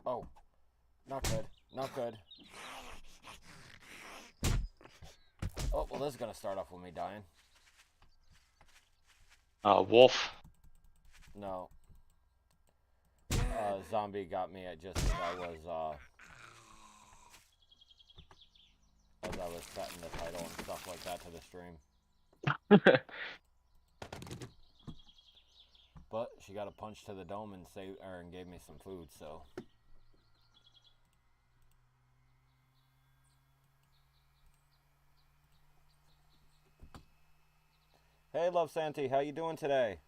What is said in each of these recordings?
Oh, not good. Not good. Oh, well, this is gonna start off with me dying. Wolf. No. Zombie got me at just as I was setting the title and stuff like that to the stream. But she got a punch to the dome and and gave me some food, so. Hey, Love Santi, how you doing today?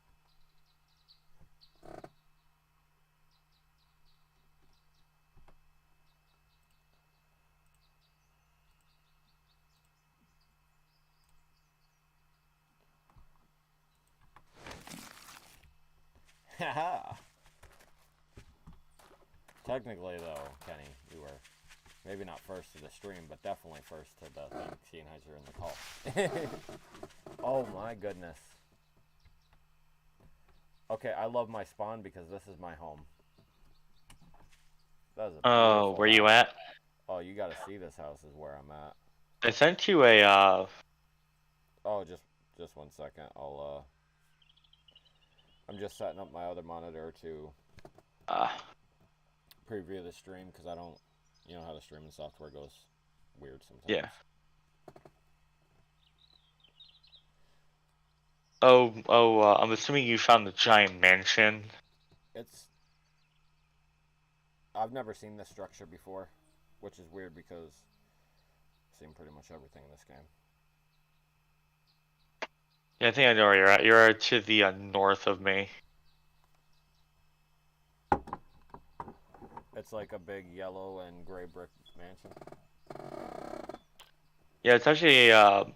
Haha. Technically, though, Kenny, you were maybe not first to the stream, but definitely first to the thing, seeing as you're in the call. Oh my goodness. Okay, I love my spawn because this is my home. That is a Oh, beautiful where you house. at? Oh, you gotta see this house is where I'm at. I sent you a Oh, just 1 second. I'm just setting up my other monitor to uh preview the stream because I don't, you know how the streaming software goes weird sometimes. yeah. I'm assuming you found the giant mansion. I've never seen this structure before, which is weird because I've seen pretty much everything in this game. Yeah, I think I know where you're at. You're to the north of me. It's like a big yellow and gray brick mansion. Yeah, it's actually a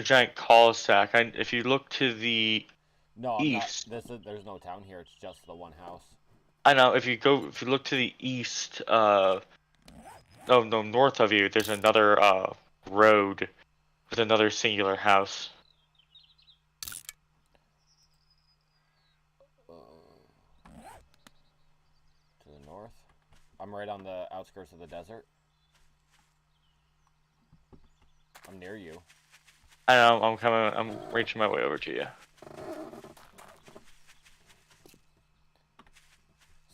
giant cul-de-sac. If you look to the No, I'm not. east, There's no town here. It's just the one house. I know. If you look to the east, oh no, north of you, there's another road with another singular house. To the north. I'm right on the outskirts of the desert. I'm near you. I know. I'm coming. I'm reaching my way over to you.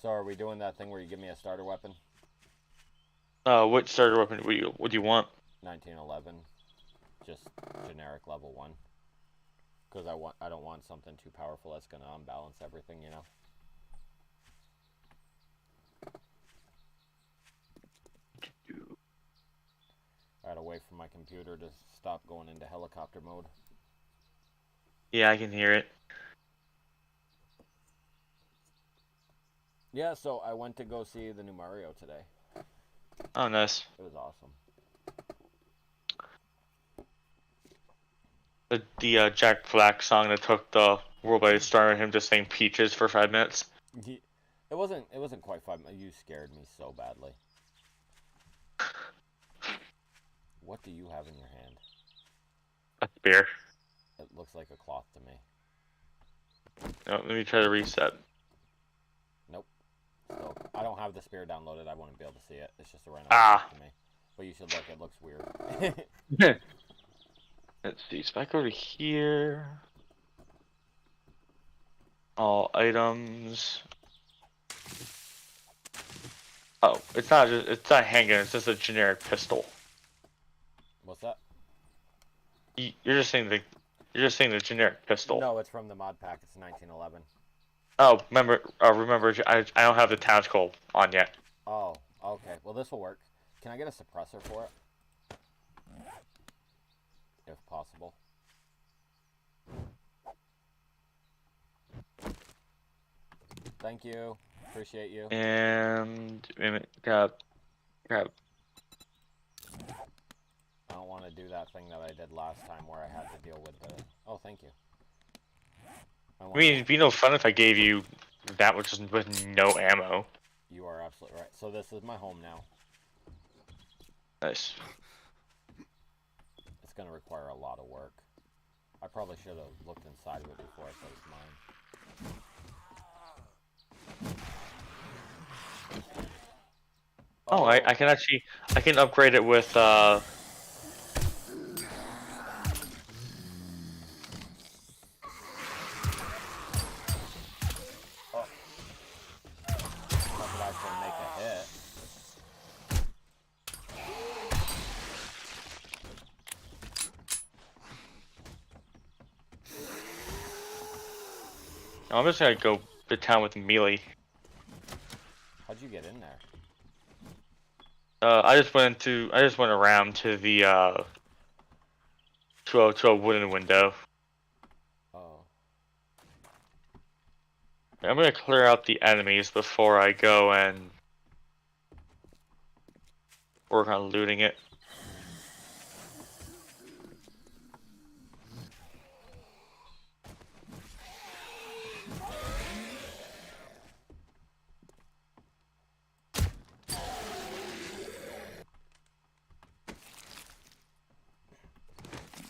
So are we doing that thing where you give me a starter weapon? What starter weapon would you want? 1911. Just generic level 1. Because I don't want something too powerful that's gonna unbalance everything, you know? I gotta wait for my computer to stop going into helicopter mode. Yeah, I can hear it. Yeah, so I went to go see the new Mario today. Oh, nice. It was awesome. The Jack Black song that took the world by storm, him just saying peaches for 5 minutes. It wasn't quite 5 minutes. You scared me so badly. What do you have in your hand? A spear. It looks like a cloth to me. No, let me try to reset. Nope. Still, I don't have the spear downloaded. I wouldn't be able to see it. It's just a random Ah. to me. But you should look. It looks weird. Let's see. So if I go to here, all items. Oh, it's not a handgun. It's just a generic pistol. What's that? You're just saying the generic pistol. No, it's from the mod pack. It's 1911. Oh, remember, I don't have the tactical on yet. Oh, okay. Well, this will work. Can I get a suppressor for it? If possible. Thank you. Appreciate you. And wait a minute, grab. I don't want to do that thing that I did last time where I had to deal with the... Oh, thank you. I mean, it'd be no fun if I gave you that with no ammo. You are absolutely right. So this is my home now. Nice. It's going to require a lot of work. I probably should have looked inside of it before I said it's mine. Oh, I can actually I can upgrade it with Oh, that could actually make a hit. I'm just gonna go to town with melee. How'd you get in there? I just went around to the to a wooden window. Oh. I'm gonna clear out the enemies before I go and work on looting it.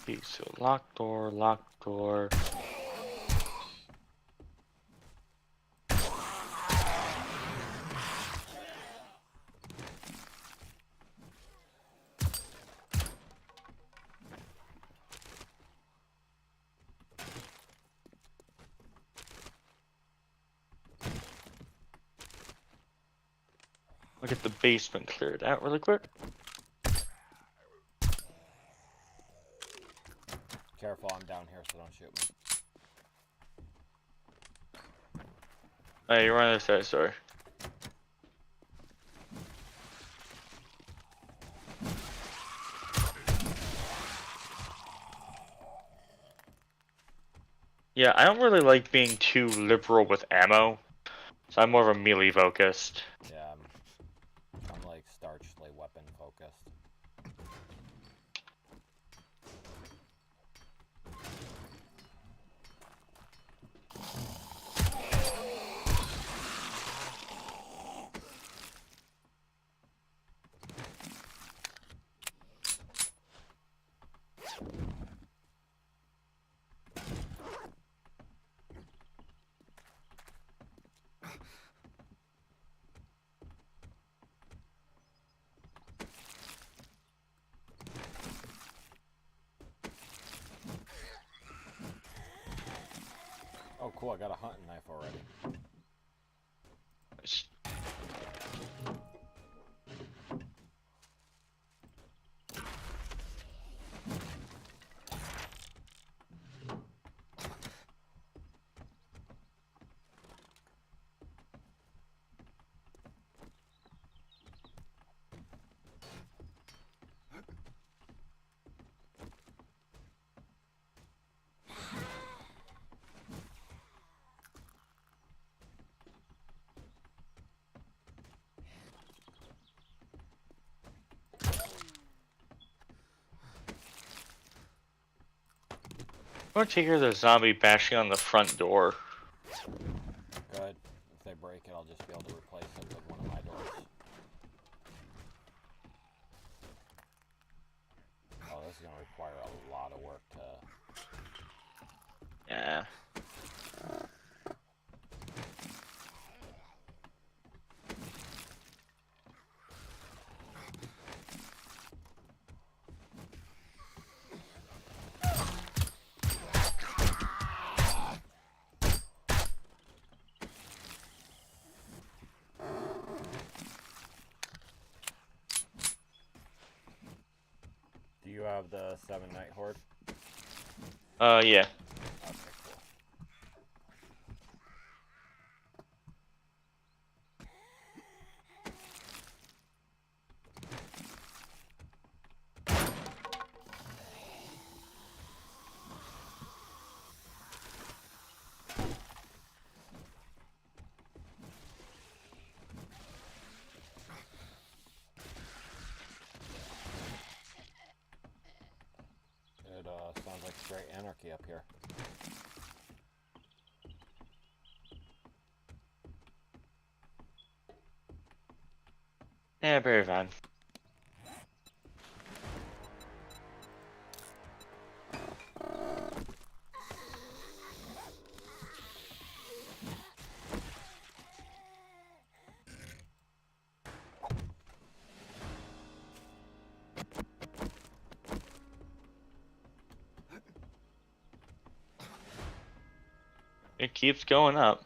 Okay, so locked door, locked door. I'll get the basement cleared out really quick. Careful, I'm down here, so don't shoot me. Oh, you're on the other side, sorry. Yeah, I don't really like being too liberal with ammo, so I'm more of a melee focused. Yeah, I'm like starchly weapon focused. Oh, cool, I got a hunting knife already. Nice. I want to hear the zombie bashing on the front door. Good. If they break it, I'll just be able to replace it with one of my doors. Oh, this is going to require a lot of work to... Yeah. Do you have the 7-night horde? Yeah. Okay, cool. It sounds like straight anarchy up here. Yeah, very fine. It keeps going up.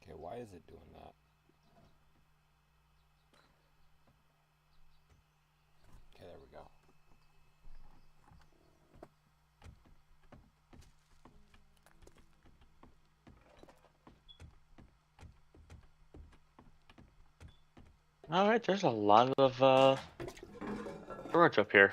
Okay, why is it doing that? Okay, there we go. Alright, there's a lot of storage up here.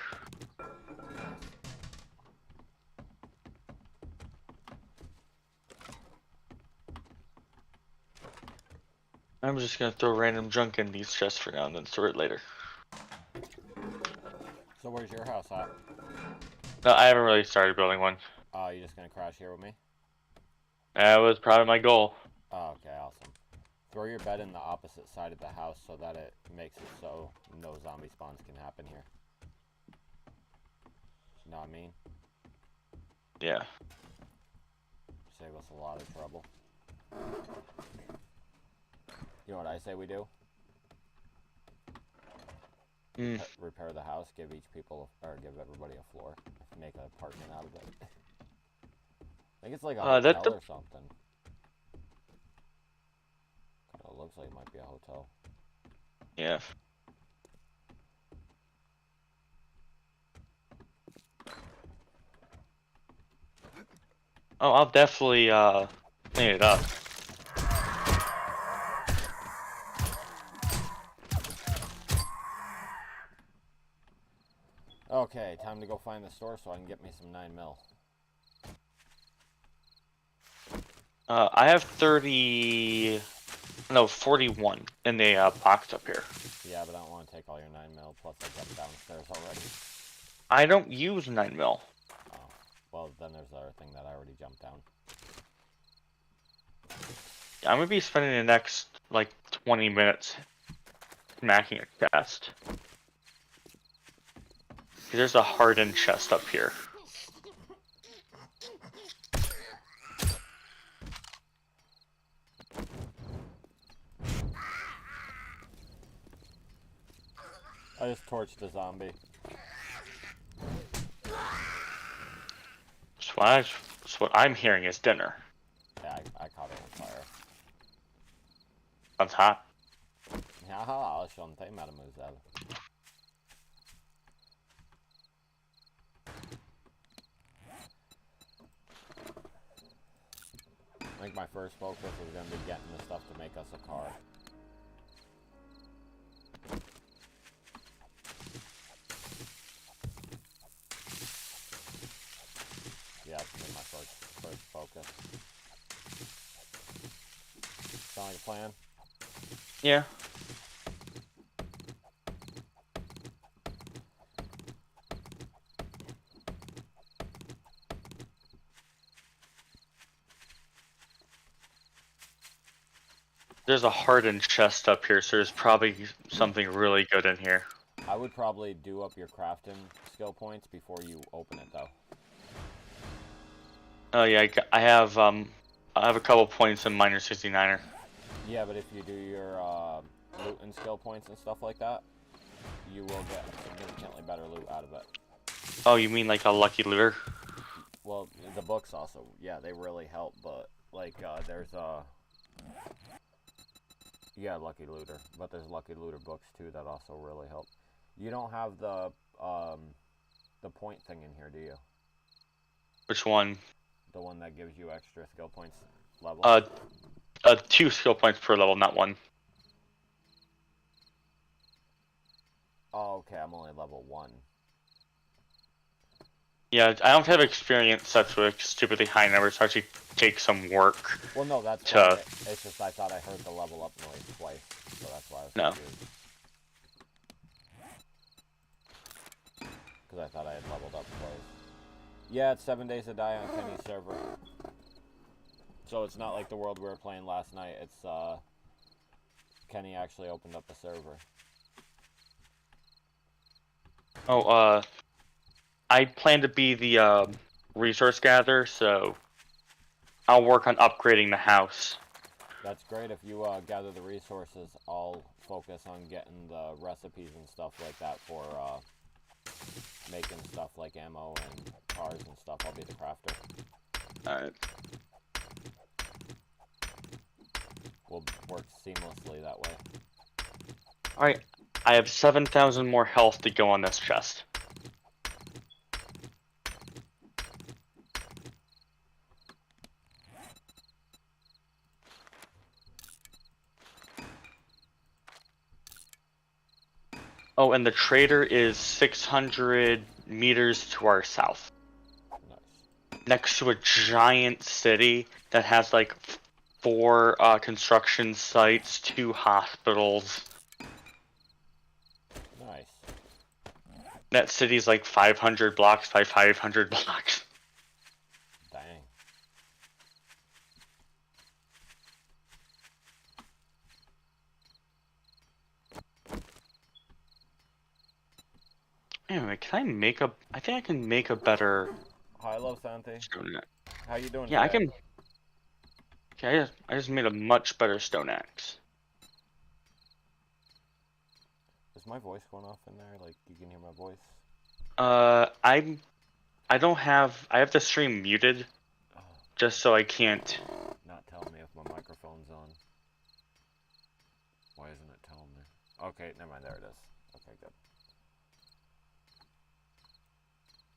I'm just gonna throw random junk in these chests for now and then store it later. So where's your house at? No, I haven't really started building one. Oh, you just gonna crash here with me? That was probably my goal. Oh, okay, awesome. Throw your bed in the opposite side of the house so that it makes it so no zombie spawns can happen here. You know what I mean? Yeah. Save us a lot of trouble. You know what I say we do? Repair the house, give each people, or give everybody a floor. Make an apartment out of it. I think it's like a hotel or something. It looks like it might be a hotel. Yeah. Oh, I'll definitely clean it up. Okay, time to go find the store so I can get me some 9mm. I have 41 in the box up here. Yeah, but I don't want to take all your 9mm, plus I jumped downstairs already. I don't use 9mm. Oh, well then there's the other thing that I already jumped down. I'm gonna be spending the next, like, 20 minutes smacking a chest. There's a hardened chest up here. I just torched the zombie. So what I'm hearing is dinner. Yeah, I caught it on fire. Sounds hot. Haha, I'll show them they mademoiselle. I think my first focus is going to be getting the stuff to make us a car. Yeah, that's gonna be my first focus. Sound like a plan? Yeah. There's a hardened chest up here, so there's probably something really good in here. I would probably do up your crafting skill points before you open it, though. Oh yeah, I have a couple points in Miner 69er. Yeah, but if you do your loot and skill points and stuff like that, you will get significantly better loot out of it. Oh, you mean like a lucky looter? Well, the books also, yeah, they really help, but, like, there's yeah, Lucky Looter, but there's Lucky Looter books, too, that also really help. You don't have the point thing in here, do you? Which one? The one that gives you extra skill points level? 2 skill points per level, not 1. Oh, okay, I'm only level 1. Yeah, I don't have experience such with stupidly high numbers, so it actually takes some work Well, no, that's why. to... It's just I thought I heard the level up noise twice, so that's why I was No. confused. Because I thought I had leveled up twice. Yeah, it's 7 days to die on Kenny's server. So it's not like the world we were playing last night. It's, Kenny actually opened up a server. Oh, I plan to be the resource gatherer, so I'll work on upgrading the house. That's great. If you gather the resources, I'll focus on getting the recipes and stuff like that for making stuff like ammo and cars and stuff. I'll be the crafter. Alright. We'll work seamlessly that way. Alright, I have 7,000 more health to go on this chest. Oh, and the trader is 600 meters to our south. Nice. Next to a giant city that has like 4 construction sites, 2 hospitals. Nice. That city's like 500 blocks by 500 blocks. Dang. Anyway, can I make a... I think I can make a better... Hi, love Santi. stone axe. How you doing Yeah, today? I can... Okay, I just made a much better stone axe. Is my voice going off in there? Like, you can hear my voice? I don't have... I have the stream muted, Oh, just so I can't... not telling me if my microphone's on. Why isn't it telling me? Okay, never mind. There it is. Okay, good.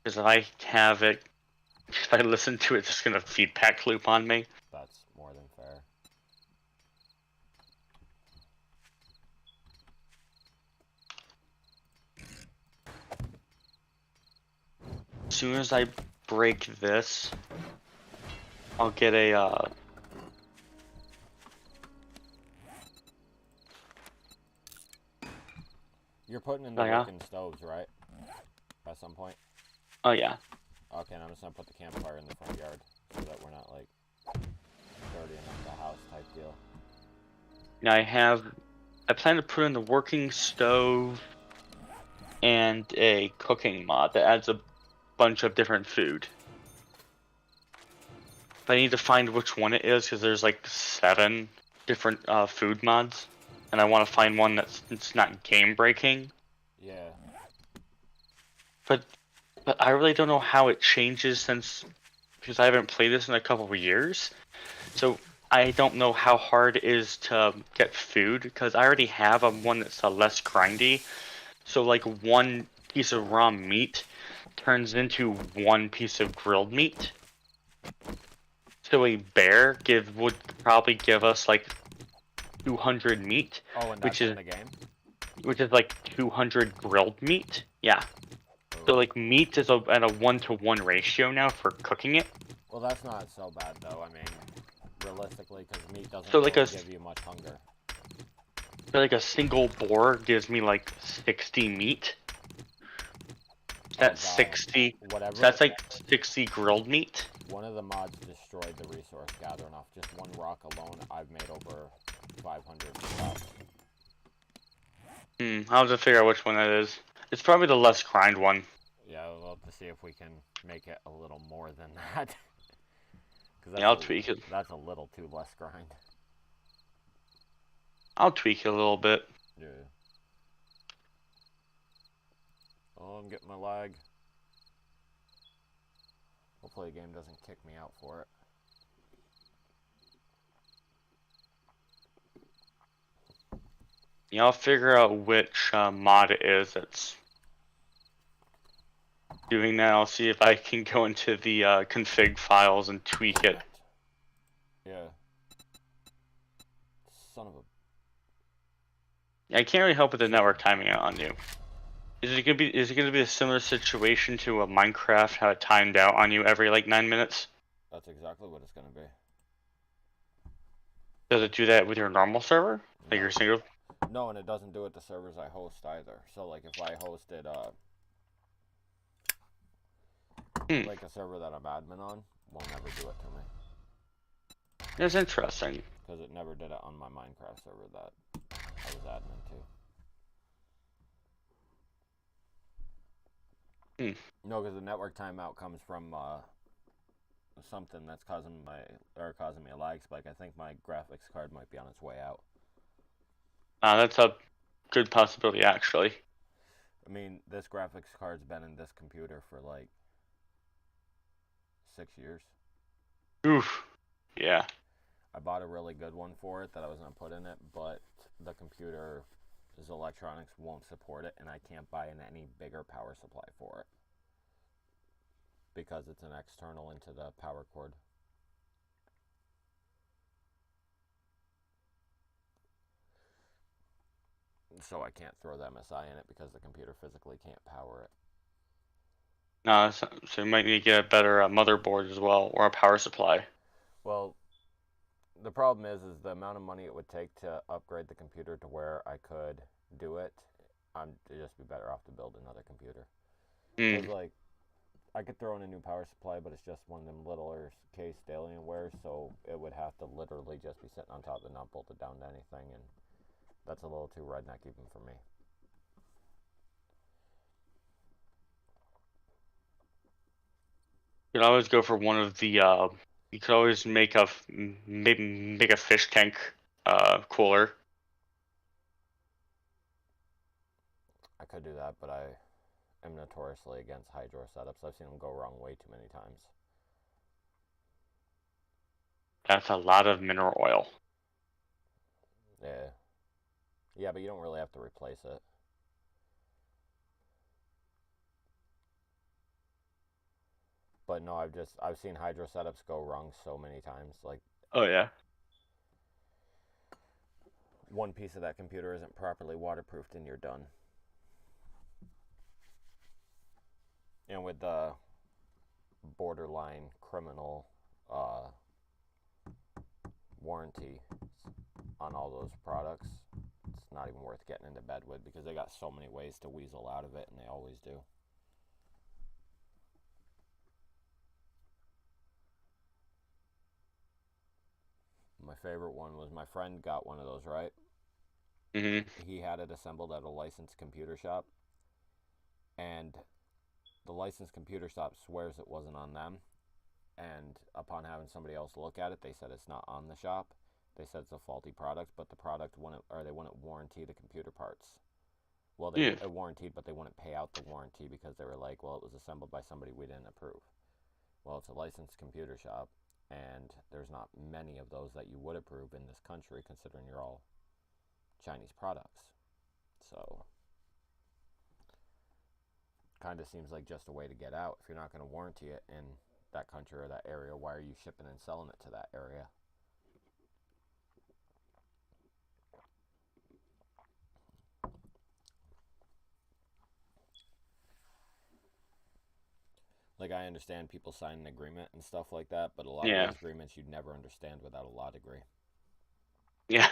Because if I have it... If I listen to it, it's just gonna feedback loop on me. That's more than fair. As soon as I break this, I'll get a, You're putting in the Oh, yeah? working stoves, right? At some point? oh yeah. Okay, and I'm just gonna put the campfire in the front yard so that we're not, like, dirtying up the house type deal. Now I plan to put in the working stove and a cooking mod that adds a bunch of different food. But I need to find which one it is because there's like 7 different food mods, and I want to find one that's not game breaking. Yeah. But I really don't know how it changes because I haven't played this in a couple of years. So I don't know how hard it is to get food because I already have one that's less grindy. So like 1 piece of raw meat turns into 1 piece of grilled meat. So a bear would probably give us like 200 meat, Oh, and that's in the game? which is like 200 grilled meat. Yeah. Ooh. So like meat is at a 1-to-1 ratio now for cooking it. Well, that's not so bad, though. I mean, realistically, because meat doesn't So, like, really give you much hunger. So like a single boar gives me like 60 meat. That's 60. Whatever. So that's like 60 grilled meat. One of the mods destroyed the resource gathering off just one rock alone. I've made over 500 blocks. I'll just figure out which one that is. It's probably the less grind one. Yeah, we'll have to see if we can make it a little more than that. Yeah, I'll tweak it. That's a little too less grind. I'll tweak it a little bit. Yeah. Oh, I'm getting my lag. Hopefully the game doesn't kick me out for it. Yeah, I'll figure out which mod it is that's doing that. I'll see if I can go into the config files and tweak it. Yeah. Son of a... I can't really help with the network timing on you. Is it gonna be a similar situation to a Minecraft, how it timed out on you every like 9 minutes? That's exactly what it's gonna be. Does it do that with your normal server? Like No. your single? No, and it doesn't do it to servers I host either. So like if I hosted Hmm. like a server that I'm admin on, won't never do it to me. That's interesting. Because it never did it on my Minecraft server that I was admin to. Hmm. No, because the network timeout comes from something that's causing me a lag spike. I think my graphics card might be on its way out. That's a good possibility, actually. I mean, this graphics card's been in this computer for like 6 years. Oof. Yeah. I bought a really good one for it that I was gonna put in it, but the computer's electronics won't support it, and I can't buy in any bigger power supply for it because it's an external into the power cord. So I can't throw the MSI in it because the computer physically can't power it. No, so you might need to get a better motherboard as well, or a power supply. Well, the problem is the amount of money it would take to upgrade the computer to where I could do it. It'd just be better off to build another computer. Because Hmm. like I could throw in a new power supply, but it's just one of them littler case Alienwares, so it would have to literally just be sitting on top of the not bolted down to anything, and that's a little too redneck even for me. You could always go for one of the. You could always maybe make a fish tank cooler. I could do that, but I am notoriously against hydro setups. I've seen them go wrong way too many times. That's a lot of mineral oil. Yeah. Yeah, but you don't really have to replace it. But no, I've seen hydro setups go wrong so many times. Like Oh yeah. one piece of that computer isn't properly waterproofed and you're done. And with the borderline criminal uh, warranty on all those products, it's not even worth getting into bed with because they got so many ways to weasel out of it, and they always do. My favorite one was my friend got one of those, right? Mhm. He had it assembled at a licensed computer shop, and the licensed computer shop swears it wasn't on them. And upon having somebody else look at it, they said it's not on the shop. They said it's a faulty product, but the product wouldn't, or they wouldn't warranty the computer parts. Well, they Yeah. warranted, but they wouldn't pay out the warranty because they were like, well, it was assembled by somebody we didn't approve. Well, it's a licensed computer shop, and there's not many of those that you would approve in this country, considering you're all Chinese products. So, kind of seems like just a way to get out. If you're not going to warranty it in that country or that area, why are you shipping and selling it to that area? Like, I understand people sign an agreement and stuff like that, but a lot of Yeah. those agreements you'd never understand without a law degree. Yeah.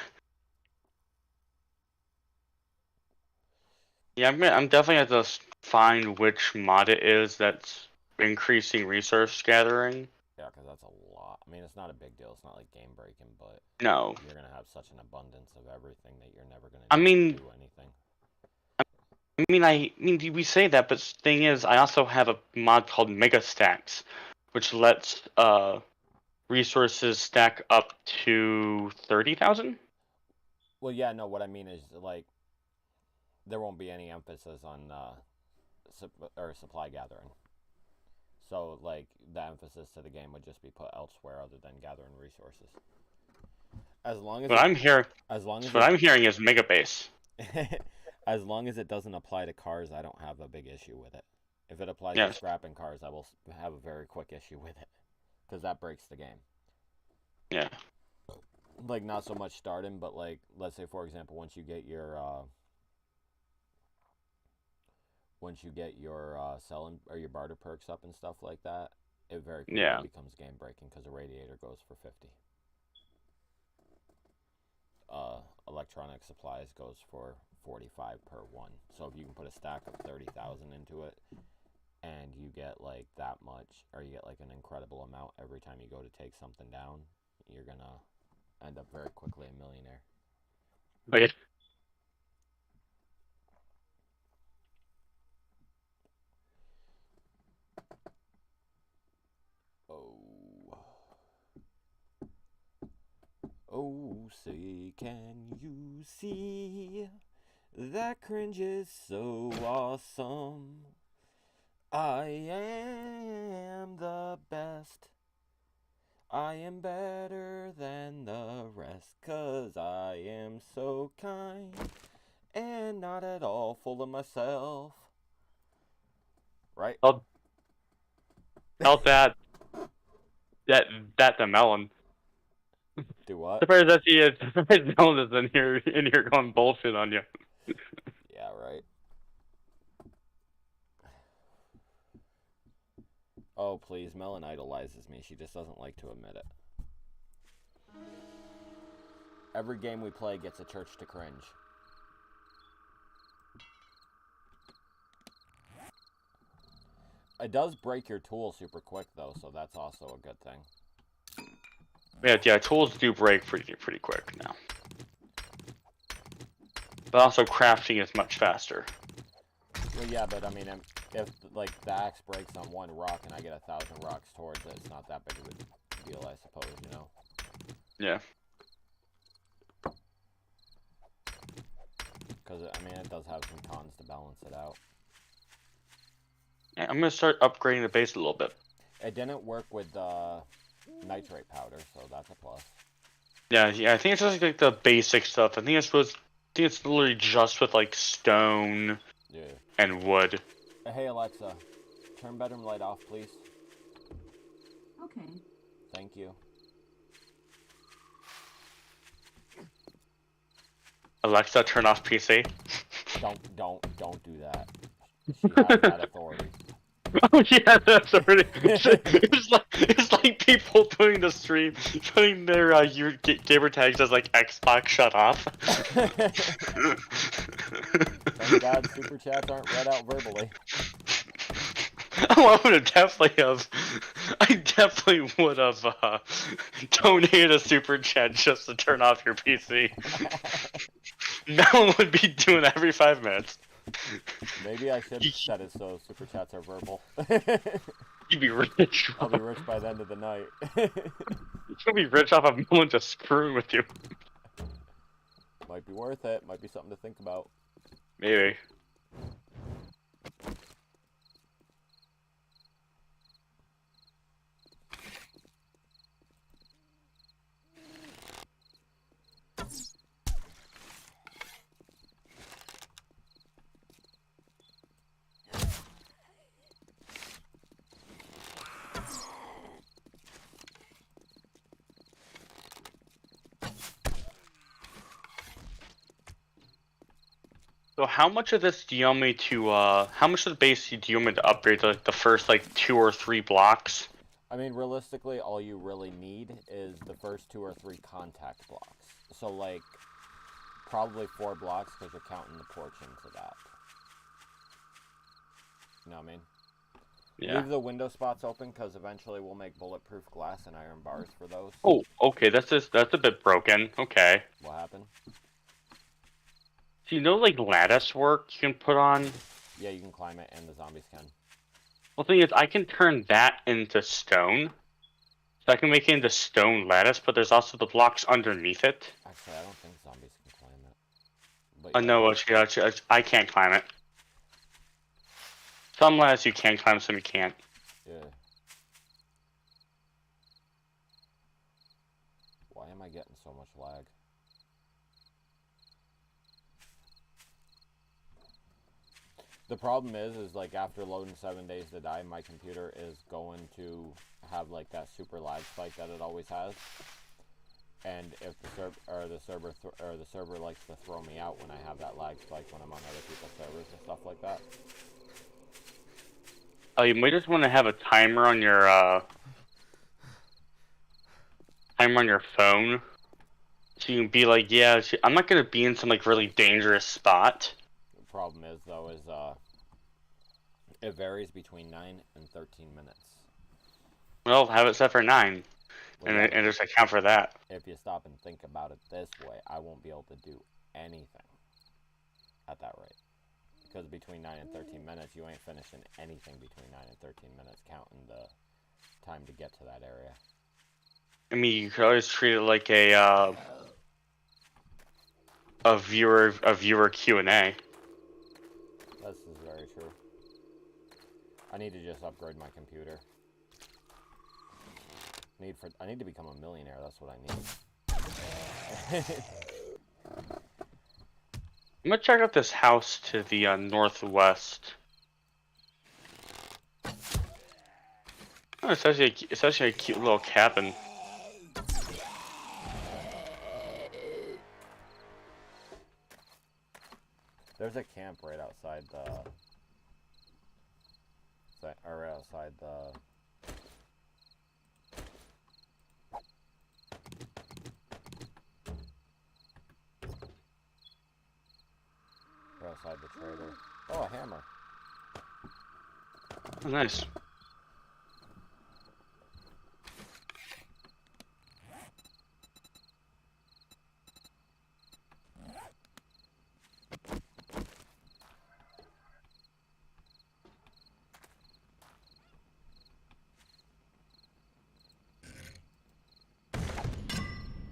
Yeah. I'm definitely have to find which mod it is that's increasing resource gathering. Yeah, because that's a lot. I mean, it's not a big deal. It's not like game breaking, but No. you're going to have such an abundance of everything that you're never going I to need to mean, do anything. I mean, we say that, but the thing is, I also have a mod called Mega Stacks, which lets resources stack up to 30,000. Well, yeah, no, what I mean is, like, there won't be any emphasis on supply gathering. So, like, the emphasis to the game would just be put elsewhere other than gathering resources. As long as What it, I'm here, as long as what it, I'm hearing is Mega Base. as long as it doesn't apply to cars, I don't have a big issue with it. If it applies to Yes. scrapping cars, I will have a very quick issue with it because that breaks the game. Yeah. Like, not so much starting, but like, let's say for example, once you get your once you get your selling or your barter perks up and stuff like that, it very quickly Yeah. becomes game breaking because a radiator goes for 50. Electronic supplies goes for 45 per one. So if you can put a stack of 30,000 into it, and you get like that much, or you get like an incredible amount every time you go to take something down, you're gonna end up very quickly a millionaire. Wait. Oh, say, can you see that cringe is so awesome? I am the best. I am better than the rest, 'cause I am so kind and not at all full of myself. Right? Tell that the melon. Do what? Surprised that he is. Surprised Melon is in here going bullshit on you. Yeah, right. Oh, please, Melon idolizes me. She just doesn't like to admit it. Every game we play gets a church to cringe. It does break your tool super quick, though, so that's also a good thing. Yeah, tools do break pretty quick now. But also crafting is much faster. Well, yeah, but I mean, if like the axe breaks on one rock and I get 1,000 rocks towards it, it's not that big of a deal, I suppose, you know? Yeah. Because, I mean, it does have some cons to balance it out. Yeah, I'm gonna start upgrading the base a little bit. It didn't work with nitrate powder, so that's a plus. Yeah, I think it's just like the basic stuff. I think it's literally just with like stone and wood. Hey Alexa, turn bedroom light off, please. Okay. Thank you. Alexa, turn off PC. Don't do that. She has that authority. Oh yeah, that's already. It's like people doing the stream, putting their gamer tags as like Xbox shut off. Thank God super chats aren't read out verbally. Oh, I would have definitely would have donated a super chat just to turn off your PC. No one would be doing that every 5 minutes. Maybe I should set it so super chats are verbal. You'd be rich. I'll be rich by the end of the night. You'll be rich off of no one just screwing with you. Might be worth it. Might be something to think about. Maybe. So how much of this do you want me to, how much of the base do you want me to upgrade to like, the first, like, 2 or 3 blocks? I mean, realistically, all you really need is the first 2 or 3 contact blocks. So, like, probably 4 blocks, because you're counting the porch into that. You know what I mean? Yeah. Leave the window spots open, because eventually we'll make bulletproof glass and iron bars for those. Oh, okay, that's a bit broken. Okay. What happened? Do you know, like, lattice work you can put on? Yeah, you can climb it, and the zombies can. Well, the thing is, I can turn that into stone. So I can make it into stone lattice, but there's also the blocks underneath it. Actually, I don't think zombies can climb it. But yeah. No, I can't climb it. Some lattice you can climb, some you can't. Yeah. Why am I getting so much lag? The problem is like after loading 7 days to die, my computer is going to have like that super lag spike that it always has. And if the server likes to throw me out when I have that lag spike when I'm on other people's servers and stuff like that. Oh, you might just want to have a timer on your phone, so you can be like, yeah, I'm not gonna be in some like really dangerous spot. The problem is though is it varies between 9 and 13 minutes. Well, have it set for 9, Well, yeah, and just account for that. if you stop and think about it this way, I won't be able to do anything at that rate. Because between 9 and 13 minutes, you ain't finishing anything between 9 and 13 minutes, counting the time to get to that area. I mean, you could always treat it like a viewer Q&A. This is very true. I need to just upgrade my computer. I need to become a millionaire, that's what I need. I'm gonna check out this house to the northwest. Oh, it's actually a cute little cabin. There's a camp right outside the... right outside the... Right outside the trader. Oh, a hammer. Oh, nice.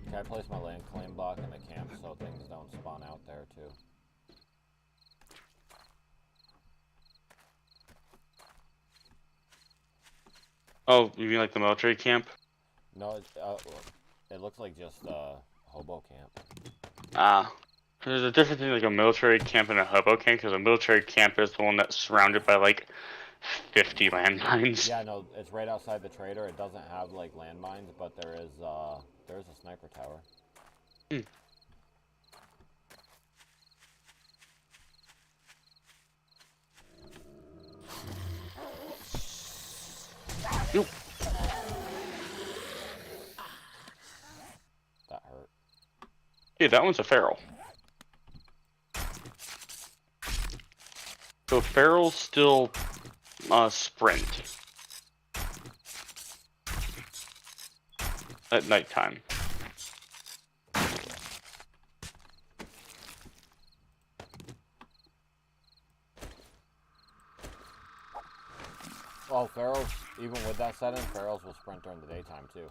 Can I place my land claim block in the camp so things don't spawn out there too? Oh, you mean like the military camp? No, it looks like just a hobo camp. Ah. There's a difference between like a military camp and a hobo camp, because a military camp is the one that's surrounded by like 50 landmines. Yeah, no, it's right outside the trader. It doesn't have like landmines, but there's a sniper tower. Hmm. Nope. That hurt. Yeah, that one's a feral. So ferals still sprint at nighttime. Oh, ferals, even with that setting, ferals will sprint during the daytime too.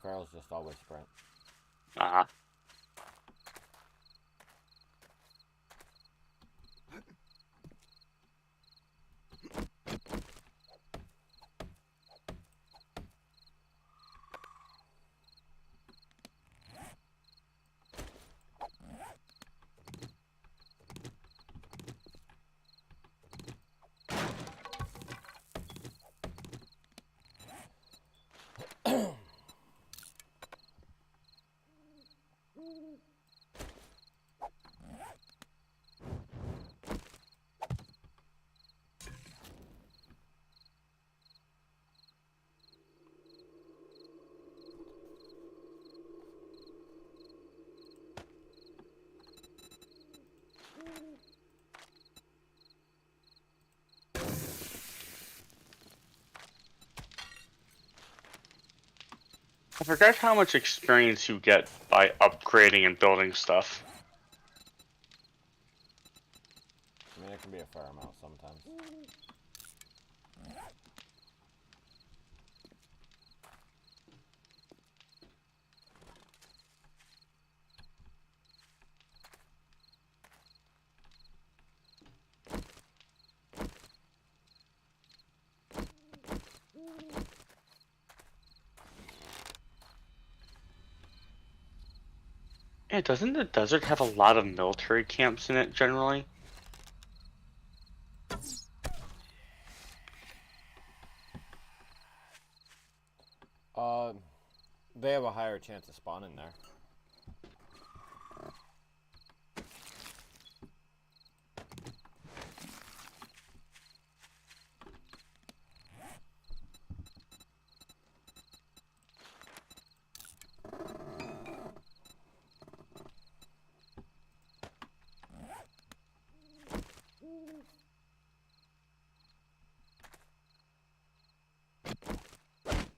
Ferals just always sprint. Ah. I forgot how much experience you get by upgrading and building stuff. I mean, it can be a fair amount sometimes. Yeah, doesn't the desert have a lot of military camps in it generally? They have a higher chance of spawning there.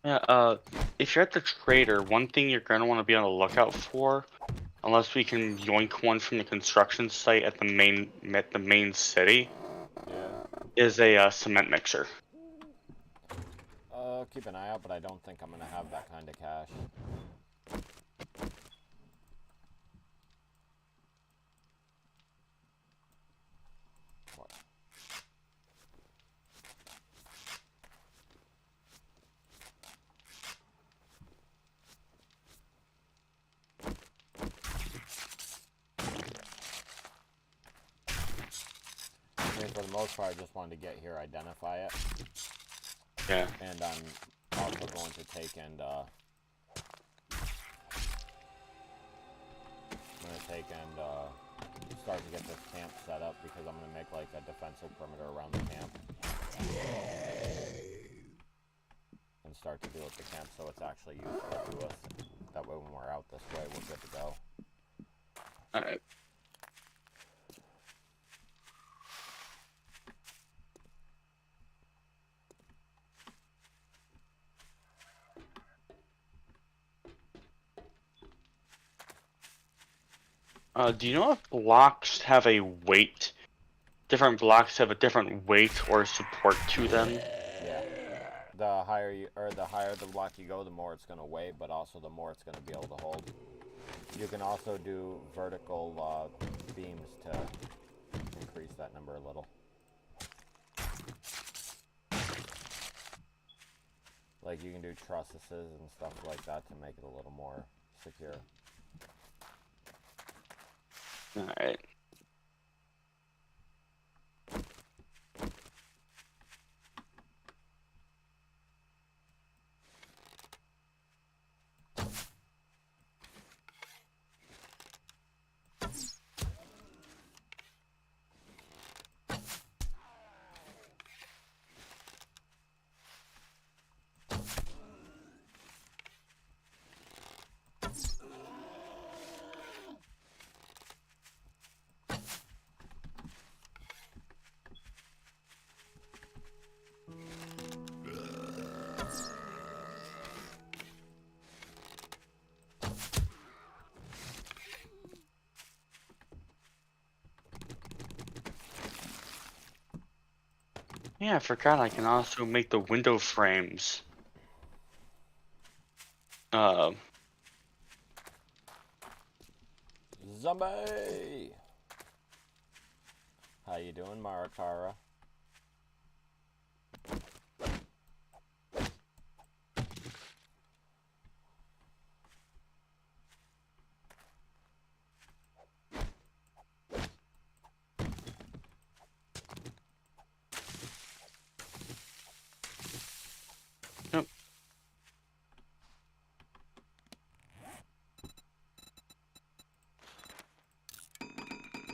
Yeah, if you're at the trader, one thing you're gonna want to be on the lookout for, unless we can yoink one from the construction site at the main city, Yeah. is a cement mixer. Keep an eye out, but I don't think I'm gonna have that kind of cash. What? I mean, for the most part, I just wanted to get here, identify it. Yeah. And I'm also going to take and, start to get this camp set up because I'm going to make like a defensive perimeter around the camp. And start to build the camp so it's actually useful to us. That way when we're out this way, we're good to go. Alright. Do you know if blocks have a weight? Different blocks have a different weight or support to them? Yeah. The higher the block you go, the more it's going to weigh, but also the more it's going to be able to hold. You can also do vertical beams to increase that number a little. Like you can do trusses and stuff like that to make it a little more secure. Alright. Yeah, I forgot I can also make the window frames. Zombie! How you doing, Marakara? Yep.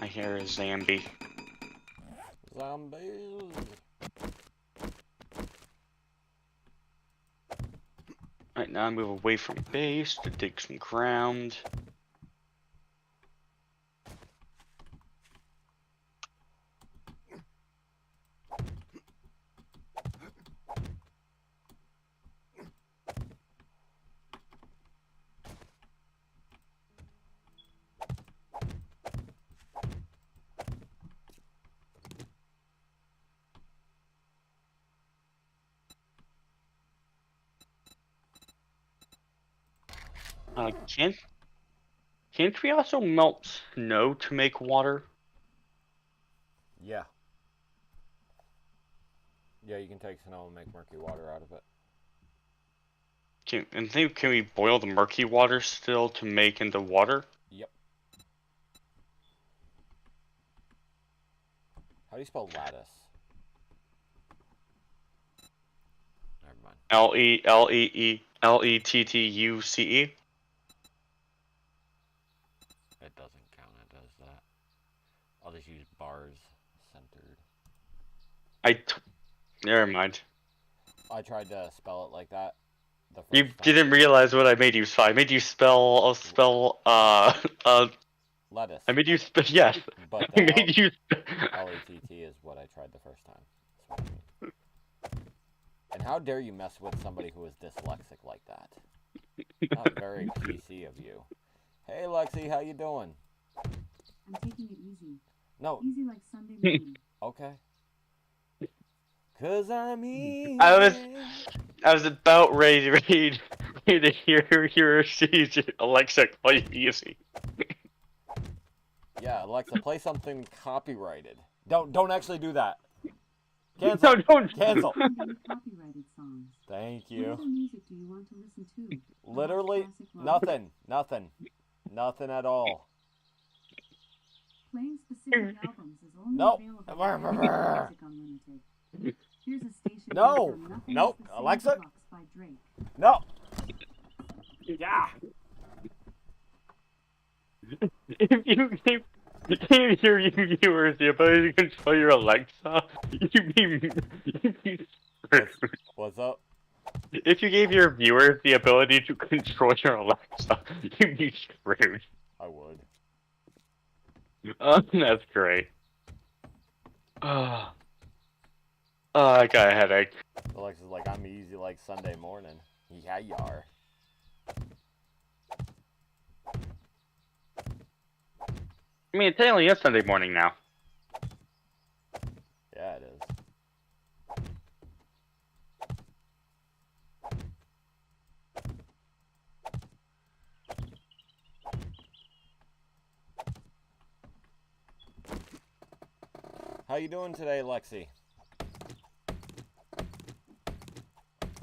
I hear a zombie. Zombies! Right now I move away from base to dig some ground. Can't we also melt snow to make water? Yeah. Yeah, you can take snow and make murky water out of it. Can we boil the murky water still to make into water? Yep. How do you spell lattice? Never mind. Lettuce. It doesn't count, it does that. I'll just use bars centered. Never mind. I tried to spell it like that the first You time. didn't realize what I made you spell. I made you spell Lettuce. I made you spell, yes. But I the made you L-E-T-T is what I tried the first time. That's what I mean. And how dare you mess with somebody who is dyslexic like that? Not very PC of you. Hey, Lexi, how you doing? I'm taking it easy. No. Easy like Sunday morning. Okay. 'Cause I'm easy. I was about ready to hear Alexa call you easy. Yeah, Alexa, play something copyrighted. Don't actually do that. Cancel. No, don't. Cancel. Find any copyrighted songs. Thank What you. other music do you want to listen to? Literally Classic rock? nothing at all. Playing specific albums is only Nope. available on Music Unlimited. Here's a station No. based on Nothing Nope. Is the Same Alexa? Deluxe by Drake. No. Yeah. If you gave your viewers the ability to control your Alexa, you'd be screwed. What's up? If you gave your viewers the ability to control your Alexa, you'd be screwed. I would. That's great. I got a headache. Alexa's like, I'm easy like Sunday morning. Yeah, you are. I mean, it's only Sunday morning now. Yeah, it is. How you doing today, Lexi?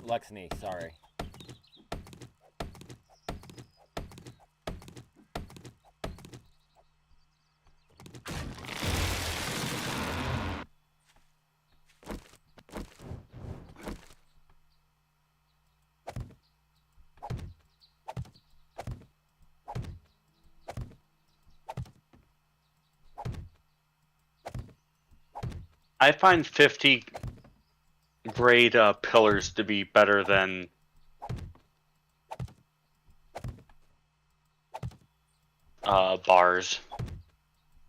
Lexney, sorry. I find 50 grade pillars to be better than bars.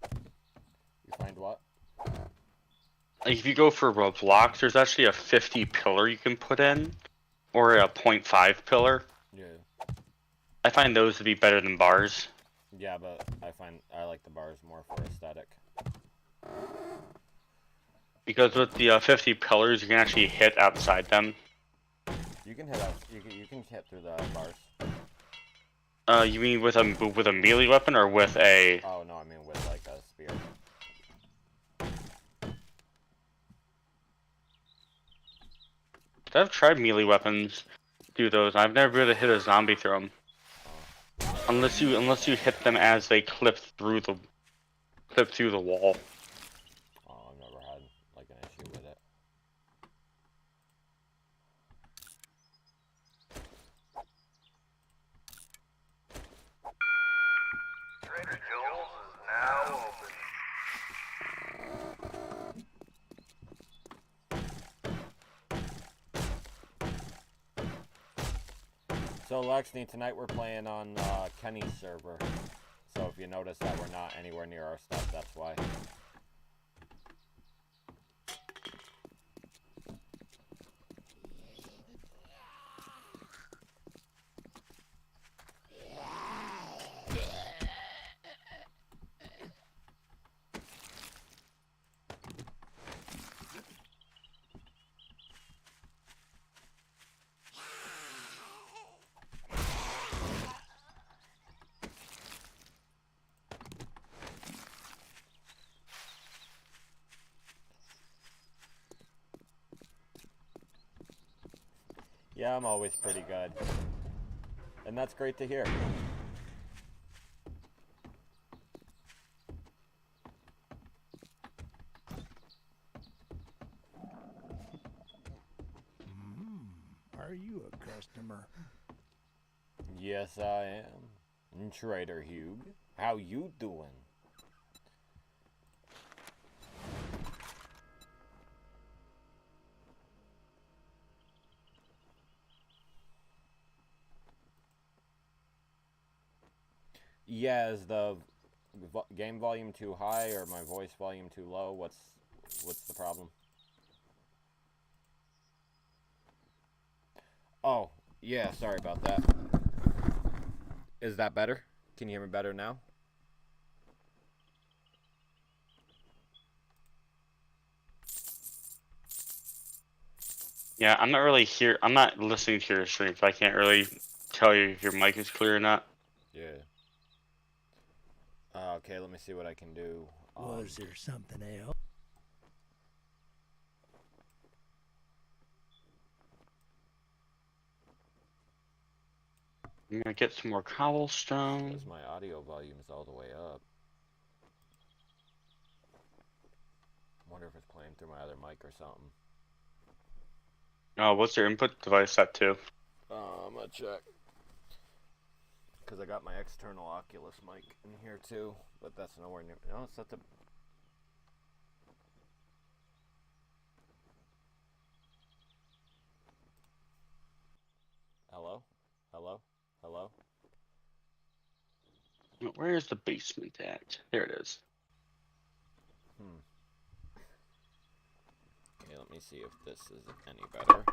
You find what? Like if you go for blocks, there's actually a 50 pillar you can put in, or a 0.5 pillar. Yeah. I find those to be better than bars. Yeah, but I like the bars more for aesthetic. Because with the 50 pillars, you can actually hit outside them. You can hit out. You can hit through the bars. You mean with a melee weapon or with a? Oh no, I mean with like a spear. I've tried melee weapons. Do those? I've never really hit a zombie through them. Unless you hit them as they clip through the wall. Oh, I've never had like an issue with it. Trader Joel's is now open. So Lexney, tonight we're playing on Kenny's server. So if you notice that we're not anywhere near our stuff, that's why. Yeah, I'm always pretty good. And that's great to hear. Are you a customer? Yes, I am. Trader Hugh, how you doing? Yeah, is the game volume too high or my voice volume too low? What's the problem? Oh, yeah, sorry about that. Is that better? Can you hear me better now? Yeah, I'm not really here. I'm not listening to your stream, so I can't really tell you if your mic is clear or not. Yeah. Okay, let me see what I can do. Was there something else? I'm gonna get some more cobblestone. Because my audio volume is all the way up. Wonder if it's playing through my other mic or something. Oh, what's your input device set to? I'm gonna check. Because I got my external Oculus mic in here too, but that's nowhere near. No, it's set to. Hello? Hello? Hello? Where is the basement at? There it is. Okay, let me see if this is any better.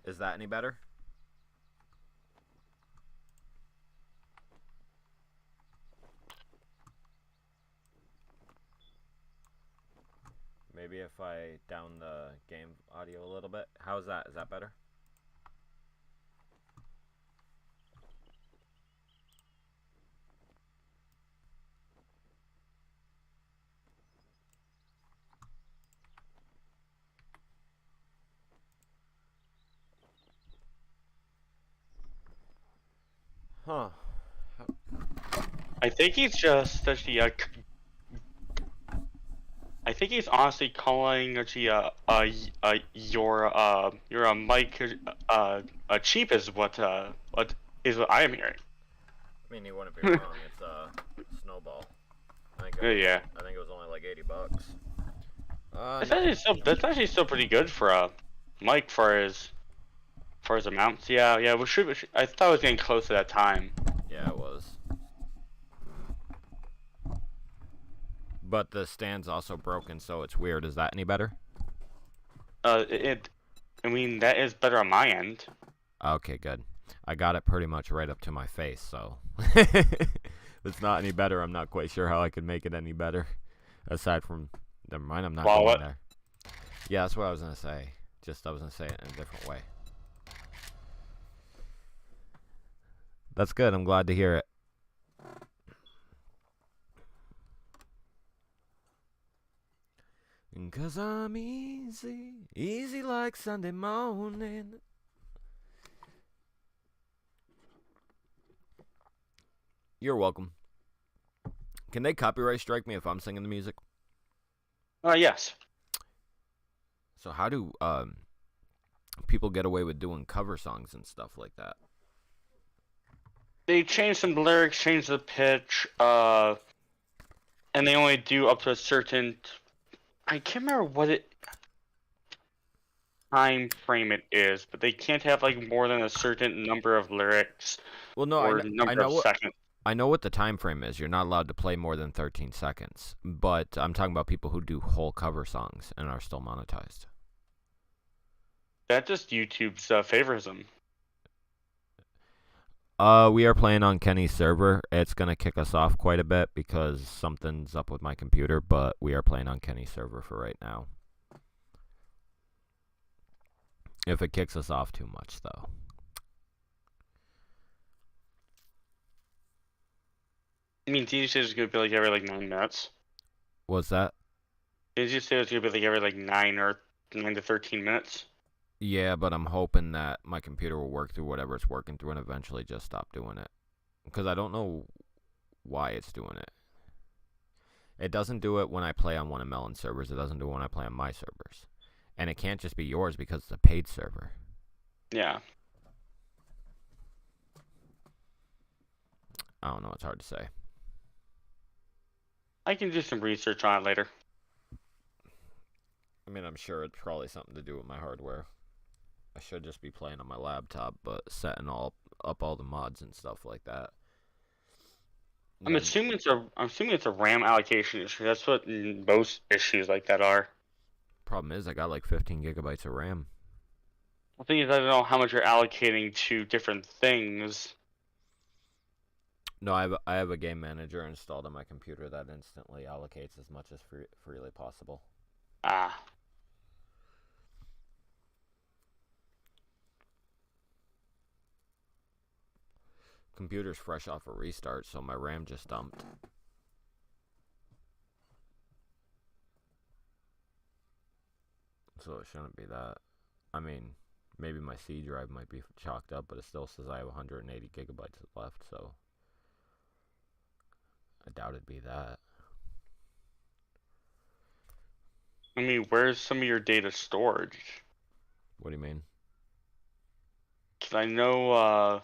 Is that any better? Maybe if I down the game audio a little bit. How's that? Is that better? Huh. I think he's just actually I think he's honestly calling actually your mic cheap is what is what I am hearing. I mean, you wouldn't be wrong. It's Snowball. Yeah. I think it was only like $80. That's actually still pretty good for a mic for his amounts. Yeah. I thought it was getting close to that time. Yeah, it was. But the stand's also broken, so it's weird. Is that any better? I mean, that is better on my end. Okay, good. I got it pretty much right up to my face, so if it's not any better, I'm not quite sure how I could make it any better. Aside from, never mind, I'm not going there. Yeah, that's what I was gonna say. I was gonna say it in a different way. That's good. I'm glad to hear it. Cause I'm easy like Sunday morning. You're welcome. Can they copyright strike me if I'm singing the music? Yes. So how do people get away with doing cover songs and stuff like that? They changed some lyrics, changed the pitch, and they only do up to a certain. I can't remember what time frame it is, but they can't have like more than a certain number of lyrics. Well, no, or number of seconds. I know what the time frame is. You're not allowed to play more than 13 seconds. But I'm talking about people who do whole cover songs and are still monetized. That's just YouTube's favorism. We are playing on Kenny's server. It's going to kick us off quite a bit because something's up with my computer, but we are playing on Kenny's server for right now. If it kicks us off too much, though. I mean, did you say it's going to be like every like 9 minutes? What's that? Did you say it's going to be like every like 9 to 13 minutes? Yeah, but I'm hoping that my computer will work through whatever it's working through and eventually just stop doing it. Because I don't know why it's doing it. It doesn't do it when I play on one of Melon's servers. It doesn't do it when I play on my servers. And it can't just be yours because it's a paid server. Yeah. I don't know. It's hard to say. I can do some research on it later. I mean, I'm sure it's probably something to do with my hardware. I should just be playing on my laptop, but setting up all the mods and stuff like that. I'm Then- assuming it's a RAM allocation issue. That's what most issues like that are. Problem is, I got like 15 gigabytes of RAM. The thing is, I don't know how much you're allocating to different things. No, I have a game manager installed on my computer that instantly allocates as much as freely possible. Ah, Computer's fresh off a restart, so my RAM just dumped. So it shouldn't be that. I mean, maybe my C drive might be chalked up, but it still says I have 180 gigabytes left, so I doubt it'd be that. I mean, where's some of your data stored? What do you mean? 'Cause I know,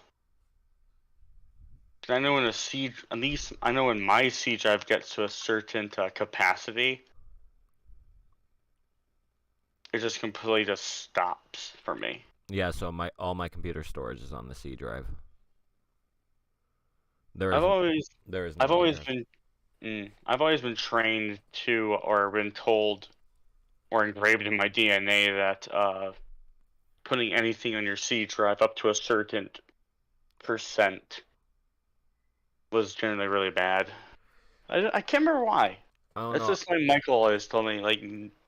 in a C, at least I know when my C drive gets to a certain capacity, it just completely just stops for me. Yeah, so all my computer storage is on the C drive. There I've is always no I've always other. I've always been trained to, or been told, or engraved in my DNA that putting anything on your C drive up to a certain percent was generally really bad. I can't remember why. I don't That's know. just why Michael always told me, like,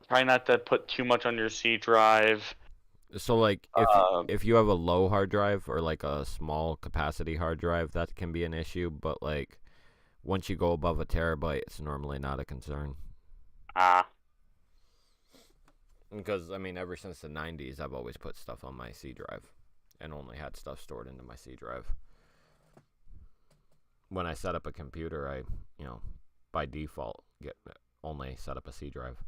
try not to put too much on your C drive. So like Um, if you have a low hard drive or like a small capacity hard drive, that can be an issue, but like once you go above a terabyte, it's normally not a concern. ah, Because I mean, ever since the 90s, I've always put stuff on my C drive and only had stuff stored into my C drive. When I set up a computer, I, by default get only set up a C drive.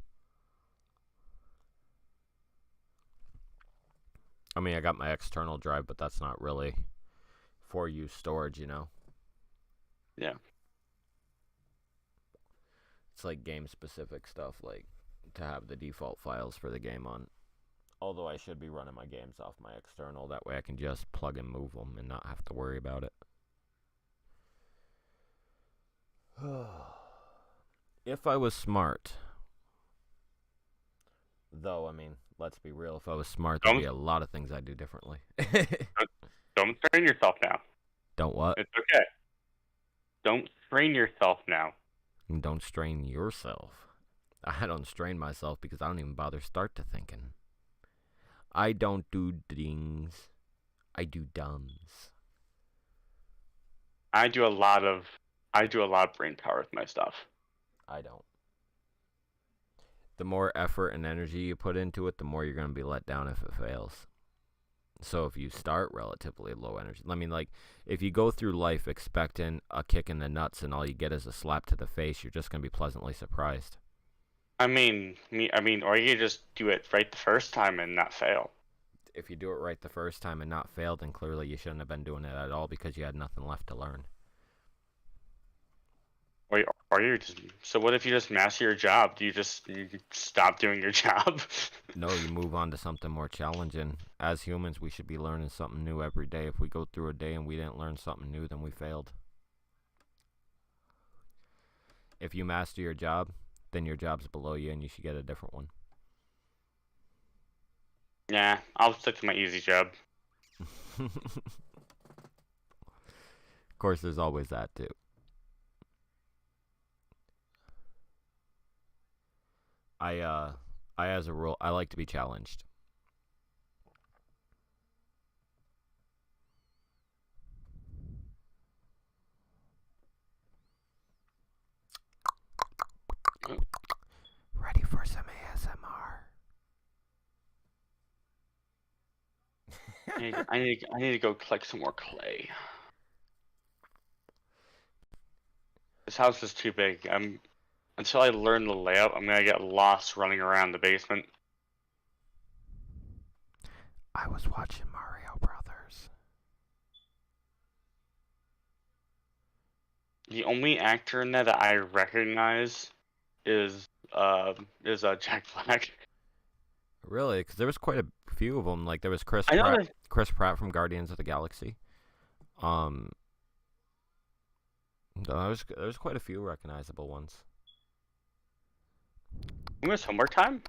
I mean, I got my external drive, but that's not really for use storage, yeah. It's like game specific stuff, like to have the default files for the game on. Although I should be running my games off my external, that way I can just plug and move them and not have to worry about it. If I was smart, though, I mean, let's be real, if I was smart, there'd be a lot of things I'd do differently. Don't strain yourself now. Don't what? It's okay. Don't strain yourself now. Don't strain yourself. I don't strain myself because I don't even bother start to thinking. I don't do dings. I do dumbs. I do a lot of brain power with my stuff. I don't. The more effort and energy you put into it, the more you're going to be let down if it fails. So if you start relatively low energy, I mean, like, if you go through life expecting a kick in the nuts and all you get is a slap to the face, you're just going to be pleasantly surprised. I mean, or you just do it right the first time and not fail. If you do it right the first time and not fail, then clearly you shouldn't have been doing it at all because you had nothing left to learn. Or you just, so what if you just master your job? Do you stop doing your job? No, you move on to something more challenging. As humans, we should be learning something new every day. If we go through a day and we didn't learn something new, then we failed. If you master your job, then your job's below you and you should get a different one. Yeah, I'll stick to my easy job. Of course, there's always that too. I as a rule, I like to be challenged. Ready for some ASMR? I need to go collect some more clay. This house is too big. Until I learn the layout, I'm gonna get lost running around the basement. I was watching Mario Brothers. The only actor in that I recognize is Jack Black. Really? Because there was quite a few of them. Like there was I know Chris Pratt from Guardians of the Galaxy. There's quite a few recognizable ones. When was homework time?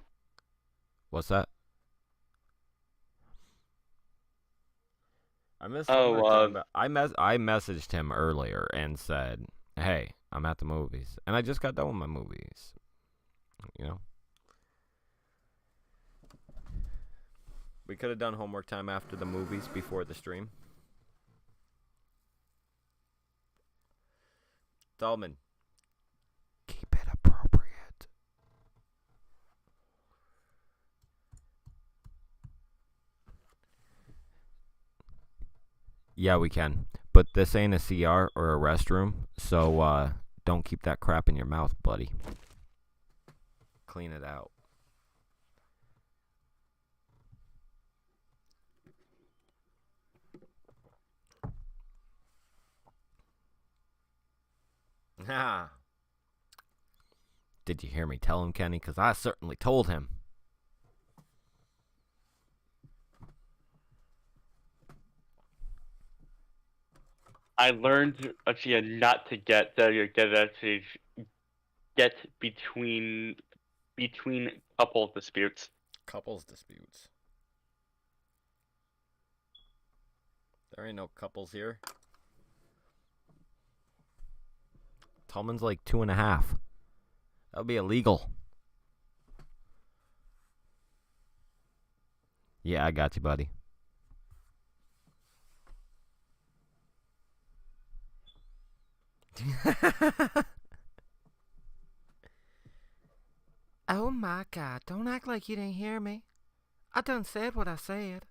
What's that? I missed Oh, homework time, but I messaged him earlier and said, "Hey, I'm at the movies," and I just got done with my movies. You know, we could have done homework time after the movies before the stream. Tallman, keep it appropriate. Yeah, we can. But this ain't a CR or a restroom, so don't keep that crap in your mouth, buddy. Clean it out. Ha! Did you hear me tell him, Kenny? Because I certainly told him. I learned actually not to get between couple disputes. Couples disputes. There ain't no couples here. Tallman's like 2.5. That would be illegal. Yeah, I got you, buddy. Oh my God, don't act like you didn't hear me. I done said what I said.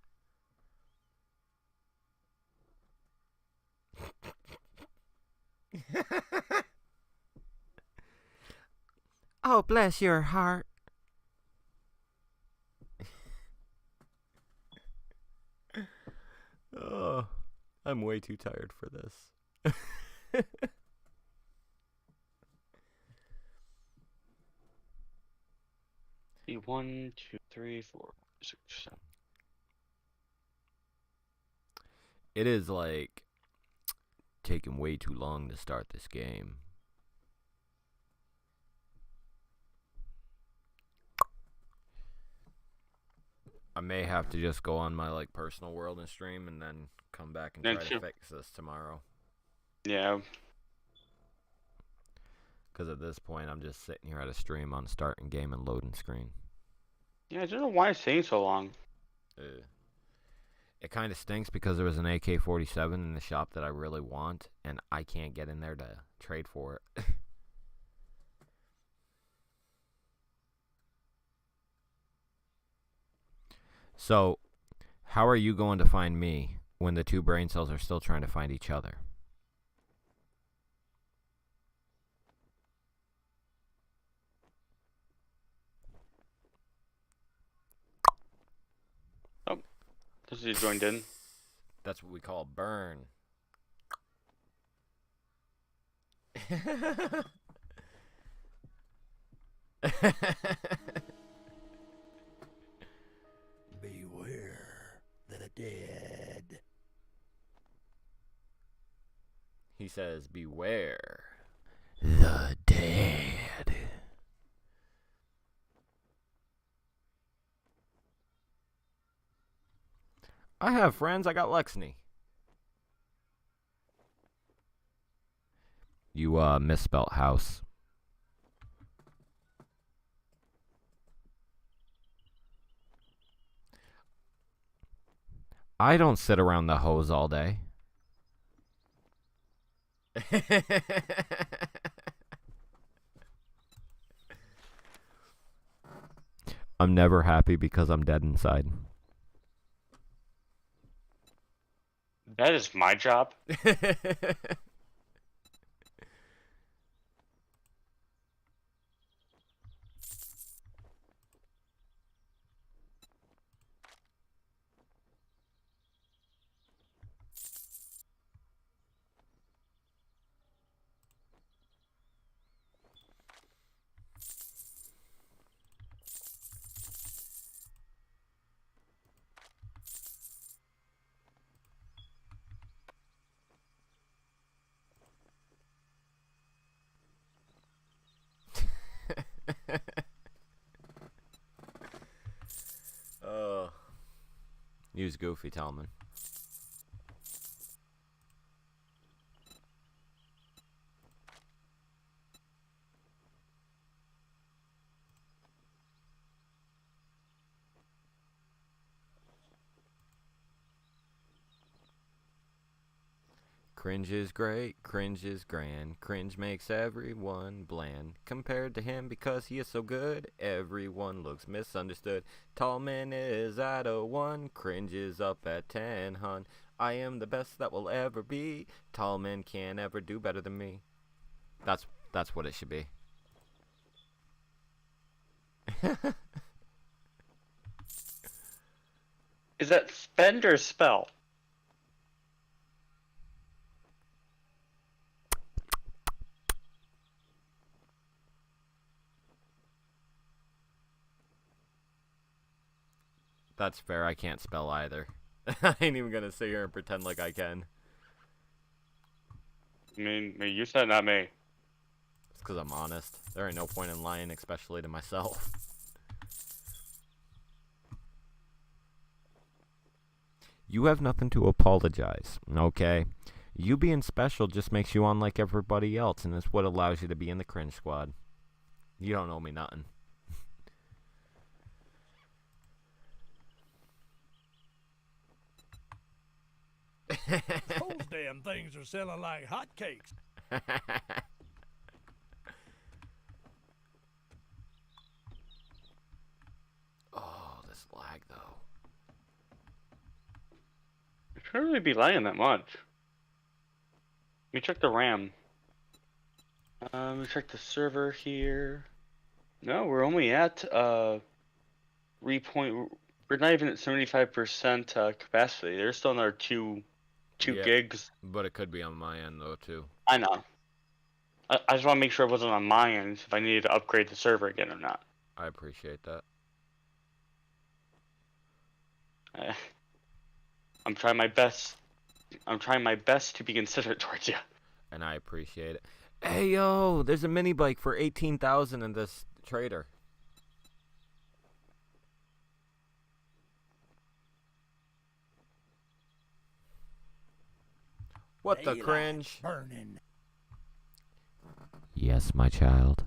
Oh, bless your heart. Oh, I'm way too tired for this. See, 1, 2, 3, 4, 6, 7. It is like taking way too long to start this game. I may have to just go on my like personal world and stream and then come back and try to fix this tomorrow. Yeah. Because at this point, I'm just sitting here at a stream on starting game and loading screen. Yeah, I don't know why it's taking so long. It kind of stinks because there was an AK-47 in the shop that I really want, and I can't get in there to trade for it. So, how are you going to find me when the two brain cells are still trying to find each other? Oh, this is joined in. That's what we call a burn. Beware the dead. He says, beware the dead. I have friends. I got Lexney. You misspelt house. I don't sit around the hose all day. I'm never happy because I'm dead inside. That is my job. use Goofy Tallman. Cringe is great, cringe is grand, cringe makes everyone bland. Compared to him because he is so good, everyone looks misunderstood. Tallman is at a 1, cringe is up at 10, hun. I am the best that will ever be. Tallman can't ever do better than me. That's what it should be. Is that spend or spell? That's fair, I can't spell either. I ain't even gonna sit here and pretend like I can. I mean, you said, not me. It's because I'm honest. There ain't no point in lying, especially to myself. You have nothing to apologize, okay? You being special just makes you unlike everybody else, and it's what allows you to be in the cringe squad. You don't owe me nothing. Those damn things are selling like hotcakes. Oh, this lag though. It shouldn't really be lagging that much. Let me check the RAM. Let me check the server here. No, we're only at we're not even at 75% capacity. There's still another two Yeah. gigs. But it could be on my end though too. I know. I just want to make sure it wasn't on my end if I needed to upgrade the server again or not. I appreciate that. I'm trying my best. I'm trying my best to be considerate towards you. And I appreciate it. Hey yo, there's a mini bike for 18,000 in this trader. What the Daylight cringe? burning. Yes, my child.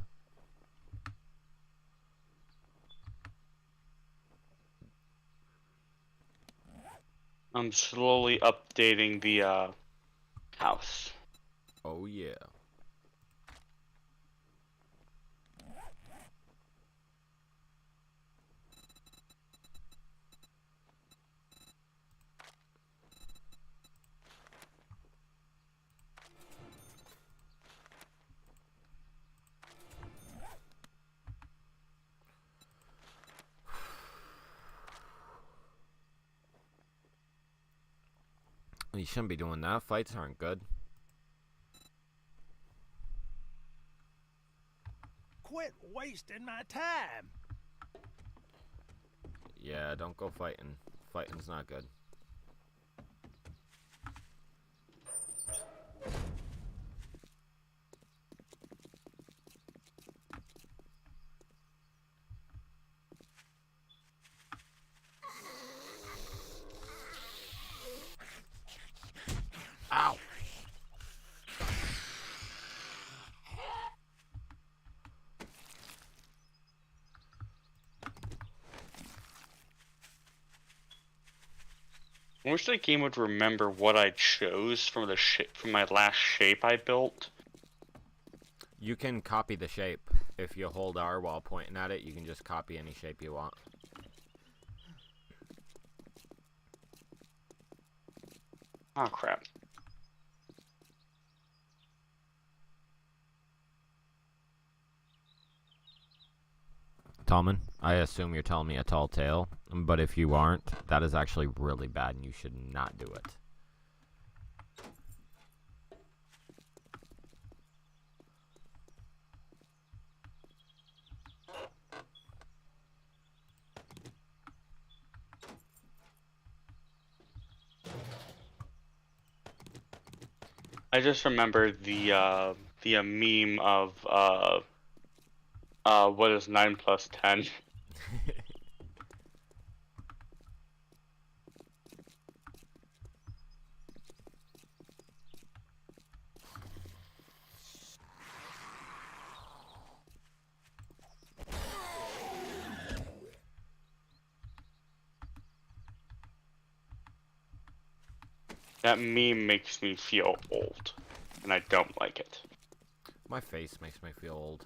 I'm slowly updating the house. Oh yeah. You shouldn't be doing that. Fights aren't good. Quit wasting my time. Yeah, don't go fighting. Fighting's not good. Ow! I wish the game would remember what I chose from from my last shape I built. You can copy the shape. If you hold R while pointing at it, you can just copy any shape you want. Oh crap. Tallman, I assume you're telling me a tall tale, but if you aren't, that is actually really bad and you should not do it. I just remembered the meme of what is 9 plus 10? that meme makes me feel old, and I don't like it. My face makes me feel old.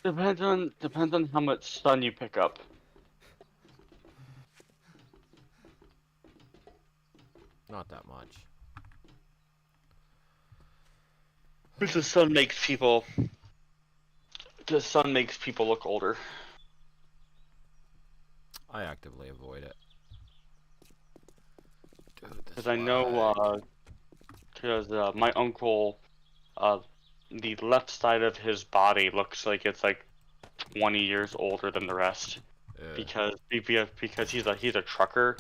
Depends on how much sun you pick up. Not that much. But the sun makes people look older. I actively avoid it. Dude, this Because I know, my uncle, the left side of his body looks like it's like 20 years older than the rest. Because he's a trucker,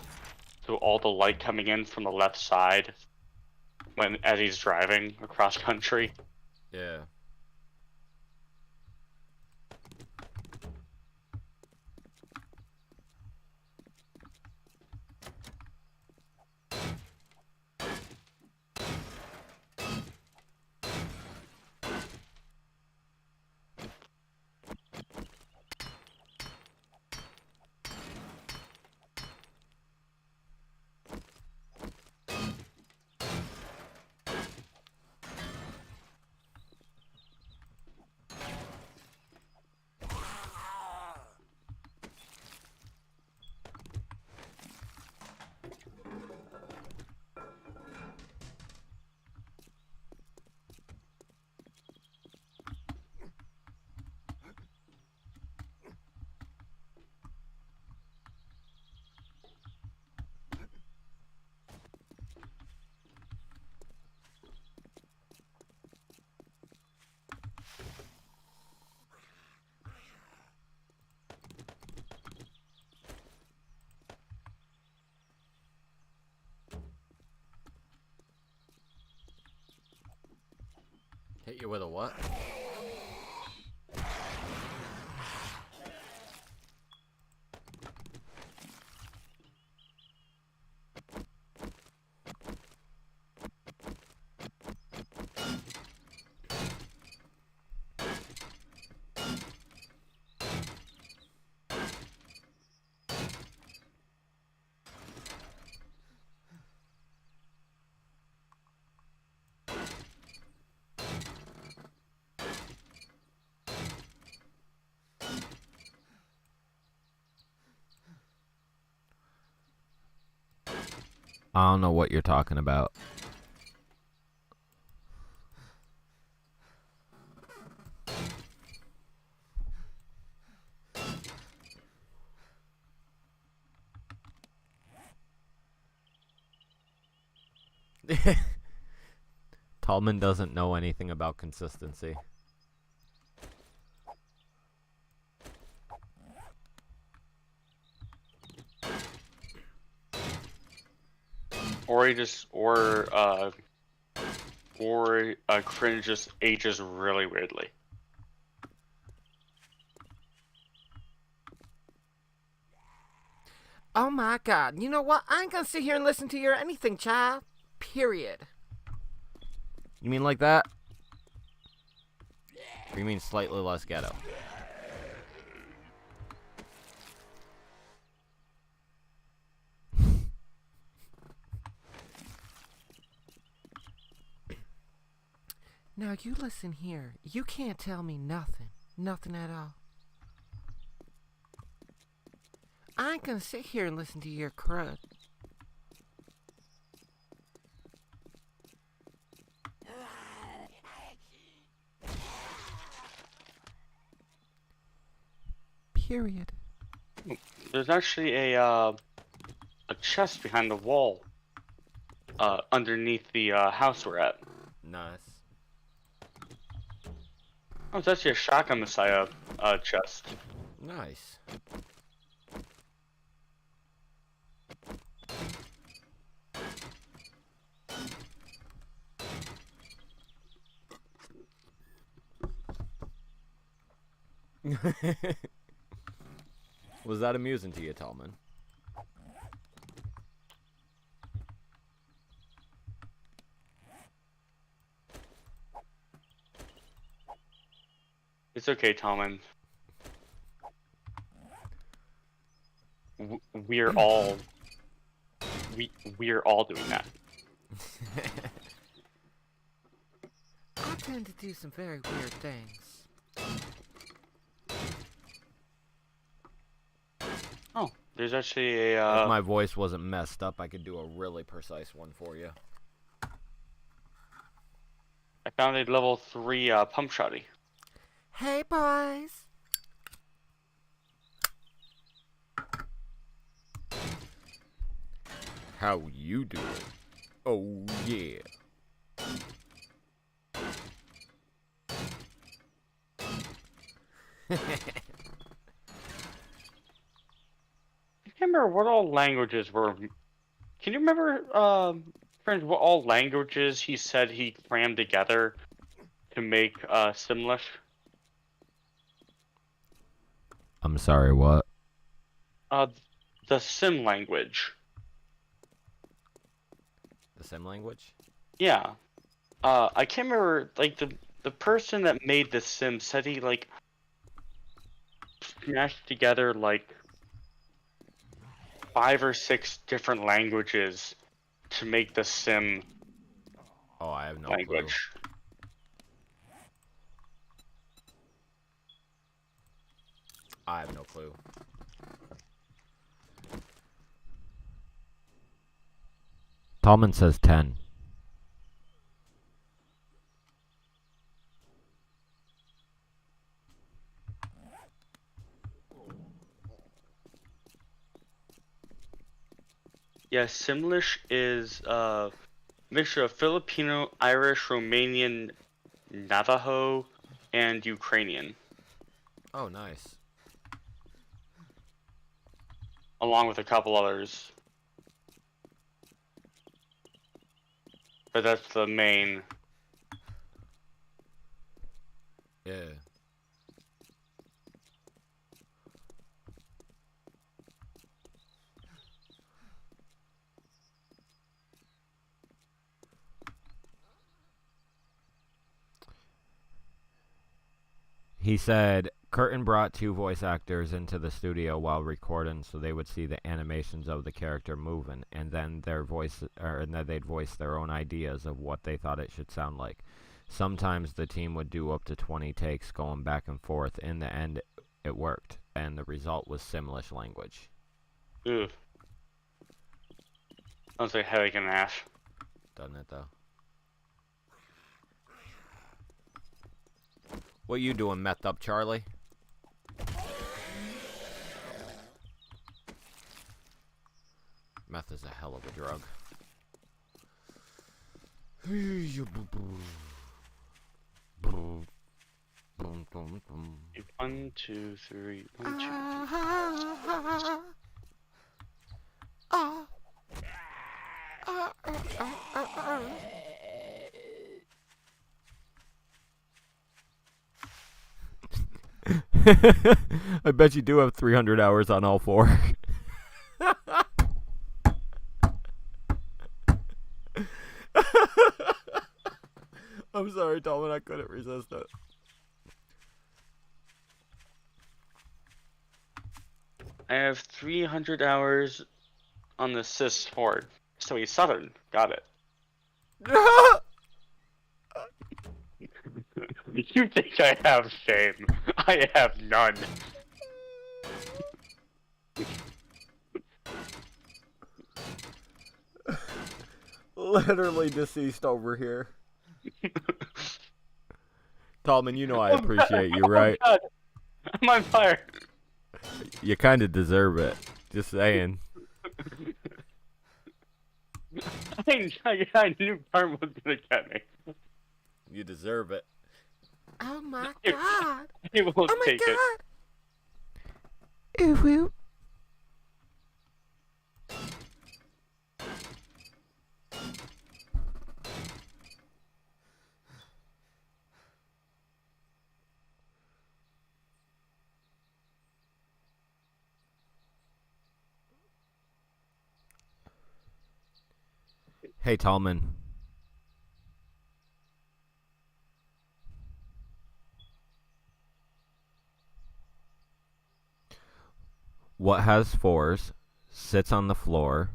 so all the light coming in from the left side as he's driving across country. Yeah. Hit you with a what? I don't know what you're talking about. Tallman doesn't know anything about consistency. Or Cringe just ages really weirdly. Oh my god, you know what? I ain't gonna sit here and listen to your anything, child. Period. You mean like that? Or you mean slightly less ghetto? Now you listen here. You can't tell me nothing. Nothing at all. I ain't gonna sit here and listen to your crud. Period. There's actually a chest behind the wall, underneath the house we're at. Nice. Oh, it's actually a Shotgun Messiah chest. Nice. Was that amusing to you, Tallman? It's okay, Tallman. we're all we're all doing that. I tend to do some very weird things. Oh, there's actually If a my voice wasn't messed up, I could do a really precise one for you. I found a level 3 pump shotty. Hey, boys. How you doing? Oh yeah. I can't remember what all languages were. Can you remember, friends, what all languages he said he crammed together to make Simlish? I'm sorry, what? The Sim language. The sim language? Yeah. I can't remember, like, the person that made the Sim said he, like, smashed together, like, 5 or 6 different languages to make the Sim Oh, I have no clue. language. I have no clue. Tallman says 10. Yeah, Simlish is a mixture of Filipino, Irish, Romanian, Navajo, and Ukrainian, Oh, nice. along with a couple others. But that's the main. Yeah. He said Curtin brought 2 voice actors into the studio while recording so they would see the animations of the character moving, and then and then they'd voice their own ideas of what they thought it should sound like. Sometimes the team would do up to 20 takes going back and forth. In the end, it worked, and the result was Simlish language. Ugh. Sounds like a headache and a half. Doesn't it, though? What you doing, meth up, Charlie? Meth is a hell of a drug. 1, 2, 3, 1, 2. I bet you do have 300 hours on all 4. I'm sorry, Tallman, I couldn't resist it. I have 300 hours on the Sys Horde. So he's Southern. Got it. You think I have shame? I have none. Literally deceased over here. Tallman, you know I appreciate you, right? Oh God. I'm on fire. You kind of deserve it. Just saying. I knew Karma was gonna get me. You deserve it. Oh my god. He won't Oh my take it. god. Ooh woo. Hey, Tallman. What has 4s, sits on the floor.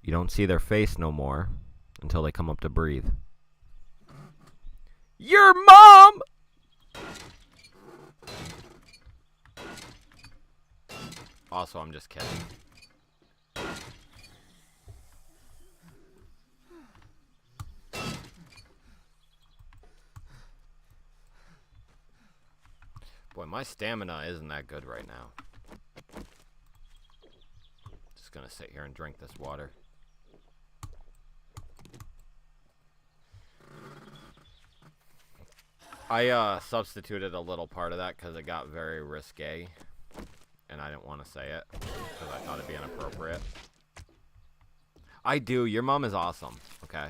You don't see their face no more until they come up to breathe. Your mom! Also, I'm just kidding. Boy, my stamina isn't that good right now. Just gonna sit here and drink this water. I substituted a little part of that because it got very risque. And I didn't want to say it because I thought it'd be inappropriate. I do. Your mom is awesome. Okay.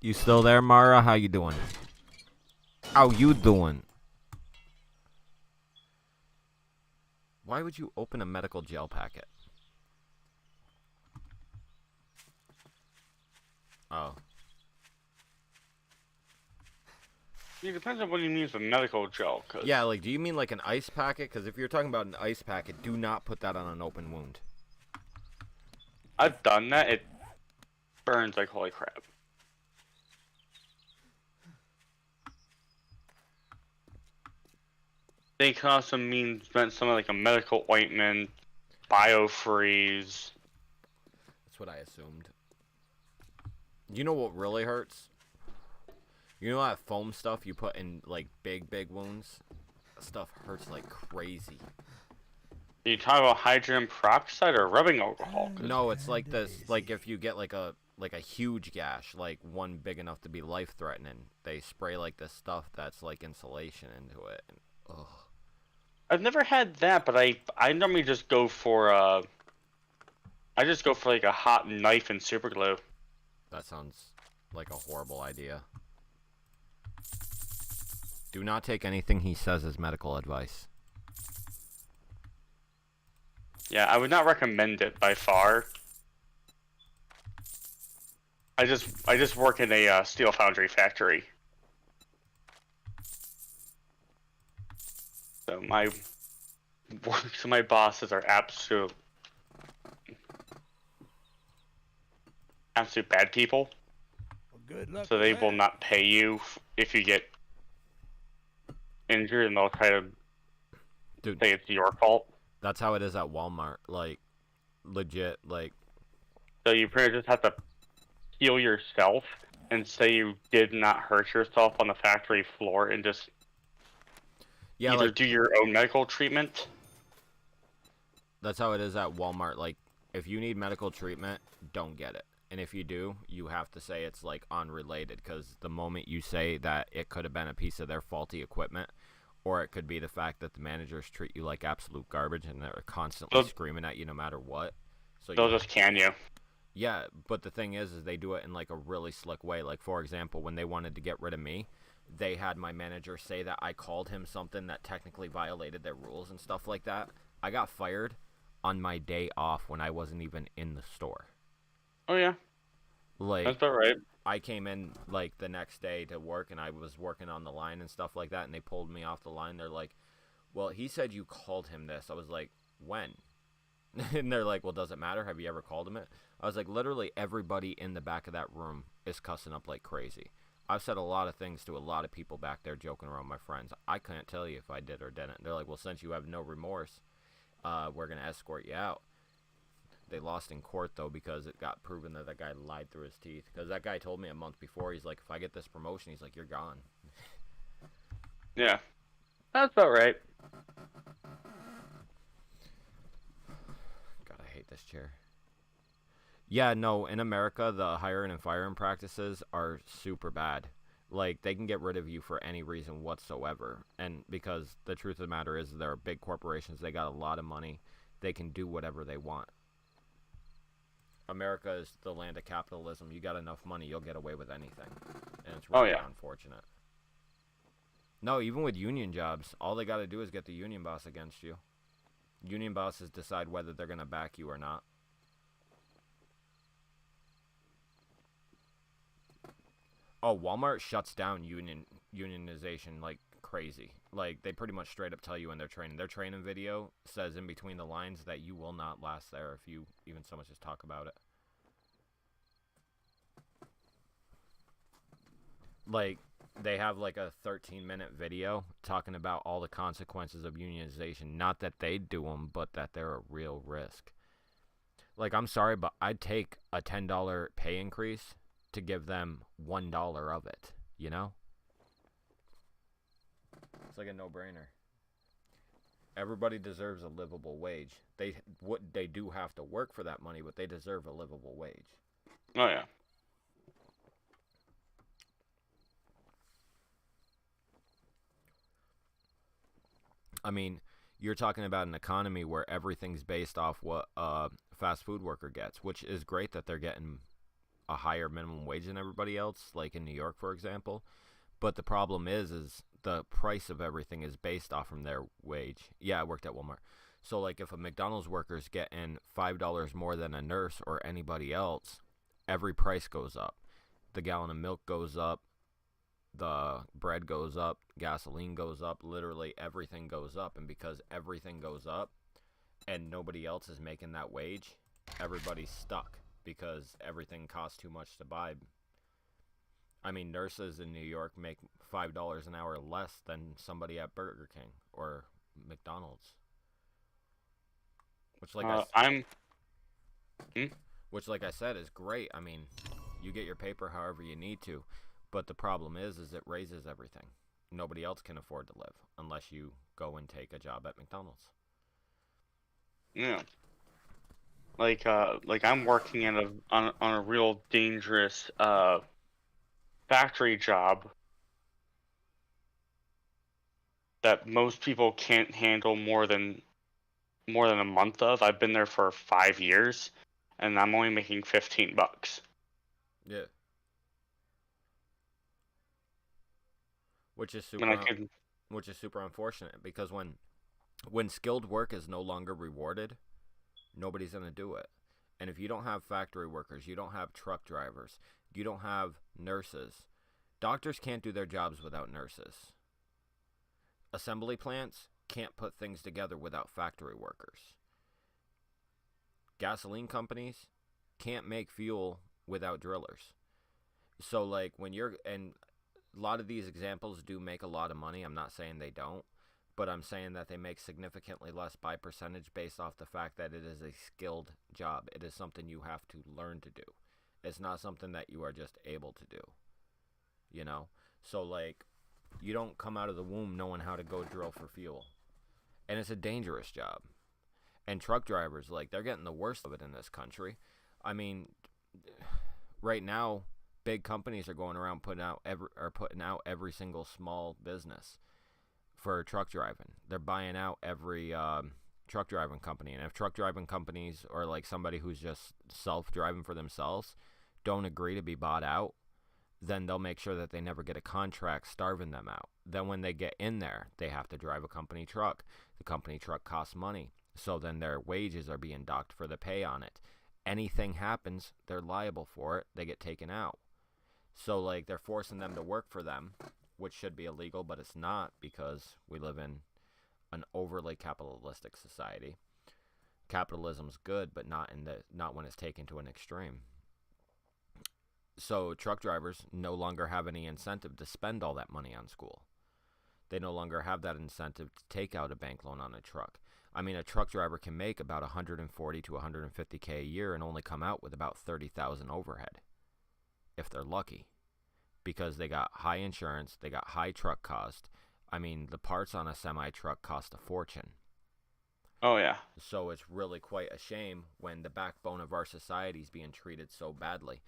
You still there, Mara? How you doing? How you doing? Why would you open a medical gel packet? Oh. It depends on what you mean with medical gel. Cause Yeah, like, do you mean like an ice packet? Because if you're talking about an ice packet, do not put that on an open wound. I've done that. It burns like holy crap. They can also mean something like a medical ointment, biofreeze. That's what I assumed. You know what really hurts? You know that foam stuff you put in, like, big wounds? That stuff hurts like crazy. Are you talking about hydrogen peroxide or rubbing alcohol? No, it's like this, like, if you get, like a huge gash, like, one big enough to be life-threatening, they spray, like, this stuff that's, like, insulation into it. And, ugh. I've never had that, but I normally just go for, like, a hot knife and super glue. That sounds like a horrible idea. Do not take anything he says as medical advice. Yeah, I would not recommend it by far. I just work in a steel foundry factory. So my bosses are absolute bad people. Well, good luck So with they that. will not pay you if you get injured, and they'll try to Dude, say it's your fault. that's how it is at Walmart. Like, legit, like... So you pretty much just have to heal yourself and say you did not hurt yourself on the factory floor and just Yeah, either like, do your own medical treatment. that's how it is at Walmart. Like, if you need medical treatment, don't get it. And if you do, you have to say it's, like, unrelated. Because the moment you say that it could have been a piece of their faulty equipment, or it could be the fact that the managers treat you like absolute garbage and they're constantly screaming at you no matter what. So They'll just can you. Yeah, but the thing is they do it in, like, a really slick way. Like, for example, when they wanted to get rid of me, they had my manager say that I called him something that technically violated their rules and stuff like that. I got fired on my day off when I wasn't even in the store. Oh yeah, Like, that's about right. I came in, like, the next day to work, and I was working on the line and stuff like that, and they pulled me off the line. They're like, well, he said you called him this. I was like, when? And they're like, well, does it matter? Have you ever called him it? I was like, literally everybody in the back of that room is cussing up like crazy. I've said a lot of things to a lot of people back there joking around, my friends. I can't tell you if I did or didn't. They're like, well, since you have no remorse, we're going to escort you out. They lost in court, though, because it got proven that guy lied through his teeth. Because that guy told me a month before, he's like, if I get this promotion, he's like, you're gone. Yeah, that's about right. God, I hate this chair. Yeah, no, in America, the hiring and firing practices are super bad. Like, they can get rid of you for any reason whatsoever. And because the truth of the matter is, they're big corporations, they got a lot of money, they can do whatever they want. America is the land of capitalism. You got enough money, you'll get away with anything. And it's really unfortunate. No, even with union jobs, all they got to do is get the union boss against you. Union bosses decide whether they're going to back you or not. Oh, Walmart shuts down unionization like crazy. Like, they pretty much straight up tell you in their training. Their training video says in between the lines that you will not last there if you even so much as talk about it. Like, they have like a 13-minute video talking about all the consequences of unionization. Not that they do them, but that they're a real risk. Like, I'm sorry, but I'd take a $10 pay increase to give them $1 of it, you know? It's like a no-brainer. Everybody deserves a livable wage. They do have to work for that money, but they deserve a livable wage. Oh, yeah. I mean, you're talking about an economy where everything's based off what a fast food worker gets, which is great that they're getting a higher minimum wage than everybody else, like in New York, for example. But the problem is the price of everything is based off from their wage. Yeah, I worked at Walmart. So, like, if a McDonald's worker's getting $5 more than a nurse or anybody else, every price goes up. The gallon of milk goes up. The bread goes up. Gasoline goes up. Literally everything goes up. And because everything goes up and nobody else is making that wage, everybody's stuck because everything costs too much to buy. I mean, nurses in New York make $5 an hour less than somebody at Burger King or McDonald's. Which, like like I said, is great. I mean, you get your paper however you need to, but the problem is it raises everything. Nobody else can afford to live unless you go and take a job at McDonald's. Yeah. Like I'm working on a real dangerous factory job that most people can't handle more than a month of. I've been there for 5 years, and I'm only making $15. Yeah. Which is When I could, super unfortunate because when skilled work is no longer rewarded, nobody's going to do it. And if you don't have factory workers, you don't have truck drivers, you don't have nurses. Doctors can't do their jobs without nurses. Assembly plants can't put things together without factory workers. Gasoline companies can't make fuel without drillers. So, like, and a lot of these examples do make a lot of money. I'm not saying they don't, but I'm saying that they make significantly less by percentage based off the fact that it is a skilled job. It is something you have to learn to do. It's not something that you are just able to do, you know? So, like, you don't come out of the womb knowing how to go drill for fuel. And it's a dangerous job. And truck drivers, like, they're getting the worst of it in this country. I mean, right now, big companies are going around putting out every single small business for truck driving. They're buying out every truck driving company. And if truck driving companies or like somebody who's just self-driving for themselves don't agree to be bought out, then they'll make sure that they never get a contract starving them out. Then when they get in there, they have to drive a company truck. The company truck costs money. So then their wages are being docked for the pay on it. Anything happens, they're liable for it. They get taken out. So, like, they're forcing them to work for them, which should be illegal, but it's not because we live in an overly capitalistic society. Capitalism's good, but not when it's taken to an extreme. So truck drivers no longer have any incentive to spend all that money on school. They no longer have that incentive to take out a bank loan on a truck. I mean, a truck driver can make about $140 to $150K a year and only come out with about $30,000 overhead, if they're lucky, because they got high insurance, they got high truck cost. I mean, the parts on a semi-truck cost a fortune. oh yeah. So it's really quite a shame when the backbone of our society is being treated so badly.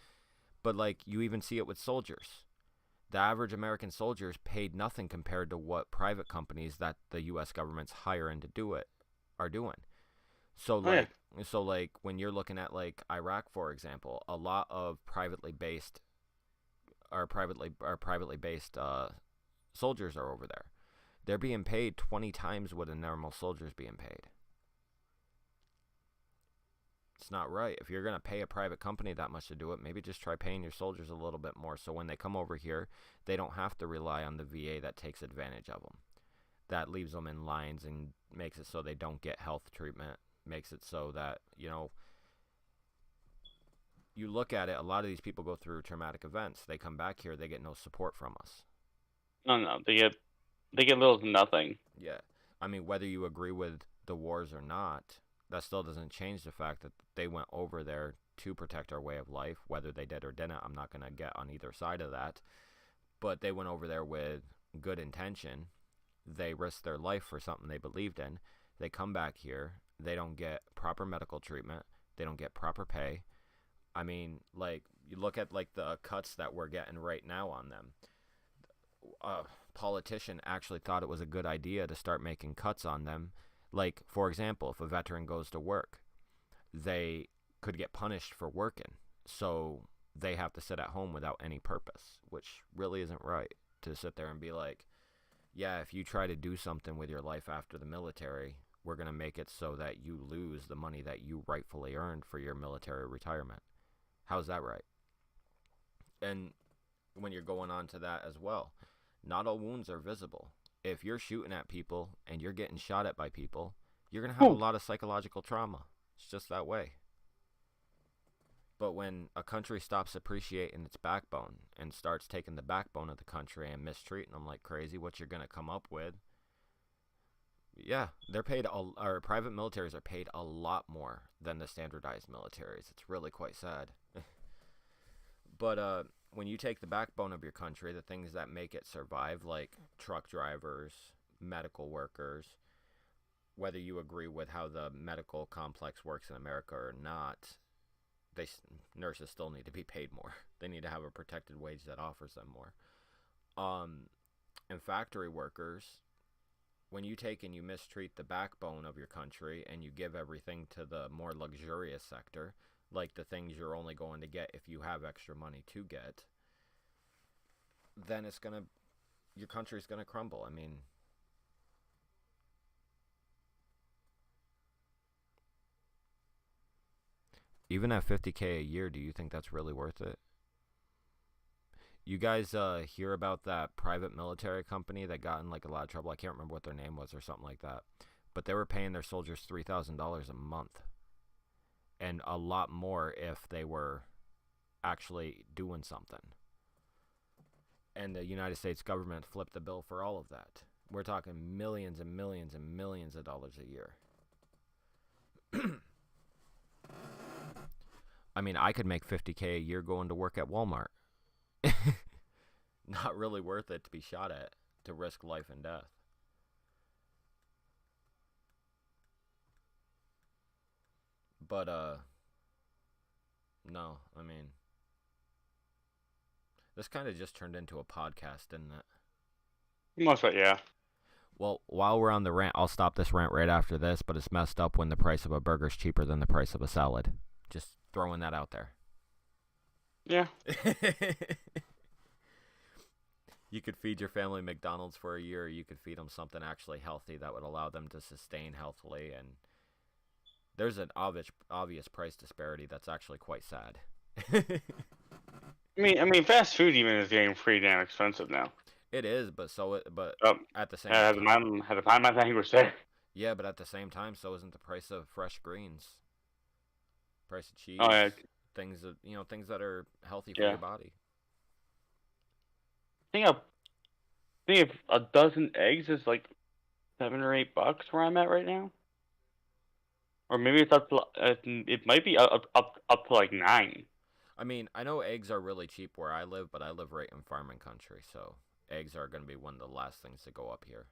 But, like, you even see it with soldiers. The average American soldier is paid nothing compared to what private companies that the U.S. government's hiring to do it are doing. So, like, when you're looking at, like, Iraq, for example, a lot of privately based soldiers are over there. They're being paid 20 times what a normal soldier's being paid. It's not right. If you're going to pay a private company that much to do it, maybe just try paying your soldiers a little bit more, so when they come over here, they don't have to rely on the VA that takes advantage of them. That leaves them in lines and makes it so they don't get health treatment, makes it so that, you know, you look at it, a lot of these people go through traumatic events. They come back here, they get no support from us. No, they get little to nothing. Yeah. I mean, whether you agree with the wars or not, that still doesn't change the fact that they went over there to protect our way of life. Whether they did or didn't, I'm not going to get on either side of that. But they went over there with good intention. They risked their life for something they believed in. They come back here. They don't get proper medical treatment. They don't get proper pay. I mean, like, you look at, like, the cuts that we're getting right now on them. A politician actually thought it was a good idea to start making cuts on them. Like, for example, if a veteran goes to work, they could get punished for working. So they have to sit at home without any purpose, which really isn't right, to sit there and be like, yeah, if you try to do something with your life after the military, we're going to make it so that you lose the money that you rightfully earned for your military retirement. How's that right? And when you're going on to that as well, not all wounds are visible. If you're shooting at people and you're getting shot at by people, you're going to have a lot of psychological trauma. It's just that way. But when a country stops appreciating its backbone and starts taking the backbone of the country and mistreating them like crazy, what you're going to come up with, yeah, they're paid, our private militaries are paid a lot more than the standardized militaries. It's really quite sad. But when you take the backbone of your country, the things that make it survive, like truck drivers, medical workers, whether you agree with how the medical complex works in America or not, nurses still need to be paid more. They need to have a protected wage that offers them more. And factory workers, when you take and you mistreat the backbone of your country and you give everything to the more luxurious sector, like the things you're only going to get if you have extra money to get, then your country's gonna crumble. I mean, even at $50K a year, do you think that's really worth it? You guys hear about that private military company that got in like a lot of trouble? I can't remember what their name was or something like that. But they were paying their soldiers $3,000 a month. And a lot more if they were actually doing something. And the United States government flipped the bill for all of that. We're talking millions and millions and millions of dollars a year. I mean, I could make $50K a year going to work at Walmart. Not really worth it to be shot at, to risk life and death. But, no, I mean, this kind of just turned into a podcast, didn't it? Most of it, yeah. Well, while we're on the rant, I'll stop this rant right after this, but it's messed up when the price of a burger's cheaper than the price of a salad. Just throwing that out there. Yeah. You could feed your family McDonald's for a year, or you could feed them something actually healthy that would allow them to sustain healthily, and there's an obvious price disparity that's actually quite sad. I mean, fast food even is getting pretty damn expensive now. It is, but at the same time, at the time, I think we're there. Yeah, but at the same time, so isn't the price of fresh greens, price of cheese, things that are healthy for your body. I think a dozen eggs is like $7 or $8 where I'm at right now, or maybe it's up to it might be up to like $9. I mean, I know eggs are really cheap where I live, but I live right in farming country, so eggs are going to be one of the last things to go up here.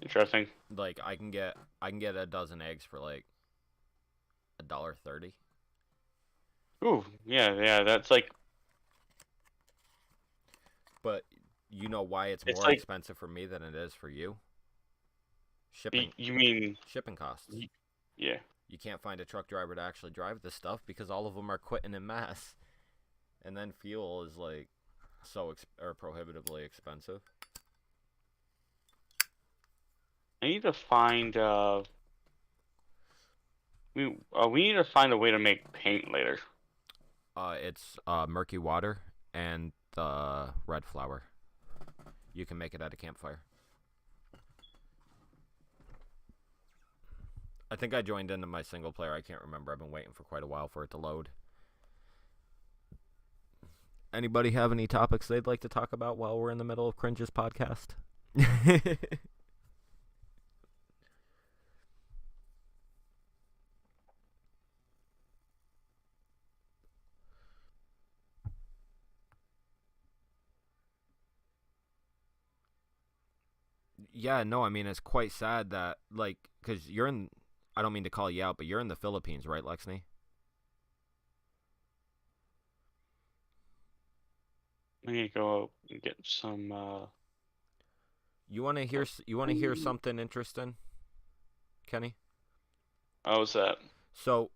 Interesting. Like I can get a dozen eggs for like $1.30. Ooh, yeah, that's like. But you know why it's more expensive for me than it is for you? Shipping. You mean shipping costs? Yeah. You can't find a truck driver to actually drive this stuff because all of them are quitting en masse. And then fuel is like or prohibitively expensive. I need to find we need to find a way to make paint later. It's murky water and the red flour. You can make it at a campfire. I think I joined into my single player. I can't remember. I've been waiting for quite a while for it to load. Anybody have any topics they'd like to talk about while we're in the middle of Cringe's podcast? Yeah, no, I mean, it's quite sad that, like, because you're in, I don't mean to call you out, but you're in the Philippines, right, Lexney? I need to go and get some. You want to hear something interesting, Kenny? How was that? So,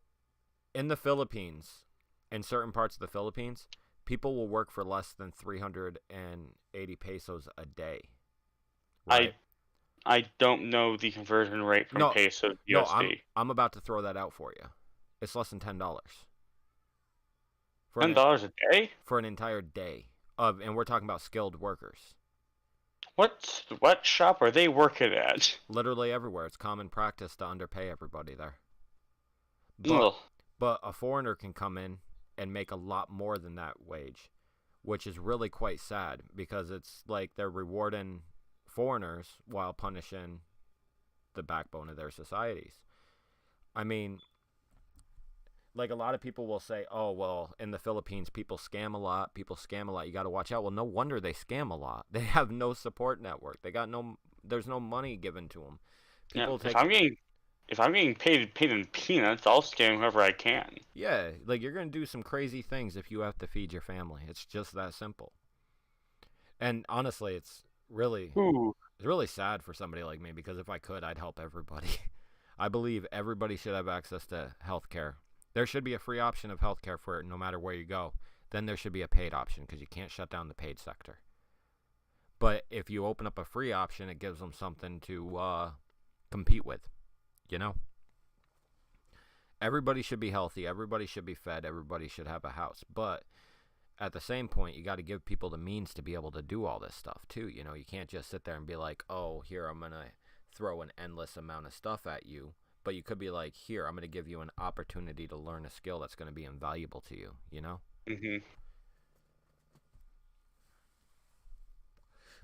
in the Philippines, in certain parts of the Philippines, people will work for less than 380 pesos a day. Right? I don't know the conversion rate from peso to No, USD. I'm about to throw that out for you. It's less than $10. $10 a day? For an entire day. And we're talking about skilled workers. What shop are they working at? Literally everywhere. It's common practice to underpay everybody there. Ugh. But a foreigner can come in and make a lot more than that wage, which is really quite sad because it's like they're rewarding foreigners while punishing the backbone of their societies. I mean, like a lot of people will say, oh, well, in the Philippines, people scam a lot. You got to watch out. Well, no wonder they scam a lot. They have no support network. There's no money given to them. If I'm getting paid in peanuts, I'll scam whoever I can. Yeah, like you're going to do some crazy things if you have to feed your family. It's just that simple. And honestly, it's really sad for somebody like me because if I could, I'd help everybody. I believe everybody should have access to health care. There should be a free option of health care for no matter where you go. Then there should be a paid option because you can't shut down the paid sector. But if you open up a free option, it gives them something to compete with, you know? Everybody should be healthy. Everybody should be fed. Everybody should have a house. But at the same point, you got to give people the means to be able to do all this stuff too. You know, you can't just sit there and be like, oh, here, I'm going to throw an endless amount of stuff at you. But you could be like, here, I'm going to give you an opportunity to learn a skill that's going to be invaluable to you, you know? Mm-hmm.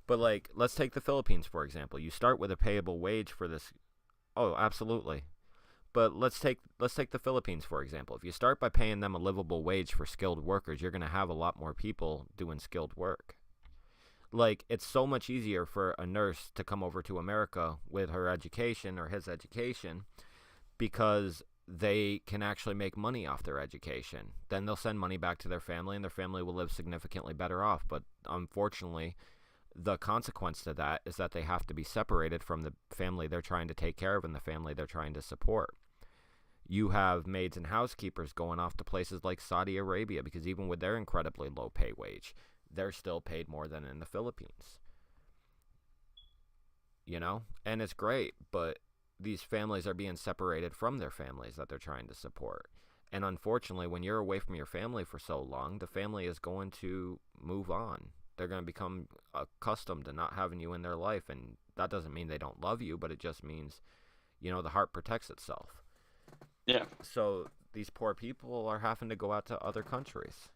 But, like, let's take the Philippines, for example. You start with a payable wage for this. Oh, absolutely. But let's take the Philippines, for example. If you start by paying them a livable wage for skilled workers, you're going to have a lot more people doing skilled work. Like, it's so much easier for a nurse to come over to America with her education or his education because they can actually make money off their education. Then they'll send money back to their family, and their family will live significantly better off. But unfortunately, the consequence to that is that they have to be separated from the family they're trying to take care of and the family they're trying to support. You have maids and housekeepers going off to places like Saudi Arabia because even with their incredibly low pay wage, they're still paid more than in the Philippines. You know? And it's great, but these families are being separated from their families that they're trying to support. And unfortunately, when you're away from your family for so long, the family is going to move on. They're going to become accustomed to not having you in their life. And that doesn't mean they don't love you, but it just means, you know, the heart protects itself. Yeah. So these poor people are having to go out to other countries.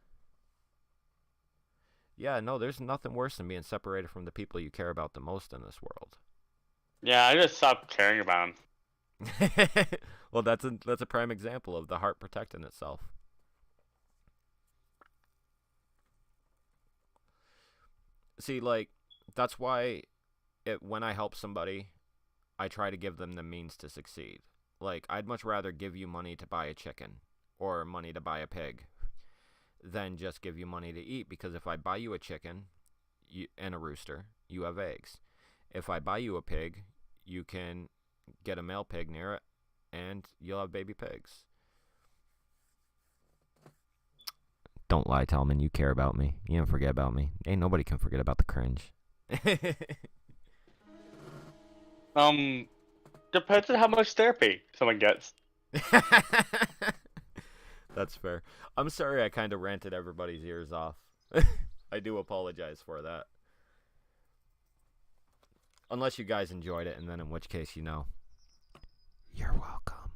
Yeah, no, there's nothing worse than being separated from the people you care about the most in this world. Yeah, I just stopped caring about them. Well, that's a prime example of the heart protecting itself. See, like, that's why when I help somebody, I try to give them the means to succeed. Like, I'd much rather give you money to buy a chicken or money to buy a pig than just give you money to eat, because if I buy you a chicken and a rooster, you have eggs. If I buy you a pig, you can get a male pig near it, and you'll have baby pigs. Don't lie, Tellman. You care about me. You don't forget about me. Ain't nobody can forget about the cringe. Depends on how much therapy someone gets. That's fair. I'm sorry I kind of ranted everybody's ears off. I do apologize for that. Unless you guys enjoyed it, and then in which case, you know. You're welcome.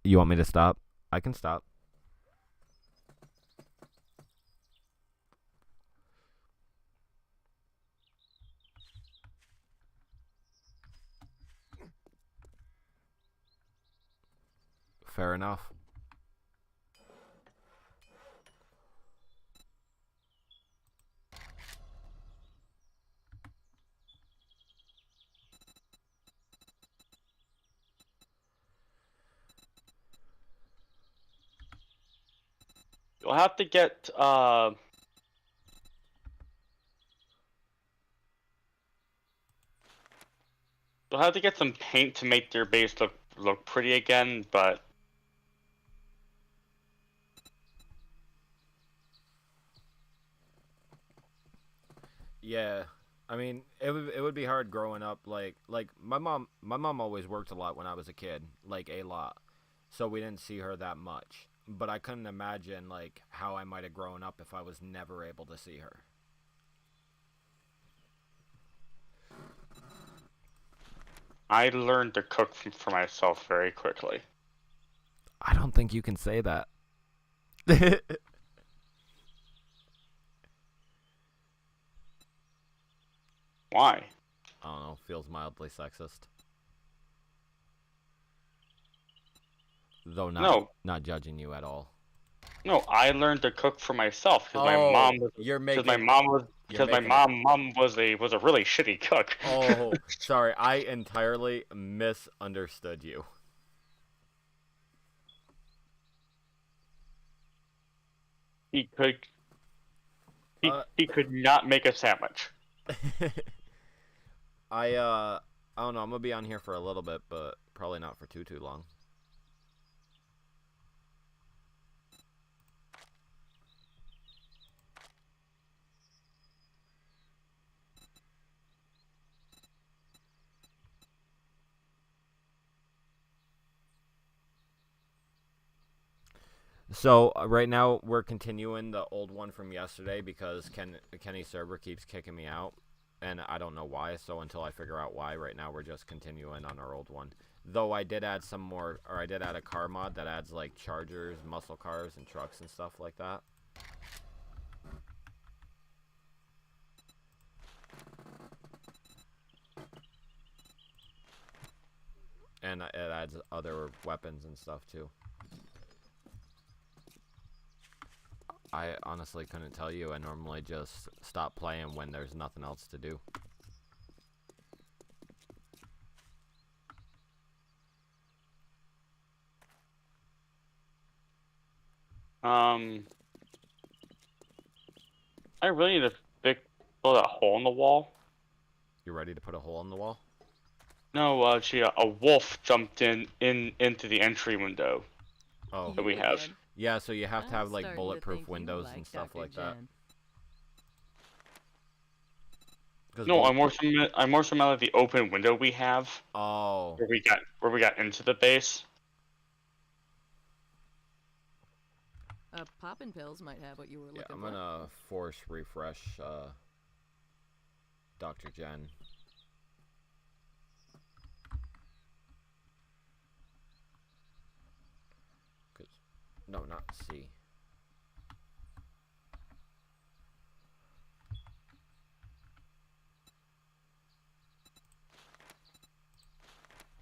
You want me to stop? I can stop. Fair enough. You'll have to get you'll have to get some paint to make your base look pretty again, but Yeah, I mean, it would be hard growing up. Like my mom always worked a lot when I was a kid, like a lot, so we didn't see her that much. But I couldn't imagine like how I might have grown up if I was never able to see her. I learned to cook for myself very quickly. I don't think you can say that. Why? I don't know. Feels mildly sexist. Though not judging you at all. No, I learned to cook for myself because my Oh, mom was you're because making. my mom was you're because my making mom was a really shitty cook. Oh, sorry. I entirely misunderstood you. He could not make a sandwich. I don't know. I'm gonna be on here for a little bit, but probably not for too long. So right now we're continuing the old one from yesterday because Kenny's server keeps kicking me out, and I don't know why. So until I figure out why, right now we're just continuing on our old one. Though I did add some more, or I did add a car mod that adds like chargers, muscle cars, and trucks and stuff like that. And it adds other weapons and stuff too. I honestly couldn't tell you. I normally just stop playing when there's nothing else to do. I really need to build a hole in the wall. You ready to put a hole in the wall? No, a wolf jumped into the entry window Oh. that we have. Yeah, so you have to have like starting to bulletproof think you windows like and stuff Dr. like that. Jen. 'Cause No, I'm more familiar with the open window we have Oh. where we got into the base. Poppin' pills might have what you were looking Yeah, I'm for. gonna force refresh Dr. Jen. No, not C.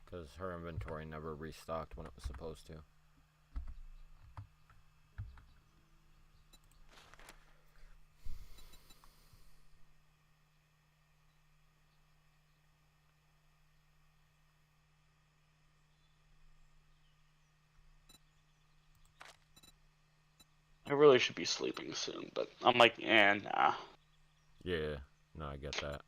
Because her inventory never restocked when it was supposed to. I really should be sleeping soon, but I'm like, nah. Yeah, no, I get that.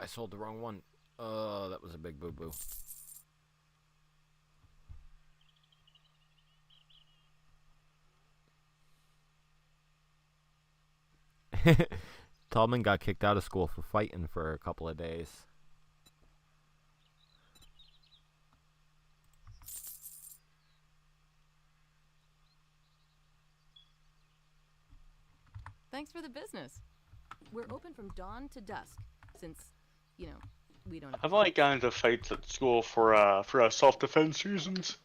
sold the wrong one. That was a big boo-boo. Tallman got kicked out of school for fighting for a couple of days. Thanks for the business. We're open from dawn to dusk, since, you know, we don't have I've only gotten into fights at school for self-defense reasons.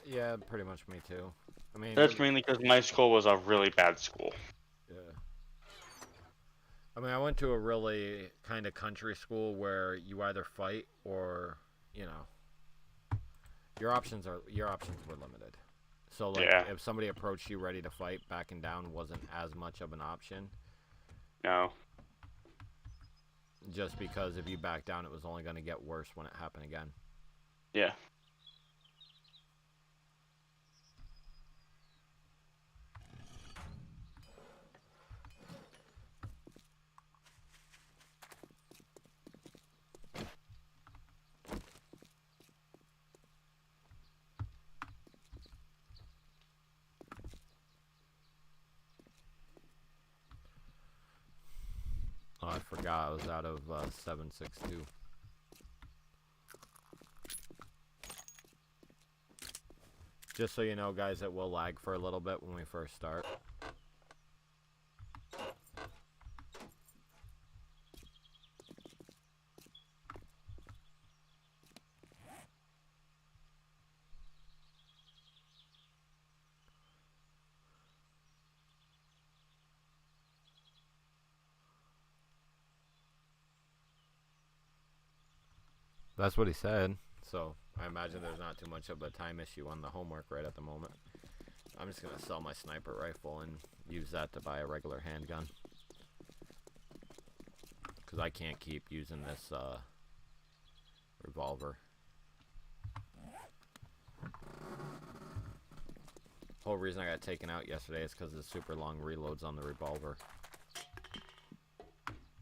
Yeah, pretty much me too. I mean, That's mainly because my school was a really bad school. yeah. I mean, I went to a really kind of country school where you either fight or, you know, your options were limited. So like, Yeah. if somebody approached you ready to fight, backing down wasn't as much of an option. No. Just because if you back down, it was only going to get worse when it happened again. Yeah. Oh, I forgot I was out of 762. Just so you know, guys, it will lag for a little bit when we first start. That's what he said, so I imagine there's not too much of a time issue on the homework right at the moment. I'm just going to sell my sniper rifle and use that to buy a regular handgun. Because I can't keep using this revolver. Whole reason I got taken out yesterday is because of the super long reloads on the revolver.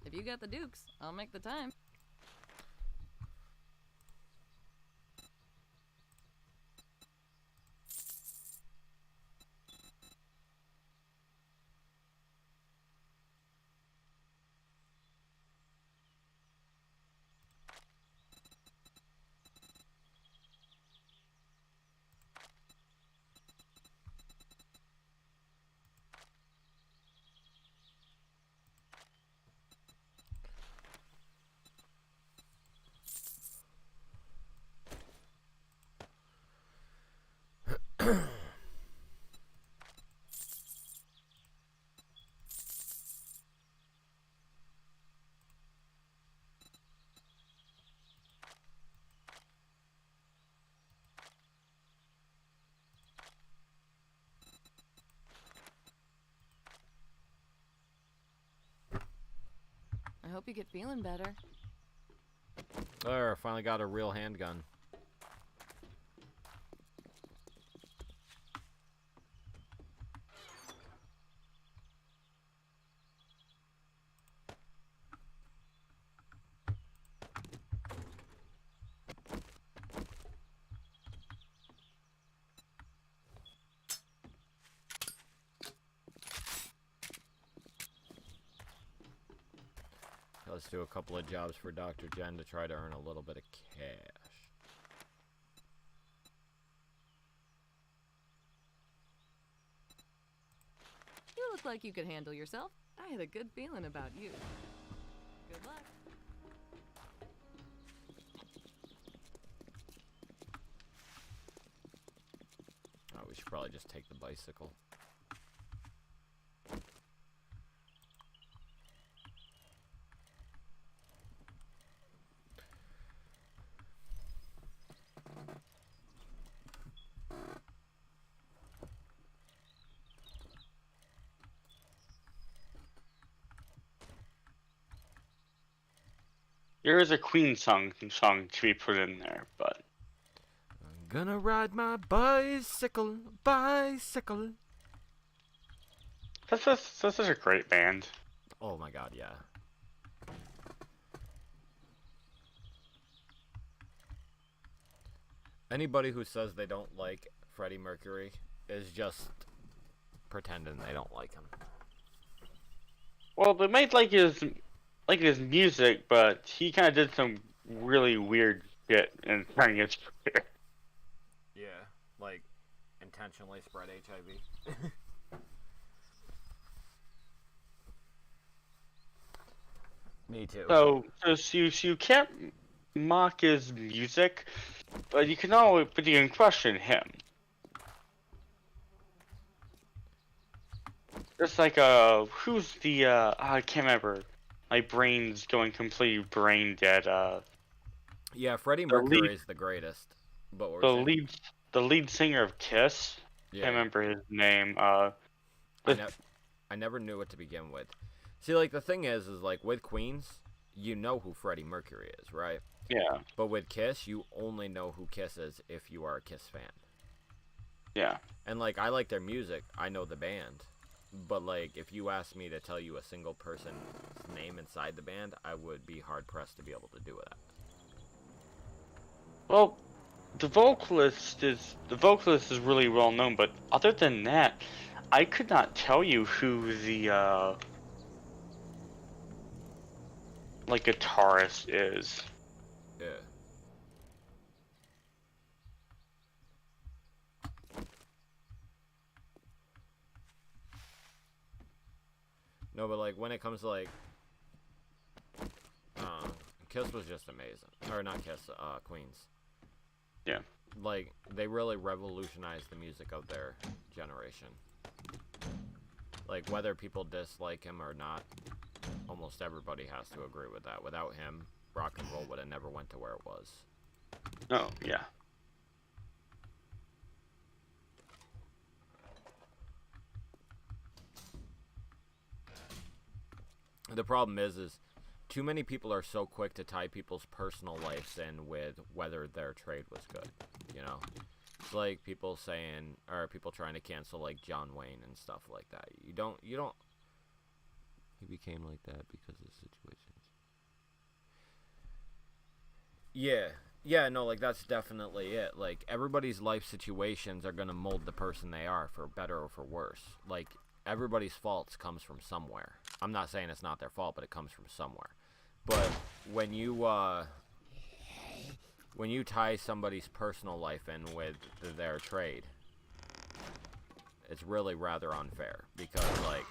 If you got the dukes, I'll make the time. I hope you get feeling better. There, finally got a real handgun. Let's do a couple of jobs for Dr. Jen to try to earn a little bit of cash. You look like you could handle yourself. I had a good feeling about you. Good luck. Oh, we should probably just take the bicycle. There is a Queen song to be put in there, but I'm gonna ride my bicycle, bicycle. that's a great band. Oh my god, yeah. Anybody who says they don't like Freddie Mercury is just pretending they don't like him. Well, they might like his music, but he kind of did some really weird shit in during his career. Yeah, like intentionally spread HIV. Me too. So you can't mock his music, but you can question him. Just like who's the I can't remember. My brain's going completely brain dead. Yeah, Freddie the Mercury lead- is the greatest. But what the we're saying? lead singer of Kiss. Yeah, Can't remember his name. I never knew it to begin with. See, like the thing is like with Queens, you know who Freddie Mercury is, right? Yeah, But with Kiss, you only know who Kiss is if you are a Kiss fan. yeah. And like I like their music, I know the band. But like if you asked me to tell you a single person's name inside the band, I would be hard pressed to be able to do that. Well, the vocalist is really well known, but other than that, I could not tell you who the like guitarist is. Yeah. No, but like when it comes to like Kiss was just amazing. Or not Kiss, Queens. Yeah. Like they really revolutionized the music of their generation. Like whether people dislike him or not, almost everybody has to agree with that. Without him, rock and roll would have never went to where it was. Oh, yeah. The problem is too many people are so quick to tie people's personal lives in with whether their trade was good, you know? It's like people saying, or people trying to cancel like John Wayne and stuff like that. You don't, he became like that because of situations. Yeah, no, like that's definitely it. Like everybody's life situations are gonna mold the person they are for better or for worse. Like everybody's faults comes from somewhere. I'm not saying it's not their fault, but it comes from somewhere. But when you tie somebody's personal life in with their trade, it's really rather unfair because like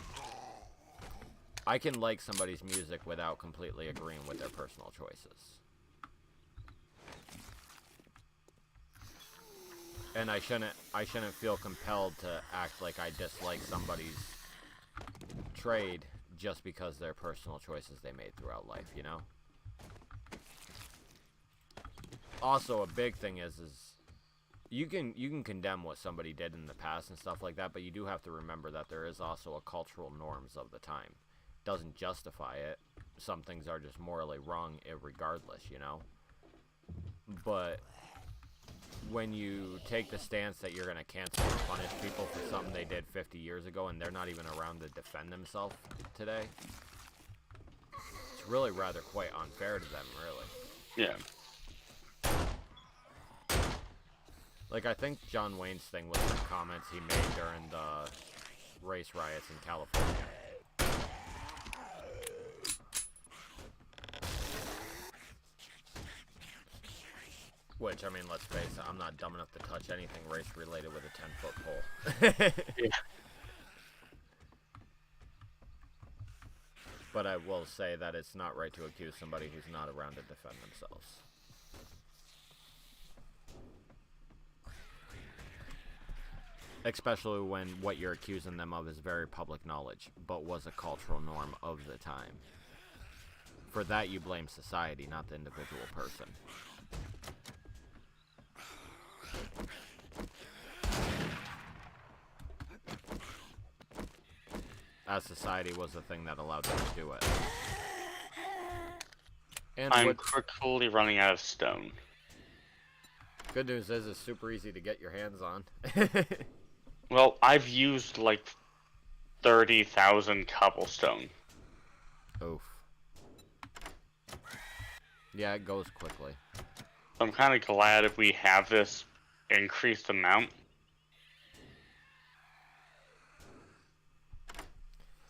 I can like somebody's music without completely agreeing with their personal choices. And I shouldn't feel compelled to act like I dislike somebody's trade just because their personal choices they made throughout life, you know? Also, a big thing is you can condemn what somebody did in the past and stuff like that, but you do have to remember that there is also a cultural norms of the time. Doesn't justify it. Some things are just morally wrong regardless, you know? But when you take the stance that you're going to cancel and punish people for something they did 50 years ago and they're not even around to defend themselves today, it's really rather quite unfair to them, really. Yeah. Like, I think John Wayne's thing was the comments he made during the race riots in California. Which, I mean, let's face it, I'm not dumb enough to touch anything race-related with a 10-foot pole. Yeah. But I will say that it's not right to accuse somebody who's not around to defend themselves. Especially when what you're accusing them of is very public knowledge, but was a cultural norm of the time. For that, you blame society, not the individual person. As society was the thing that allowed them to do it. And I'm what, quickly running out of stone. good news is it's super easy to get your hands on. Well, I've used like 30,000 cobblestone. Oof. Yeah, it goes quickly. I'm kind of glad if we have this increased amount.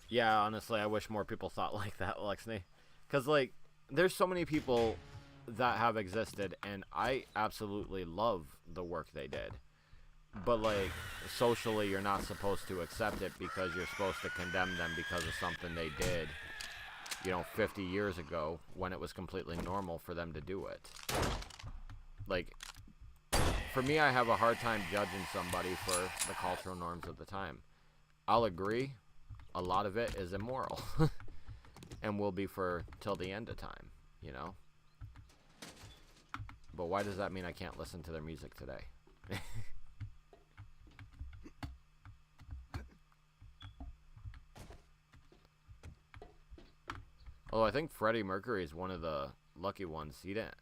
Yeah, honestly, I wish more people thought like that, Lexney. Because, like, there's so many people that have existed, and I absolutely love the work they did. But, like, socially, you're not supposed to accept it because you're supposed to condemn them because of something they did, 50 years ago when it was completely normal for them to do it. Like, for me, I have a hard time judging somebody for the cultural norms of the time. I'll agree, a lot of it is immoral. And will be for till the end of time, But why does that mean I can't listen to their music today? Although I think Freddie Mercury is one of the lucky ones. He didn't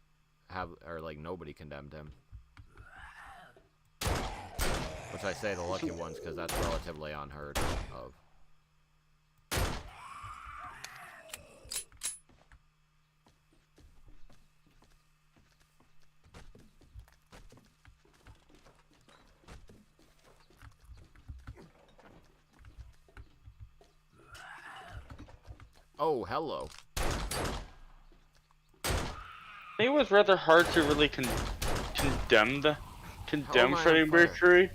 have, or like nobody condemned him. Which I say the lucky ones because that's relatively unheard of. Oh, hello. I think it was rather hard to really condemn Freddie Mercury.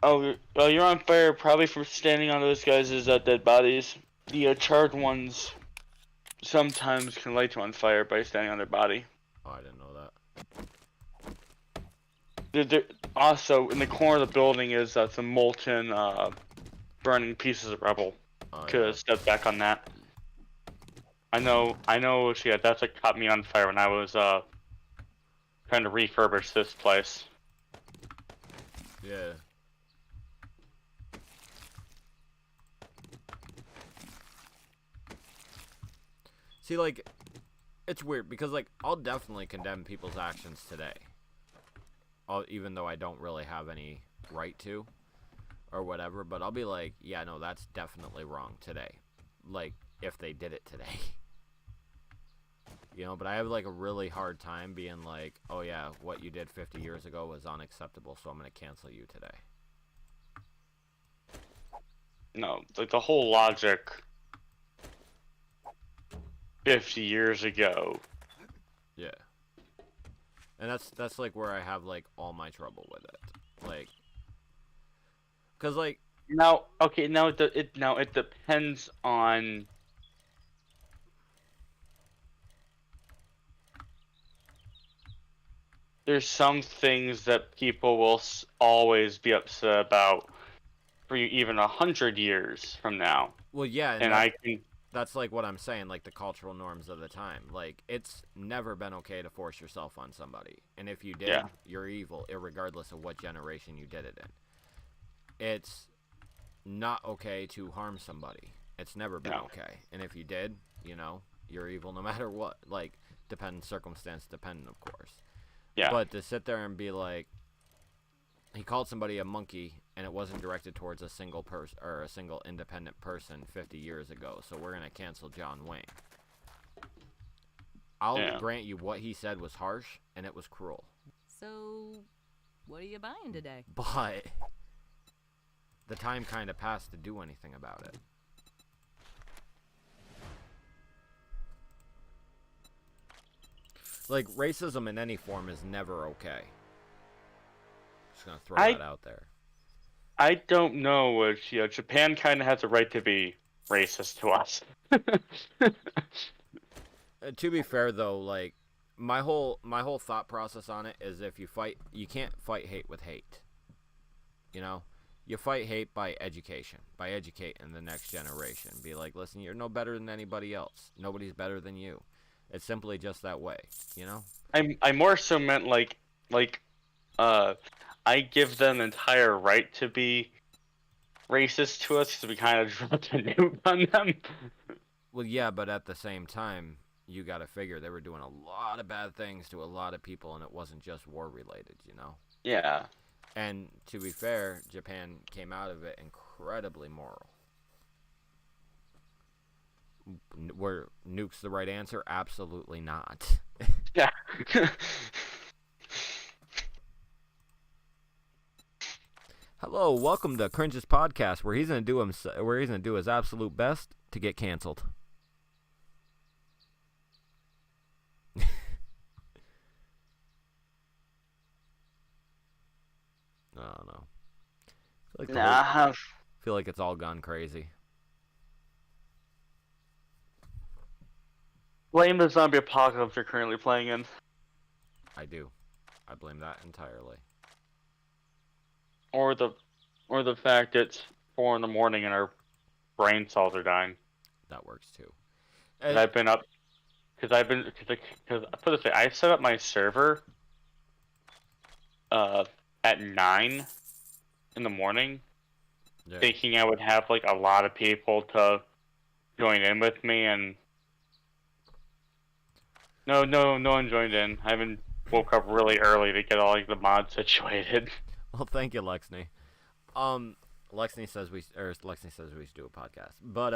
Oh, you're on fire probably for standing on those guys' dead bodies. The charred ones sometimes can light you on fire by standing on their body. Oh, I didn't know that. Also, in the corner of the building is some molten, burning pieces of rubble. Could have stepped back on that. I know. Yeah, that's what caught me on fire when I was trying to refurbish this place. Yeah. See, like, it's weird because, like, I'll definitely condemn people's actions today. Even though I don't really have any right to or whatever, but I'll be like, yeah, no, that's definitely wrong today. Like, if they did it today. But I have, like, a really hard time being like, oh, yeah, what you did 50 years ago was unacceptable, so I'm going to cancel you today. No, like, the whole logic 50 years ago. Yeah. And that's like where I have like all my trouble with it. Like, cuz like now it depends on there's some things that people will always be upset about for even 100 years from now. Well, yeah, and that's like what I'm saying, like the cultural norms of the time. Like, it's never been okay to force yourself on somebody. And if you did, you're evil, irregardless of what generation you did it in. It's not okay to harm somebody. It's never been okay. And if you did, you're evil no matter what. Like, circumstance dependent, of course. Yeah. But to sit there and be like, he called somebody a monkey, and it wasn't directed towards a single person or a single independent person 50 years ago, so we're going to cancel John Wayne. I'll grant you what he said was harsh, and it was cruel. So, what are you buying today? But the time kind of passed to do anything about it. Like, racism in any form is never okay. Just gonna throw that out there. I don't know what Japan kind of has a right to be racist to us. To be fair, though, like my whole thought process on it is you can't fight hate with hate. You fight hate by education, by educating the next generation. Be like, listen, you're no better than anybody else. Nobody's better than you. It's simply just that way, I more so meant like I give them entire right to be racist to us because we kind of dropped a nuke on them. Well, yeah, but at the same time, you got to figure they were doing a lot of bad things to a lot of people, and it wasn't just war-related, Yeah. And to be fair, Japan came out of it incredibly moral. Were nukes the right answer? Absolutely not. Yeah. Hello, welcome to Cringe's podcast, where he's gonna do his absolute best to get canceled. I don't know. I feel like it's all gone crazy. Blame the zombie apocalypse you're currently playing in. I do. I blame that entirely. Or the fact it's 4 in the morning and our brain cells are dying. That works too. And I've been up because put this way, I set up my server at 9 in the morning, thinking I would have like a lot of people to join in with me, and no one joined in. I even woke up really early to get all like the mods situated. Well, thank you, Lexney. Lexney says we should do a podcast, but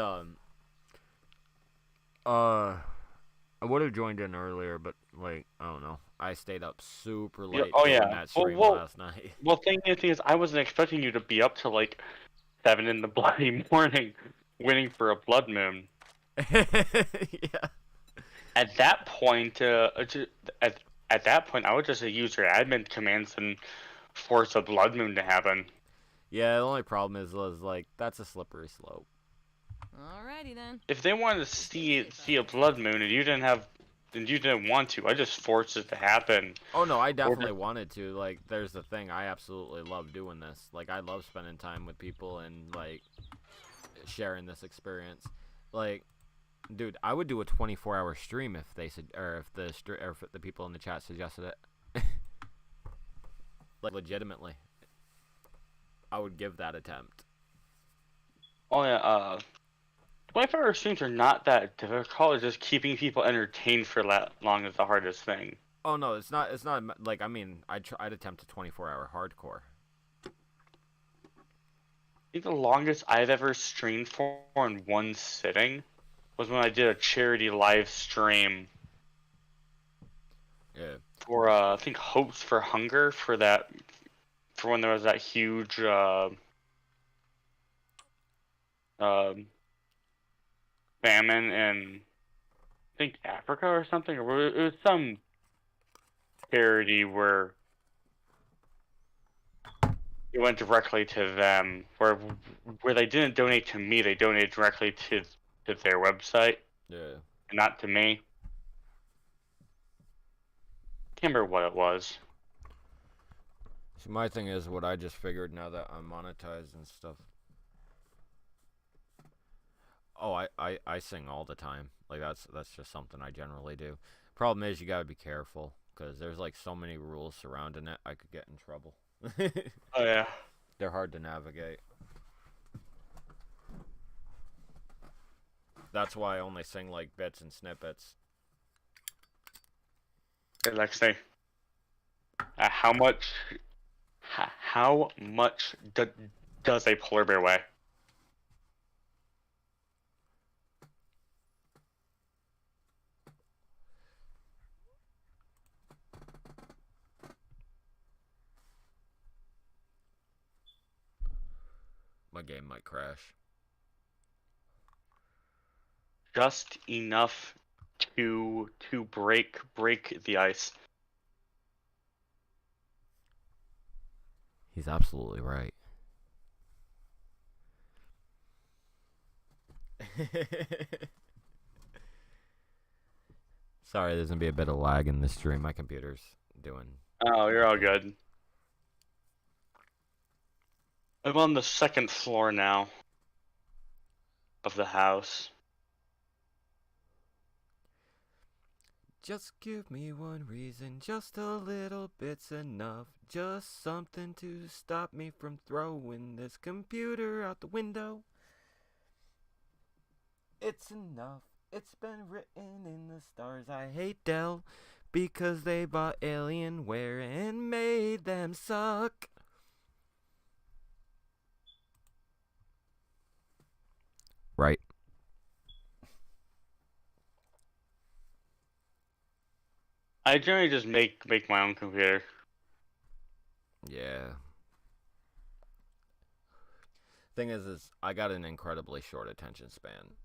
I would have joined in earlier, but like I don't know, I stayed up super late doing that stream last night. Well, thing is, I wasn't expecting you to be up till like 7 in the bloody morning, waiting for a blood moon. Yeah. At that point, at that point, I would just use your admin commands and force a blood moon to happen. Yeah, the only problem is like that's a slippery slope. Alrighty then. If they wanted to see a blood moon and you didn't want to, I just forced it to happen. Oh no, I definitely wanted to. Like, there's the thing, I absolutely love doing this. Like, I love spending time with people and like sharing this experience. Like, dude, I would do a 24-hour stream if they said, or if the people in the chat suggested it. Like, legitimately, I would give that attempt. Oh yeah, 24-hour streams are not that difficult. It's just keeping people entertained for that long is the hardest thing. Oh no, it's not. It's not like, I mean, I'd attempt a 24-hour hardcore. I think the longest I've ever streamed for in one sitting was when I did a charity live stream. Yeah. For I think Hopes for Hunger for when there was that huge famine in I think Africa or something, or it was some charity where it went directly to them, where they didn't donate to me, they donated directly to their website. Yeah. And not to me. Can't remember what it was. See, my thing is what I just figured now that I'm monetized and stuff. Oh, I sing all the time. Like, that's just something I generally do. Problem is, you gotta be careful, because there's like so many rules surrounding it, I could get in trouble. Oh yeah. They're hard to navigate. That's why I only sing like bits and snippets. Hey, Lexi. How much does a polar bear weigh? My game might crash. Just enough to break the ice. He's absolutely right. Sorry, there's gonna be a bit of lag in this stream. My computer's doing. Oh, you're all good. I'm on the second floor now of the house. Just give me one reason, just a little bit's enough. Just something to stop me from throwing this computer out the window. It's enough, it's been written in the stars. I hate Dell because they bought Alienware and made them suck. Right. I generally just make my own computer. Yeah. Thing is I got an incredibly short attention span.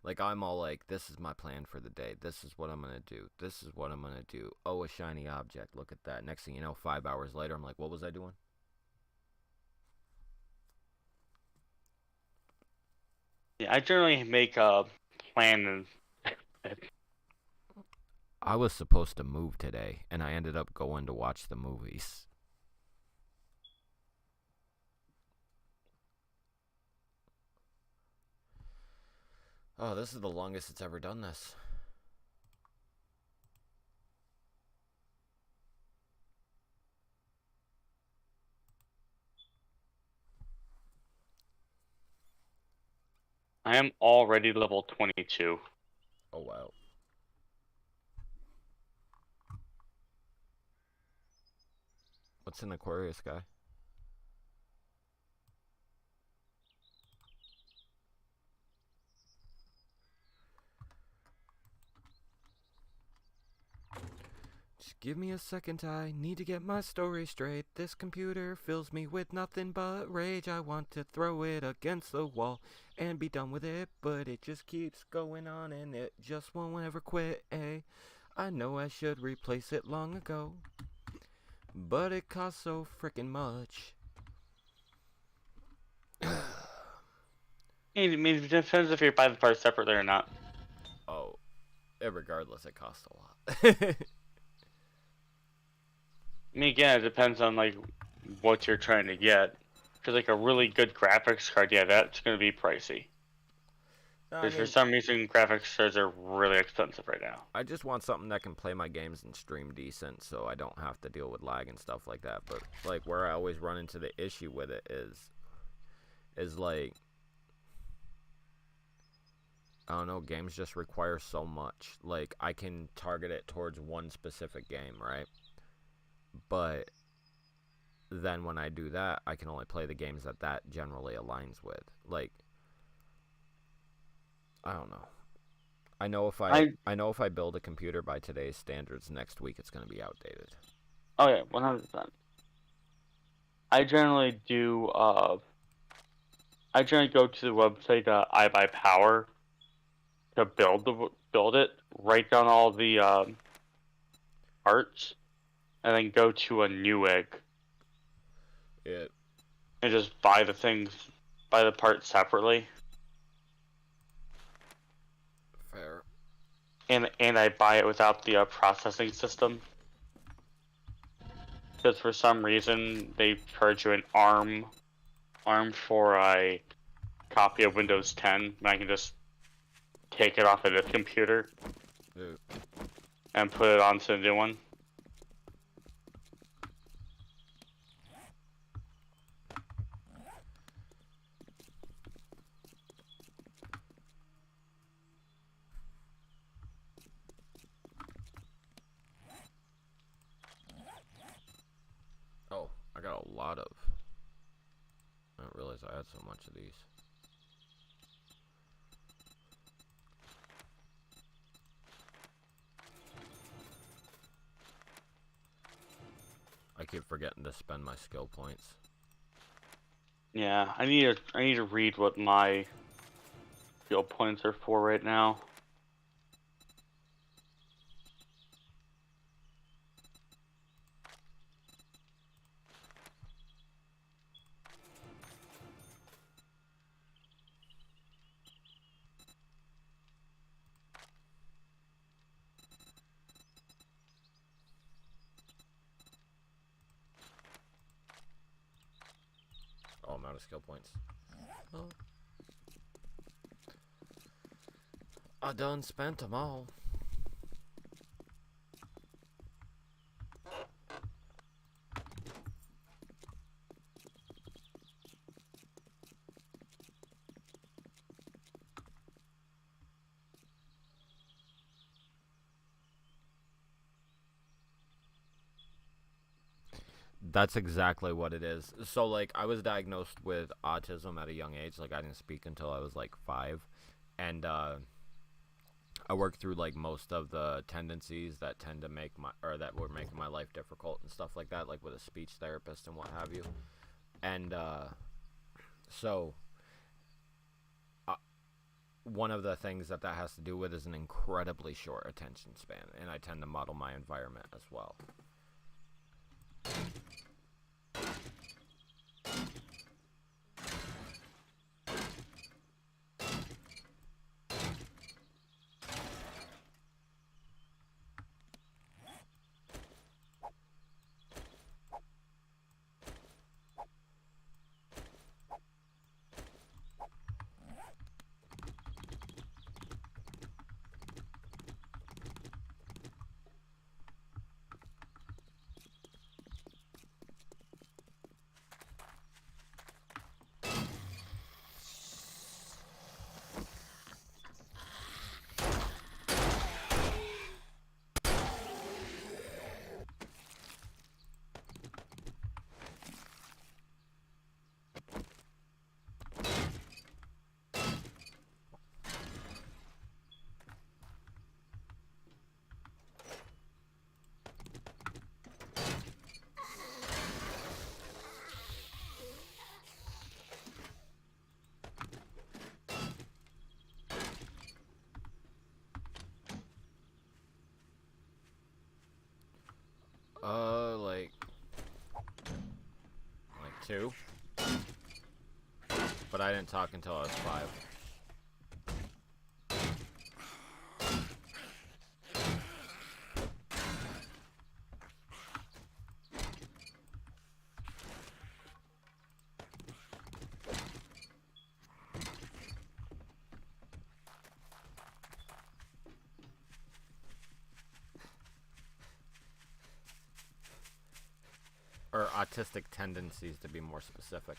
Like, I'm all like, this is my plan for the day. This is what I'm going to do. This is what I'm going to do. Oh, a shiny object. Look at that. Next thing you know, 5 hours later, I'm like, what was I doing? Yeah, I generally make a plan and I was supposed to move today, and I ended up going to watch the movies. Oh, this is the longest it's ever done this. I am already level 22. Oh, wow. What's an Aquarius guy? Just give me a second, I need to get my story straight. This computer fills me with nothing but rage. I want to throw it against the wall and be done with it, but it just keeps going on and it just won't ever quit. I know I should replace it long ago, but it costs so frickin' much. I mean, it depends if you buy the parts separately or not. Oh, regardless, it costs a lot. I mean, again, it depends on like what you're trying to get. Because like a really good graphics card, yeah, that's going to be pricey. Because for some reason, graphics cards are really expensive right now. I just want something that can play my games and stream decent, so I don't have to deal with lag and stuff like that. But like where I always run into the issue with it is like, I don't know, games just require so much. Like, I can target it towards one specific game, right? But then when I do that, I can only play the games that generally aligns with. Like, I don't know. I know if I build a computer by today's standards, next week it's going to be outdated. Oh yeah, 100%. I generally do. I generally go to the website iBuyPower to build it. Write down all the parts, and then go to a Newegg. Yeah. And just buy the parts separately. Fair. And I buy it without the processing system. Because for some reason they charge you an ARM for a copy of Windows 10, and I can just take it off of the computer and put it onto the new one. Oh, I got a lot of. I didn't realize I had so much of these. I keep forgetting to spend my skill points. Yeah, I need to read what my skill points are for right now. Oh, I'm out of skill points. Oh. I done spent them all. That's exactly what it is. So, like, I was diagnosed with autism at a young age. Like, I didn't speak until I was, like, 5. And, I worked through like most of the tendencies that tend to make that were making my life difficult and stuff like that, like with a speech therapist and what have you. And so one of the things that has to do with is an incredibly short attention span, and I tend to model my environment as well. Like 2. But I didn't talk until I was 5. Or autistic tendencies, to be more specific.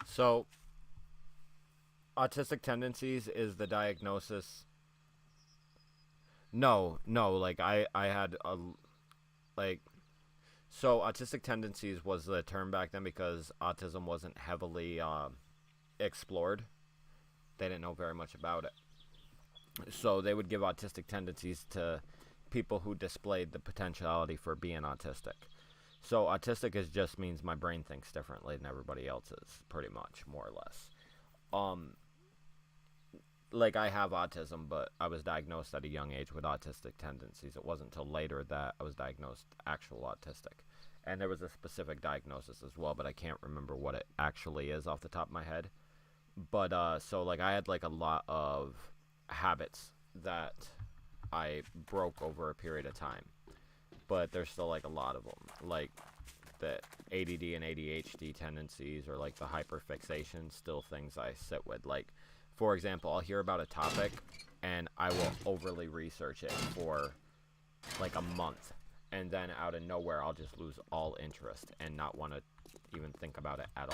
So, autistic tendencies is the diagnosis. No, like I had a, like, so autistic tendencies was the term back then because autism wasn't heavily explored. They didn't know very much about it. So they would give autistic tendencies to people who displayed the potentiality for being autistic. So autistic just means my brain thinks differently than everybody else's, pretty much, more or less. Like I have autism, but I was diagnosed at a young age with autistic tendencies. It wasn't until later that I was diagnosed actual autistic. And there was a specific diagnosis as well, but I can't remember what it actually is off the top of my head. But so like I had like a lot of habits that I broke over a period of time. But there's still like a lot of them, like the ADD and ADHD tendencies, or like the hyperfixation, still things I sit with. Like, for example, I'll hear about a topic and I will overly research it for like a month, and then out of nowhere I'll just lose all interest and not want to even think about it at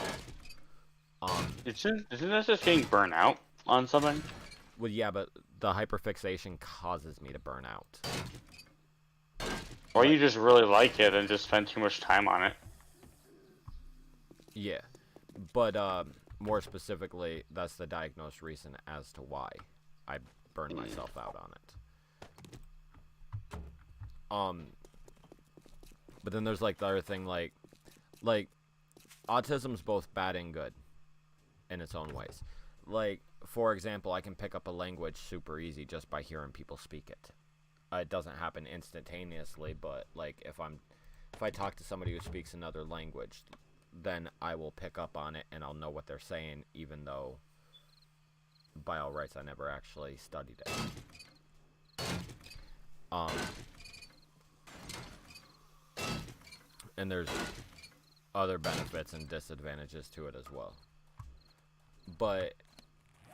all. Isn't that just getting burnt out on something? Well, yeah, but the hyperfixation causes me to burn out. Or you just really like it and just spend too much time on it. Yeah, but more specifically, that's the diagnosed reason as to why I burned myself out on it. But then there's like the other thing, like autism's both bad and good in its own ways. Like, for example, I can pick up a language super easy just by hearing people speak it. It doesn't happen instantaneously, but like if I talk to somebody who speaks another language, then I will pick up on it and I'll know what they're saying, even though, by all rights, I never actually studied it. And there's other benefits and disadvantages to it as well. But,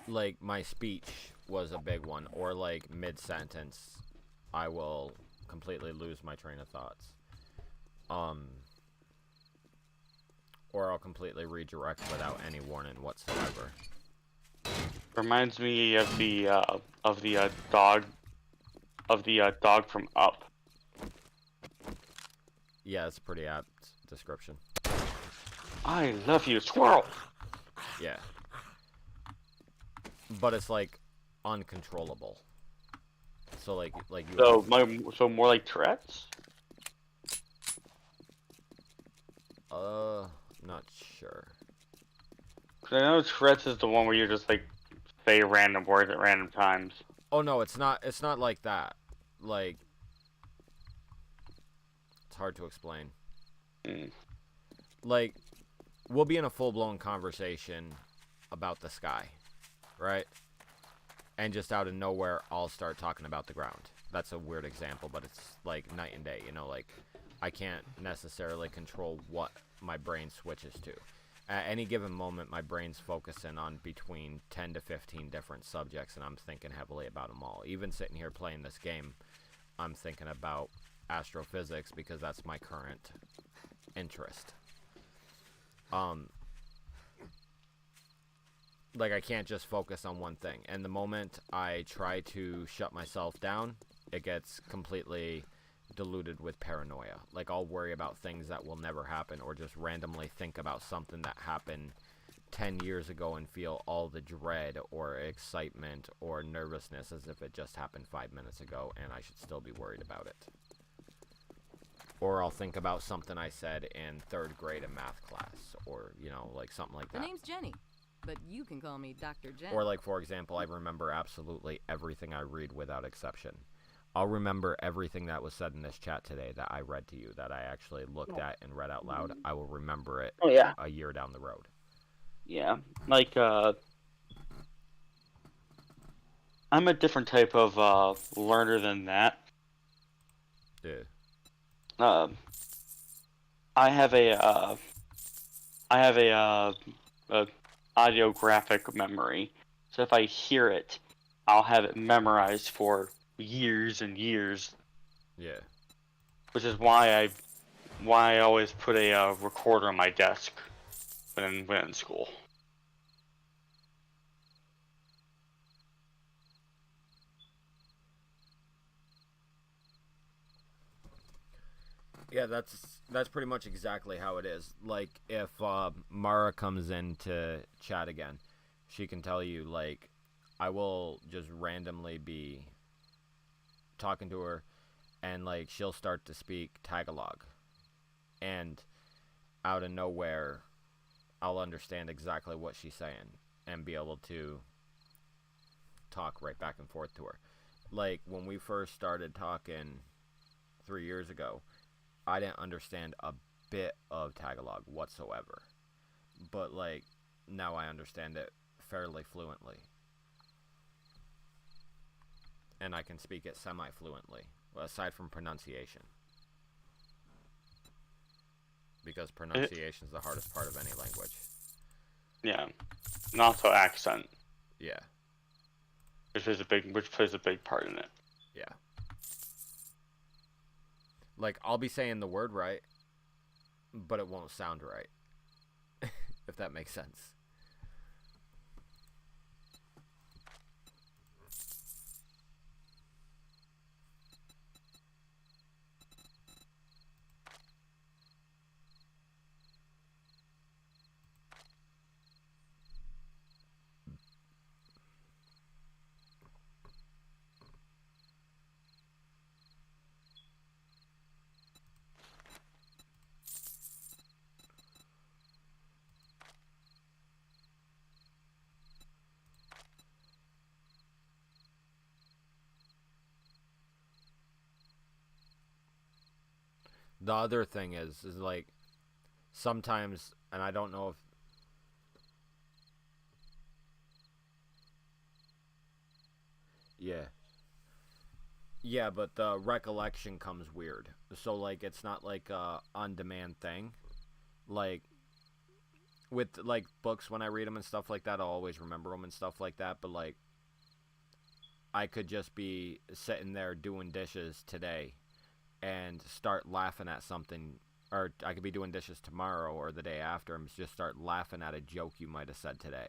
like, my speech was a big one, or, like, mid-sentence, I will completely lose my train of thoughts. Or I'll completely redirect without any warning whatsoever. Reminds me of the dog from Up. Yeah, it's a pretty apt description. I love you, squirrel. Yeah. But it's like uncontrollable. So like you So more like Tourette's. Not sure. 'Cause I know Tourette's is the one where you just like say random words at random times. Oh no, it's not like that. Like, it's hard to explain. Like, we'll be in a full-blown conversation about the sky, right? And just out of nowhere, I'll start talking about the ground. That's a weird example, but it's like night and day, you know, like I can't necessarily control what my brain switches to. At any given moment, my brain's focusing on between 10 to 15 different subjects, and I'm thinking heavily about them all. Even sitting here playing this game, I'm thinking about astrophysics because that's my current interest. Like, I can't just focus on one thing. And the moment I try to shut myself down, it gets completely diluted with paranoia. Like, I'll worry about things that will never happen, or just randomly think about something that happened 10 years ago and feel all the dread or excitement or nervousness as if it just happened 5 minutes ago and I should still be worried about it. Or I'll think about something I said in 3rd grade in math class, or, you know, like something like The that. name's Jenny, but you can call me Dr. Jen. Or, like, for example, I remember absolutely everything I read without exception. I'll remember everything that was said in this chat today that I read to you, that I actually looked at and read out loud. I will remember it a year down the road. Yeah, like I'm a different type of learner than that. Yeah. I have a audiographic memory, so if I hear it, I'll have it memorized for years and years. Yeah. Which is why I always put a recorder on my desk when in school. Yeah, that's pretty much exactly how it is. Like, if Mara comes in to chat again, she can tell you, like, I will just randomly be talking to her, and, like, she'll start to speak Tagalog. And out of nowhere, I'll understand exactly what she's saying and be able to talk right back and forth to her. Like, when we first started talking 3 years ago, I didn't understand a bit of Tagalog whatsoever. But, like, now I understand it fairly fluently. And I can speak it semi-fluently, aside from pronunciation. Because pronunciation is the hardest part of any language. Yeah, and also accent. Yeah. Which plays a big part in it. Yeah. Like, I'll be saying the word right, but it won't sound right. If that makes sense. The other thing is like, sometimes, And I don't know if... Yeah. Yeah, but the recollection comes weird. So, like, it's not like a on-demand thing. Like, with, like, books, when I read them and stuff like that, I'll always remember them and stuff like that. But, like, I could just be sitting there doing dishes today and start laughing at something. Or I could be doing dishes tomorrow or the day after and just start laughing at a joke you might have said today.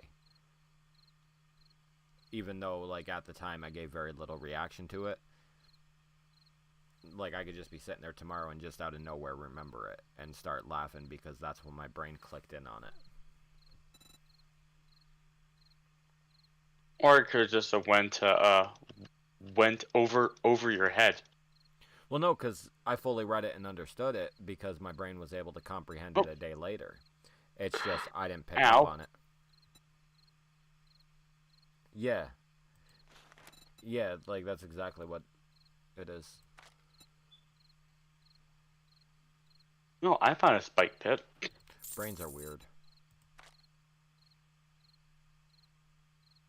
Even though, like, at the time I gave very little reaction to it. Like, I could just be sitting there tomorrow and just out of nowhere remember it and start laughing because that's when my brain clicked in on it. Or it could just have went over your head. Well, no, because I fully read it and understood it because my brain was able to comprehend it a day later. It's just I didn't pick up on it. Yeah. Yeah, like, that's exactly what it is. No, I found a spike pit. Brains are weird.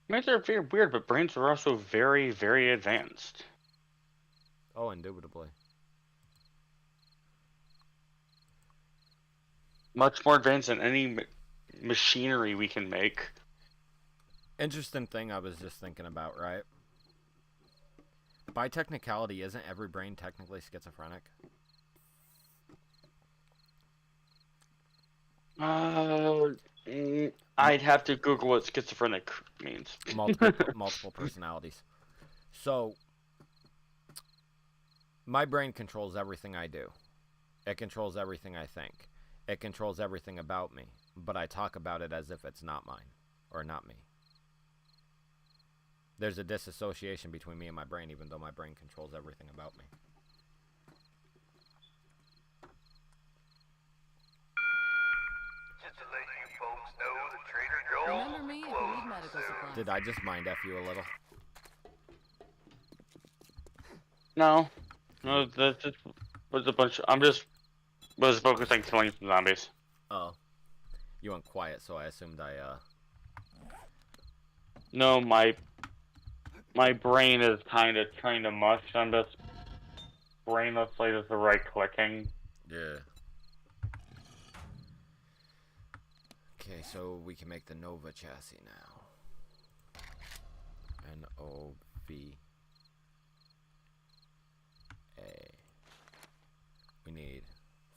I mean, they're very weird, but brains are also very, very advanced. Oh, indubitably. Much more advanced than any machinery we can make. Interesting thing I was just thinking about, right? By technicality, isn't every brain technically schizophrenic? I'd have to Google what schizophrenic means. Multiple personalities. So, my brain controls everything I do. It controls everything I think. It controls everything about me. But I talk about it as if it's not mine. Or not me. There's a disassociation between me and my brain, even though my brain controls everything about me. Just to let you folks know that Trader Joel's Remember me if you need medical supplies. Did I just mind F you a little? No, that just was a bunch. Was focused on killing some zombies. Oh. You went quiet, so I assumed No, my brain is kind of mush. I'm just brainlessly just the right clicking. Yeah. Okay, so we can make the Nova chassis now. N-O-V-A. We need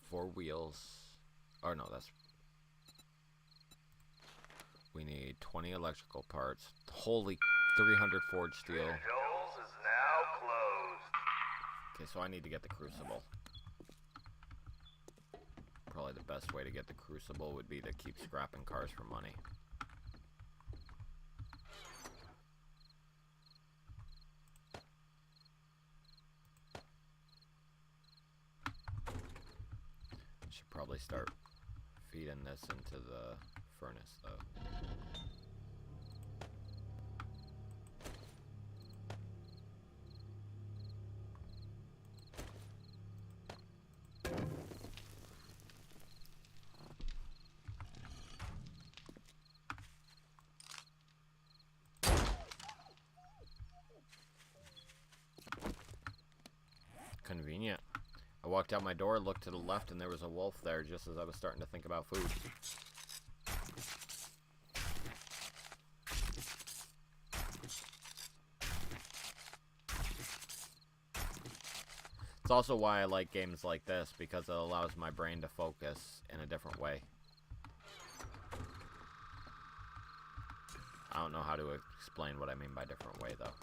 4 wheels. Or no, that's... We need 20 electrical parts. Holy 300 forged steel. Joel's is now closed. Okay, so I need to get the crucible. Probably the best way to get the crucible would be to keep scrapping cars for money. Should probably start feeding this into the furnace though. Convenient. I walked out my door, looked to the left, and there was a wolf there just as I was starting to think about food. It's also why I like games like this, because it allows my brain to focus in a different way. I don't know how to explain what I mean by different way, though.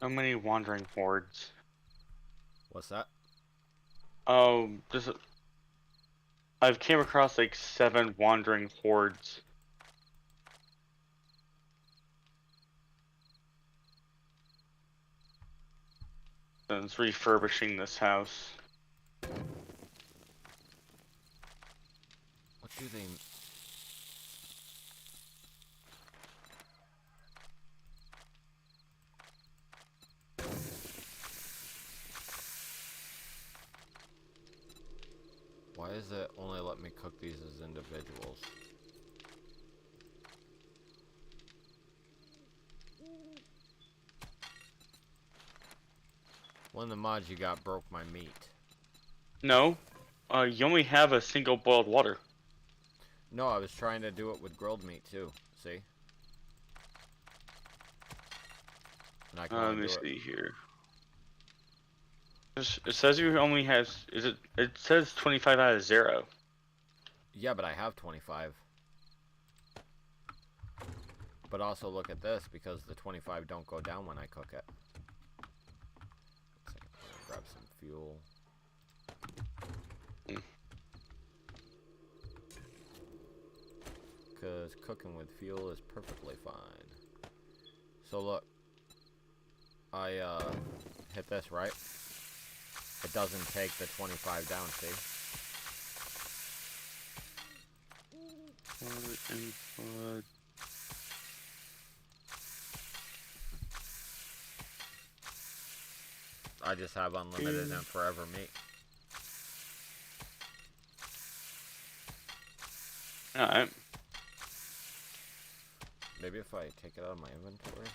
So many wandering hordes. What's that? Oh, I've came across like 7 wandering hordes. Since refurbishing this house. What do they... Why is it only let me cook these as individuals? One of the mods you got broke my meat. No, you only have a single boiled water. No, I was trying to do it with grilled meat too. See? And I can Let only me do it. see here. It says you only has. It says 25 out of 0. Yeah, but I have 25. But also look at this, because the 25 don't go down when I cook it. Looks like I'm gonna grab some fuel. Because cooking with fuel is perfectly fine. So look. I hit this, right? It doesn't take the 25 down, see? Input. I just have unlimited and forever meat. Alright. Maybe if I take it out of my inventory?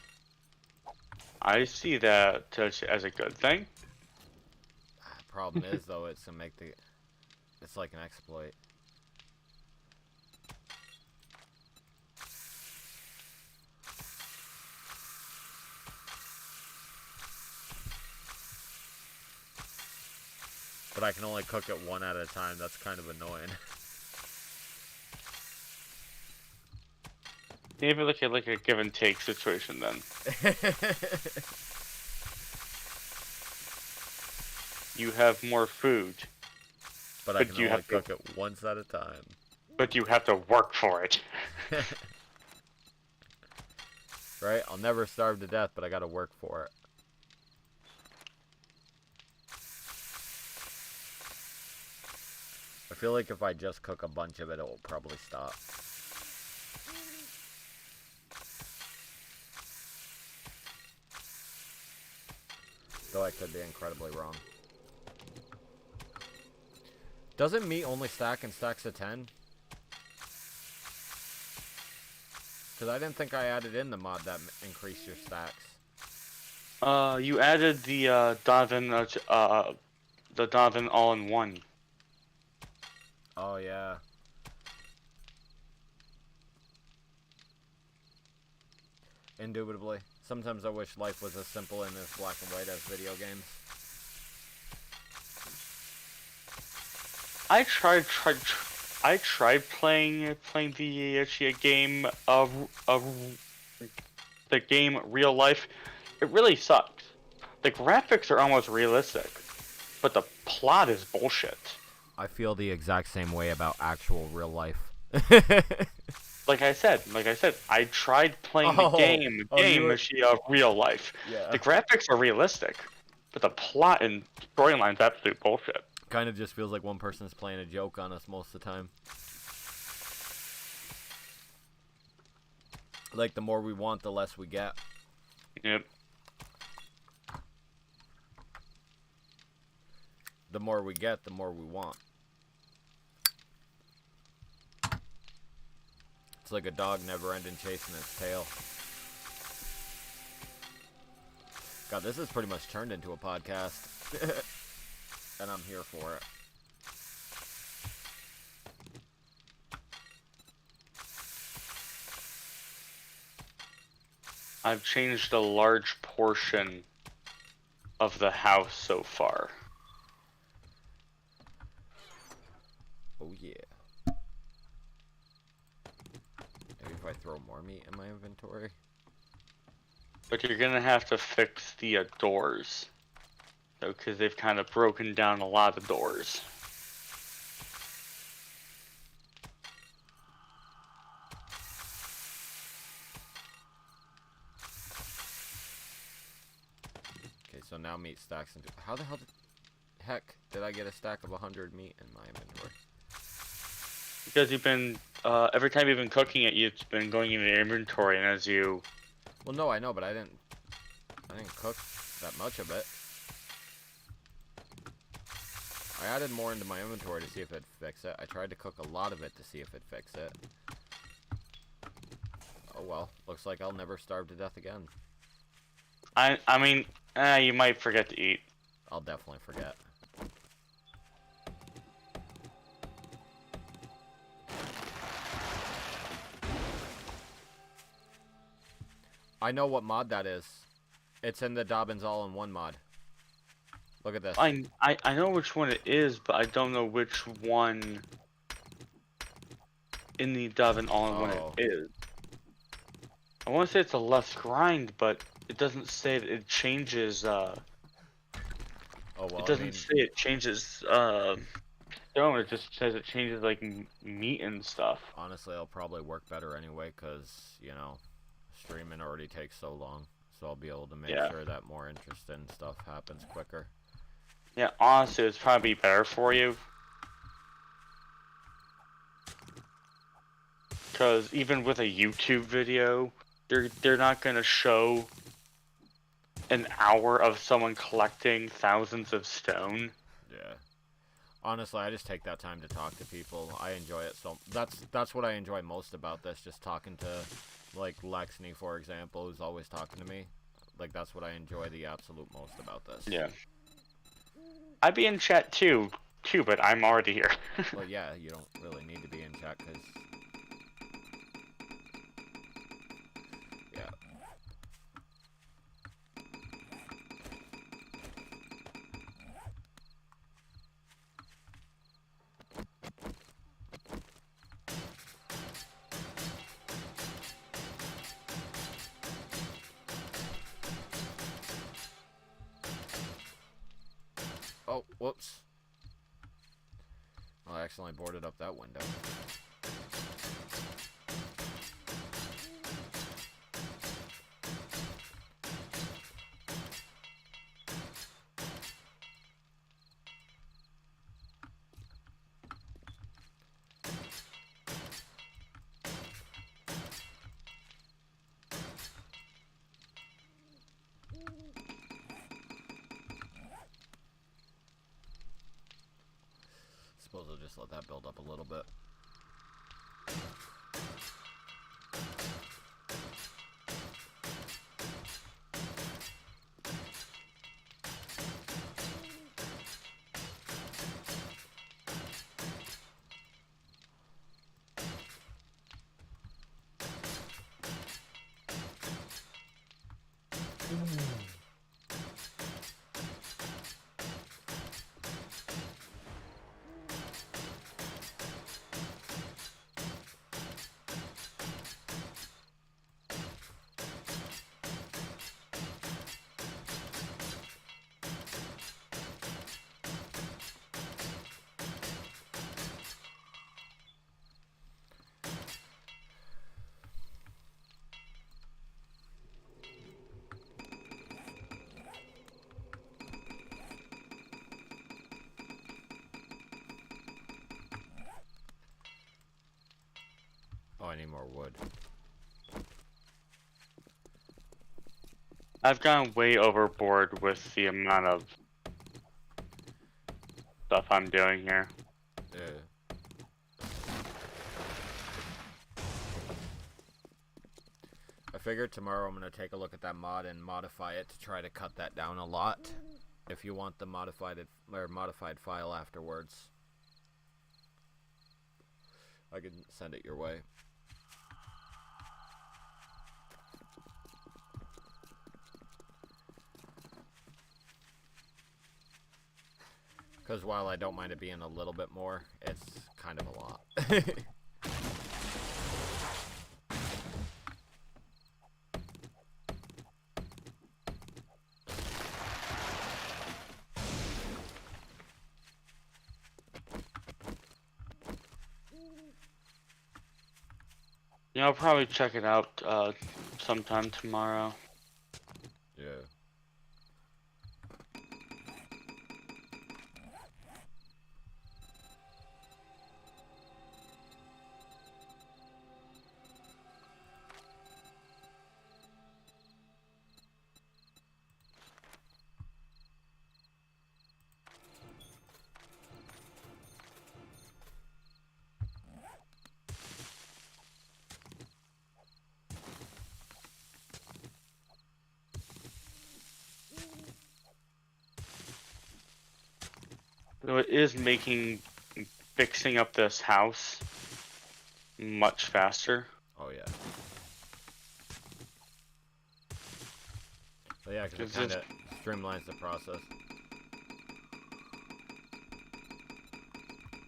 I see that as a good thing. Problem is, though, it's to make the... It's like an exploit. But I can only cook it one at a time. That's kind of annoying. Maybe look at like a give and take situation then. You have more food. But I can only cook it once at a time. But you have to work for it. Right? I'll never starve to death, but I gotta work for it. I feel like if I just cook a bunch of it, it will probably stop. Though I could be incredibly wrong. Doesn't meat only stack in stacks of 10? Because I didn't think I added in the mod that increased your stacks. You added the Donovan all-in-one. Oh, yeah. Indubitably. Sometimes I wish life was as simple and as black and white as video games. I tried playing the game of the game Real Life. It really sucks. The graphics are almost realistic, but the plot is bullshit. I feel the exact same way about actual real life. Like I said, I tried playing the game of Real Life. Yeah. The graphics are realistic, but the plot and storyline is absolute bullshit. Kind of just feels like one person's playing a joke on us most of the time. Like, the more we want, the less we get. Yep. The more we get, the more we want. It's like a dog never ending chasing its tail. God, this has pretty much turned into a podcast. And I'm here for it. I've changed a large portion of the house so far. Oh yeah. Maybe if I throw more meat in my inventory. But you're gonna have to fix the doors. Though, because they've kind of broken down a lot of doors. Okay, so now meat stacks into... How the heck did I get a stack of 100 meat in my inventory? Because you've been, every time you've been cooking it, it's been going into your inventory, and as you... Well, no, I know, but I didn't cook that much of it. I added more into my inventory to see if it'd fix it. I tried to cook a lot of it to see if it'd fix it. Oh well, looks like I'll never starve to death again. I mean, you might forget to eat. I'll definitely forget. I know what mod that is. It's in the Dobbins All-in-One mod. Look at this. I know which one it is, but I don't know which one in the Dobbin All-in-One Oh. it is. I want to say it's a less grind, but it doesn't say that it changes. Oh well. It doesn't say it changes. No, it just says it changes like meat and stuff. Honestly, it'll probably work better anyway, cause you know, streaming already takes so long, so I'll be able to make sure that more interesting stuff happens quicker. Yeah, honestly, it's probably better for you. Because even with a YouTube video, they're not gonna show an hour of someone collecting thousands of stone. Yeah. Honestly, I just take that time to talk to people. I enjoy it, so that's what I enjoy most about this. Just talking to, like Lexney, for example, who's always talking to me. Like that's what I enjoy the absolute most about this. Yeah. I'd be in chat too, but I'm already here. Well, yeah, you don't really need to be in chat, because... Yeah. Oh, whoops. I accidentally boarded up that window. Suppose I'll just let that build up a little bit. Oh, I need more wood. I've gone way overboard with the amount of stuff I'm doing here. Yeah. I figured tomorrow I'm going to take a look at that mod and modify it to try to cut that down a lot. If you want the modified file afterwards, I can send it your way. Because while I don't mind it being a little bit more, it's kind of a lot. Yeah, I'll probably check it out sometime tomorrow. Yeah. So it is making fixing up this house much faster. Oh yeah. But yeah, because It's it kind just- of streamlines the process.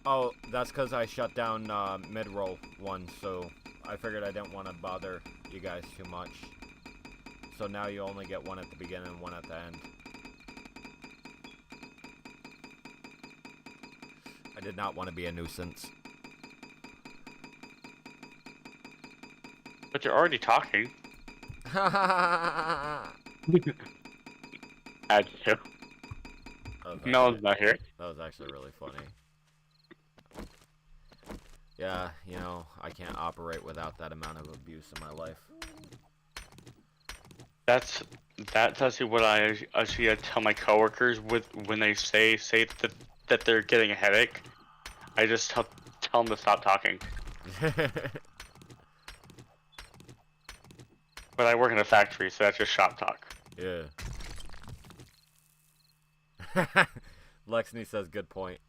Oh, that's because I shut down mid-roll one, so I figured I didn't want to bother you guys too much. So now you only get one at the beginning and one at the end. I did not want to be a nuisance. But you're already talking. That Had to. Mel's not here. was actually really funny. Yeah, you know, I can't operate without that amount of abuse in my life. That's actually what I actually tell my coworkers when they say that they're getting a headache. I just tell them to stop talking. But I work in a factory, so that's just shop talk. Yeah. Lexney says good point.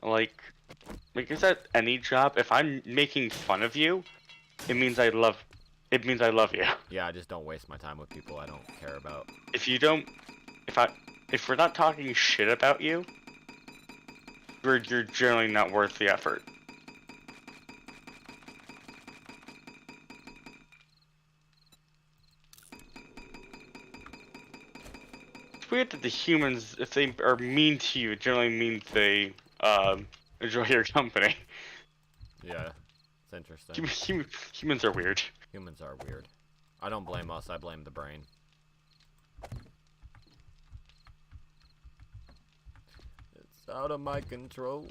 Like is that any job? If I'm making fun of you, it means I love you. Yeah, I just don't waste my time with people I don't care about. If we're not talking shit about you, you're generally not worth the effort. It's weird that the humans, if they are mean to you, it generally means they enjoy your company. Yeah, it's interesting. Humans are weird. Humans are weird. I don't blame us, I blame the brain. It's out of my control.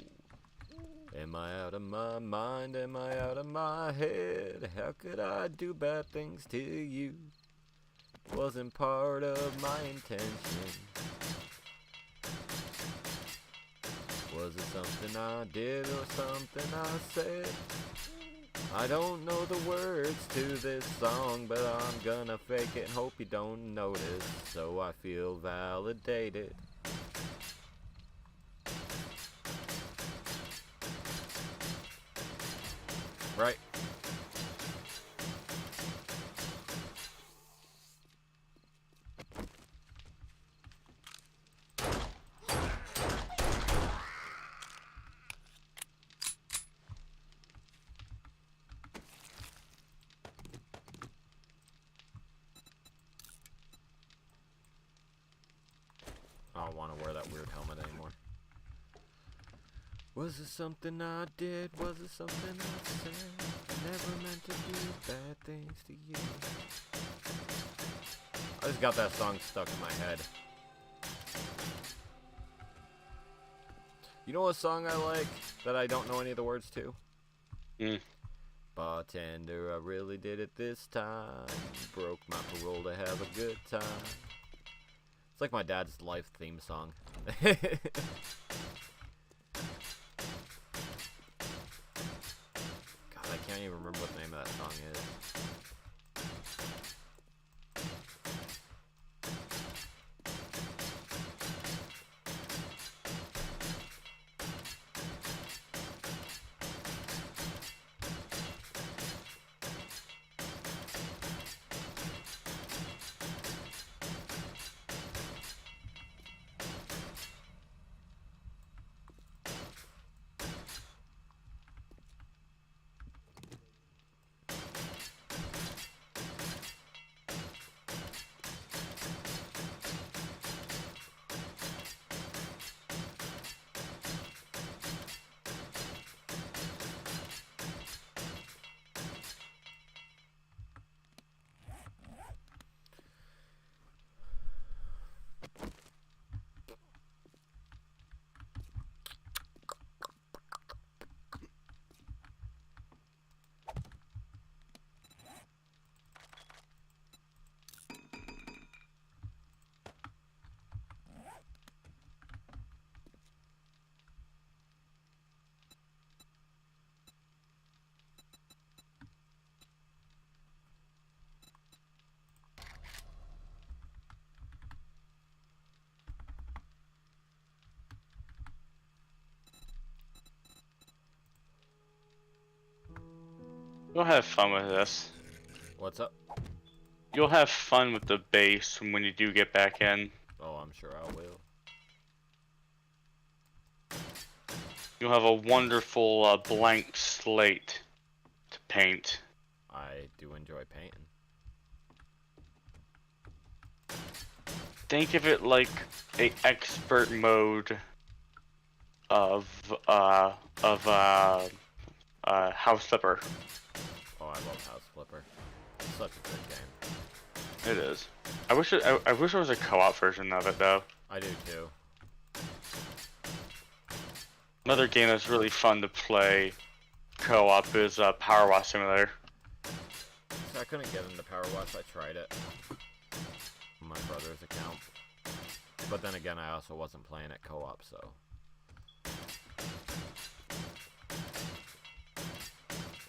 Am I out of my mind? Am I out of my head? How could I do bad things to you? Wasn't part of my intention. Was it something I did or something I said? I don't know the words to this song, but I'm gonna fake it and hope you don't notice, so I feel validated. Right. I don't want to wear that weird helmet anymore. Was it something I did? Was it something I said? I never meant to do bad things to you. I just got that song stuck in my head. You know what song I like that I don't know any of the words to? Bartender, I really did it this time. Broke my parole to have a good time. It's like my dad's life theme song. God, I can't even remember what the name of that song is. You'll have fun with this. What's up? You'll have fun with the base when you do get back in. Oh, I'm sure I will. You'll have a wonderful blank slate to paint. I do enjoy painting. Think of it like a expert mode of House Flipper. Oh, I love House Flipper. It's such a good game. It is. I wish there was a co-op version of it though. I do too. Another game that's really fun to play co-op is Power Wash Simulator. So I couldn't get into Power Wash. I tried it on my brother's account. But then again, I also wasn't playing it co-op, so.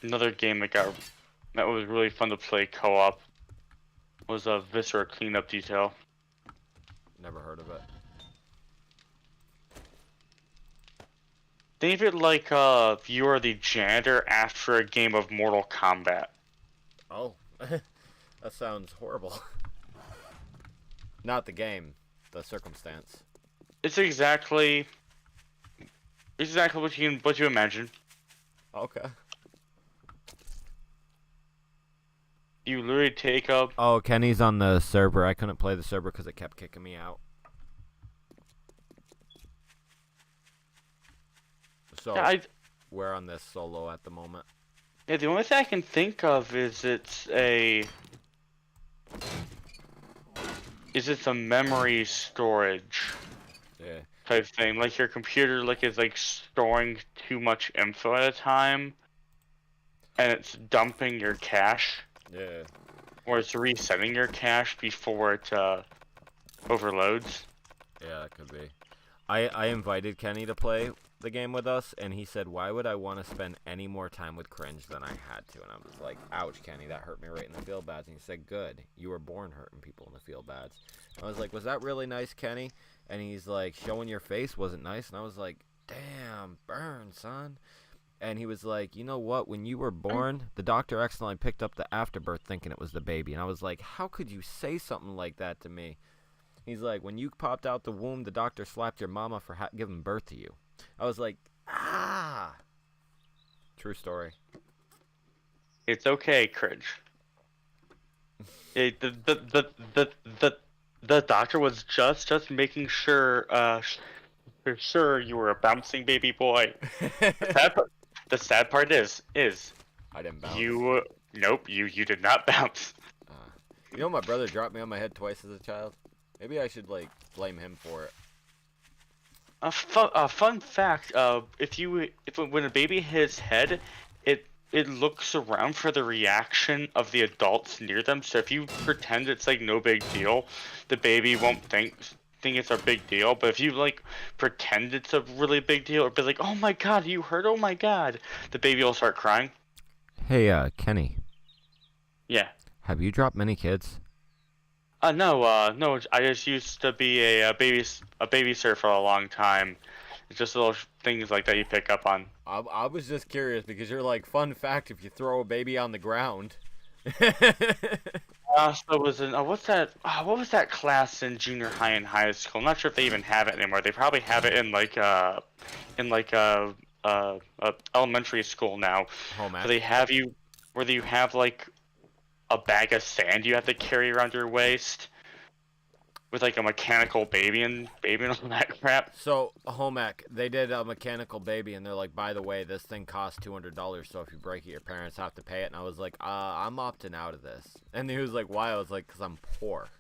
Another game that was really fun to play co-op was a Viscera Cleanup Detail. Never heard of it. Think of it like you are the janitor after a game of Mortal Kombat. Oh, that sounds horrible. Not the game, the circumstance. It's exactly what you imagine. Okay. You literally take up. Oh, Kenny's on the server. I couldn't play the server because it kept kicking me out. So, Yeah, we're on this solo at the moment. yeah, the only thing I can think of is it's a memory storage Yeah. type thing. Like your computer is like storing too much info at a time, and it's dumping your cache. Yeah. Or it's resetting your cache before it overloads. Yeah, that could be. I invited Kenny to play the game with us, and he said, why would I want to spend any more time with cringe than I had to? And I was like, ouch, Kenny, that hurt me right in the feel bads. And he said, good, you were born hurting people in the feel bads. I was like, was that really nice, Kenny? And he's like, showing your face wasn't nice. And I was like, damn, burn, son. And he was like, you know what? When you were born, the doctor accidentally picked up the afterbirth thinking it was the baby. And I was like, how could you say something like that to me? He's like, when you popped out the womb, the doctor slapped your mama for giving birth to you. I was like, ah. True story. It's okay, Cringe. The doctor was just making sure for sure you were a bouncing baby boy. The sad part is I didn't bounce. Nope, you did not bounce. You know my brother dropped me on my head twice as a child? Maybe I should, like, blame him for it. A fun fact, when a baby hits head, it looks around for the reaction of the adults near them. So if you pretend it's like no big deal, the baby won't think it's a big deal. But if you like pretend it's a really big deal, or be like, "Oh my god, you hurt! Oh my god," the baby will start crying. Hey, Kenny. Yeah. Have you dropped many kids? No. I just used to be a babysitter for a long time. It's just little things like that you pick up on. I was just curious because you're like, fun fact, if you throw a baby on the ground. So it was what was that class in junior high and high school? I'm not sure if they even have it anymore. They probably have it in elementary school now. Home ec. Where you have like a bag of sand you have to carry around your waist with like a mechanical baby and all that crap. So, home ec, they did a mechanical baby, and they're like, by the way, this thing costs $200, so if you break it, your parents have to pay it. And I was like, I'm opting out of this. And he was like, why? I was like, because I'm poor.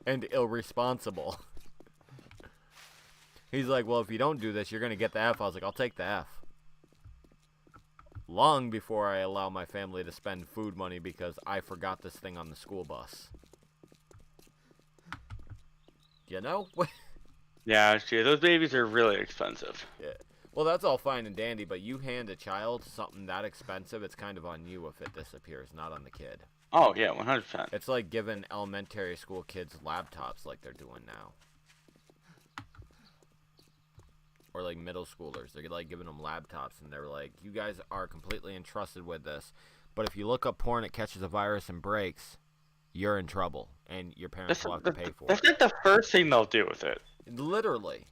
And irresponsible. He's like, well, if you don't do this, you're going to get the F. I was like, I'll take the F. Long before I allow my family to spend food money because I forgot this thing on the school bus. You know? Yeah, those babies are really expensive. Yeah. Well, that's all fine and dandy, but you hand a child something that expensive, it's kind of on you if it disappears, not on the kid. Oh, yeah, 100%. It's like giving elementary school kids laptops like they're doing now. or like middle schoolers. They're like giving them laptops, and they're like, "You guys are completely entrusted with this, but if you look up porn, it catches a virus and breaks, you're in trouble, and your parents will have to pay for That's it." not the first thing they'll do with it. Literally.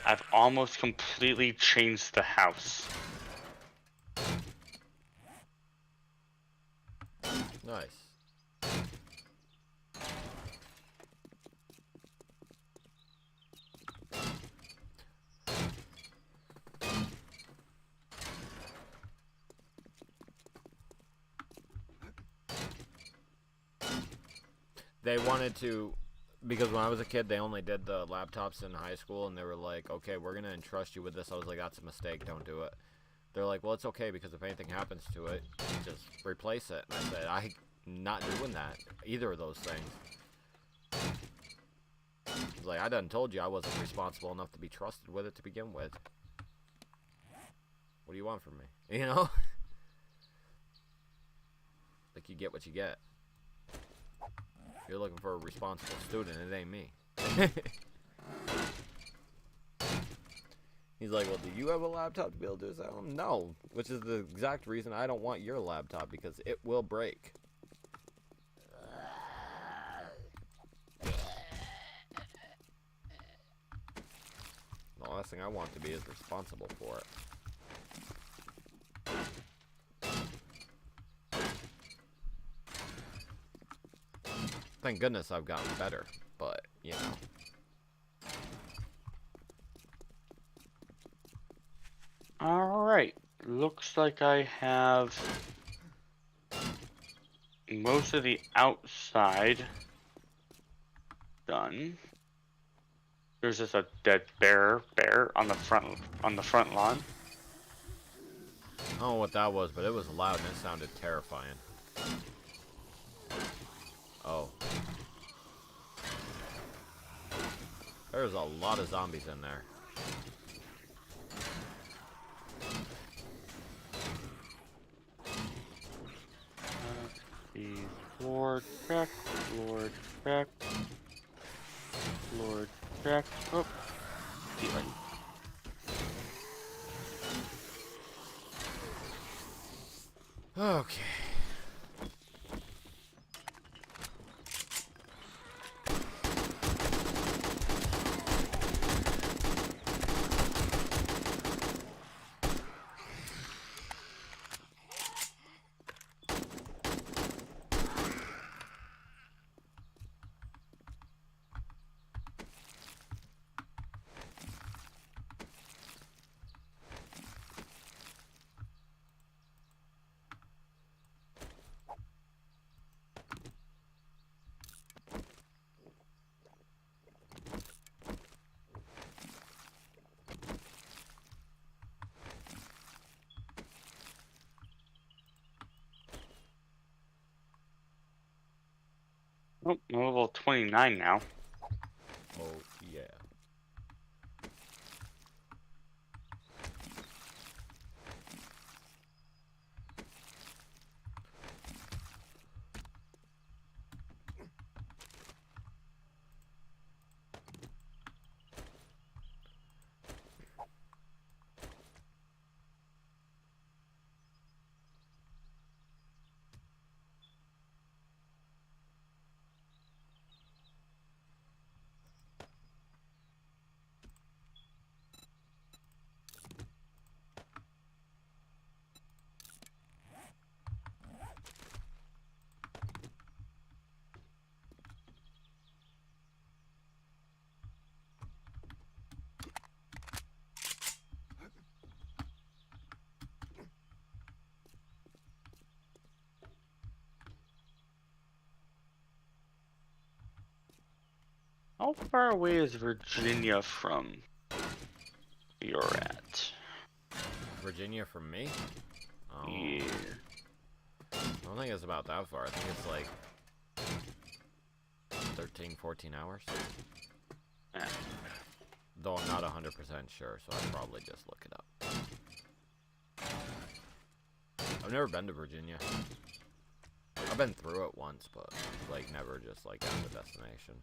I've almost completely changed the house. Nice. They wanted to, because when I was a kid, they only did the laptops in high school, and they were like, "Okay, we're gonna entrust you with this." I was like, "That's a mistake. Don't do it." They're like, "Well, it's okay, because if anything happens to it, just replace it." And I said, "I'm not doing that. Either of those things." I was like, "I done told you I wasn't responsible enough to be trusted with it to begin with. What do you want from me?" You know? Like, you get what you get. You're looking for a responsible student, it ain't me. He's like, "Well, do you have a laptop to be able to do this?" No, which is the exact reason I don't want your laptop, because it will break. The last thing I want to be is responsible for it. Thank goodness I've gotten better, but, you know. Alright, looks like I have most of the outside done. There's just a dead bear on the front lawn. I don't know what that was, but it was loud and it sounded terrifying. Oh. There's a lot of zombies in there. The floor check, floor check, floor check. Oh, healing. Okay. Oh, I'm level 29 now. Oh, yeah. How far away is Virginia from you're at? Virginia from me? Oh. Yeah. don't think it's about that far. I think it's like 13, 14 hours. Yeah. Though I'm not 100% sure, so I'd probably just look it up. I've never been to Virginia. I've been through it once, but like never just like at the destination.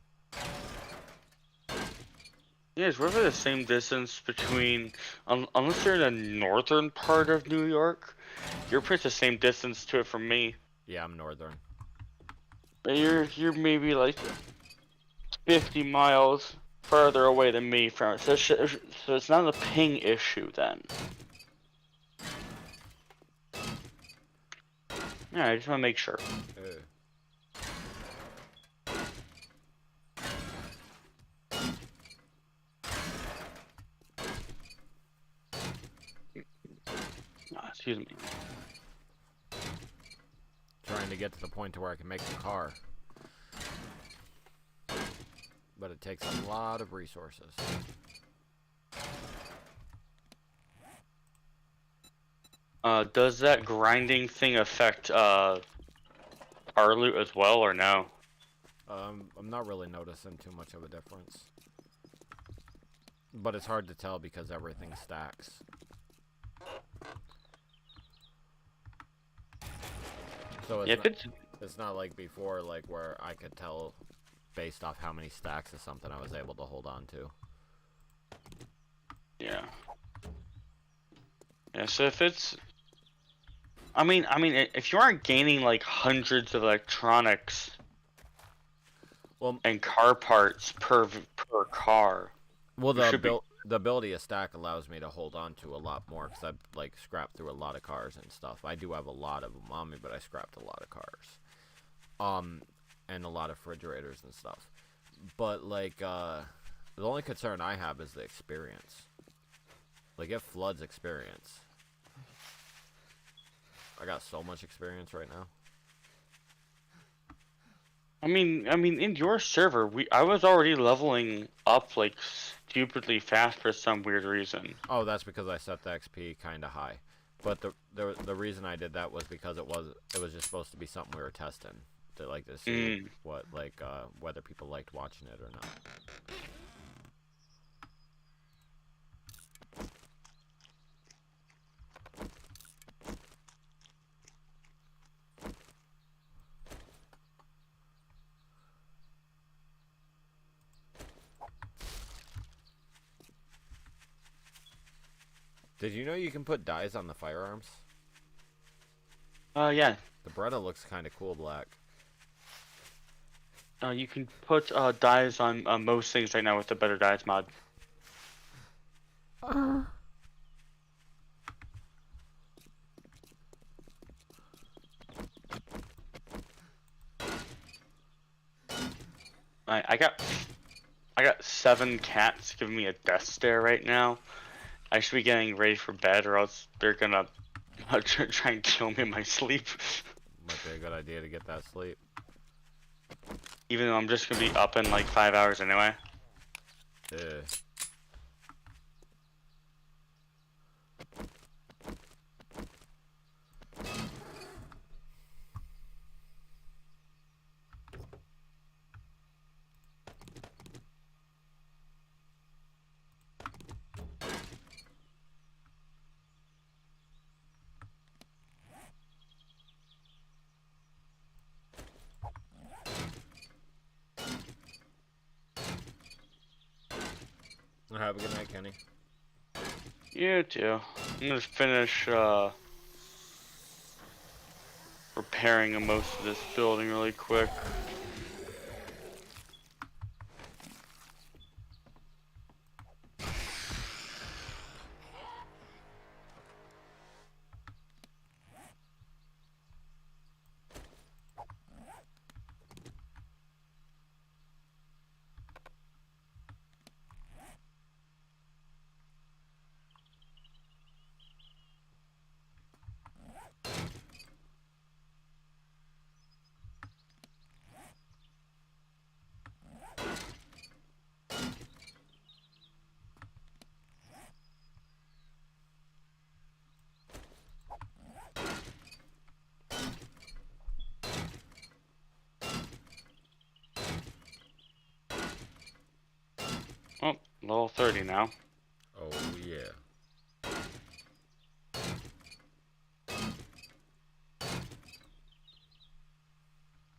Yeah, it's roughly the same distance between, unless you're in the northern part of New York, you're pretty the same distance to it from me. Yeah, I'm northern. But you're maybe like 50 miles further away than me from it, so it's not a ping issue then. Yeah, I just want to make sure. Excuse me. Trying to get to the point to where I can make the car. But it takes a lot of resources. Does that grinding thing affect our loot as well, or no? I'm not really noticing too much of a difference. But it's hard to tell because everything stacks. So it's not like before, like where I could tell based off how many stacks of something I was able to hold on to. Yeah. Yeah, so if it's... I mean, if you aren't gaining like hundreds of electronics and car parts per car... Well, the ability to stack allows me to hold on to a lot more because I've like scrapped through a lot of cars and stuff. I do have a lot of them on me, but I scrapped a lot of cars, and a lot of refrigerators and stuff. But like, the only concern I have is the experience. Like, it floods experience. I got so much experience right now. I mean, in your server, I was already leveling up like stupidly fast for some weird reason. Oh, that's because I set the XP kind of high. But the reason I did that was because it was just supposed to be something we were testing to see what whether people liked watching it or not. Did you know you can put dyes on the firearms? Yeah. The Beretta looks kind of cool black. You can put dyes on most things right now with the Better Dyes mod. I got 7 cats giving me a death stare right now. I should be getting ready for bed, or else they're gonna try and kill me in my sleep. Might be a good idea to get that sleep. Even though I'm just gonna be up in like 5 hours anyway. Yeah. Have a good night, Kenny. You too. I'm gonna finish repairing most of this building really quick. Level 30 now. Oh yeah.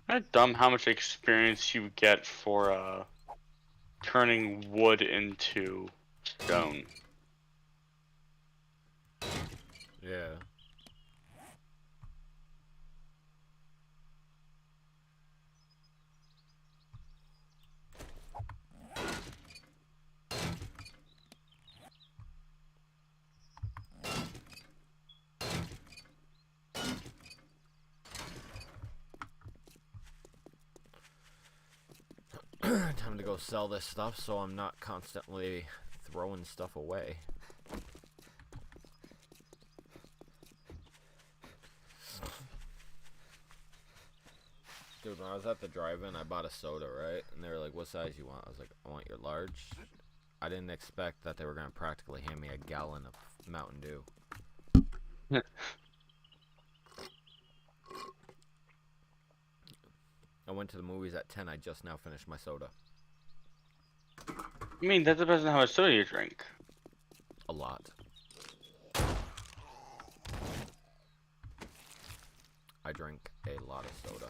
Kind of dumb how much experience you get for turning wood into stone. Yeah. Time to go sell this stuff so I'm not constantly throwing stuff away. Dude, when I was at the drive-in, I bought a soda, right? And they were like, what size you want? I was like, I want your large. I didn't expect that they were going to practically hand me a gallon of Mountain Dew. I went to the movies at 10. I just now finished my soda. I mean, that depends on how much soda you drink. A lot. I drink a lot of soda.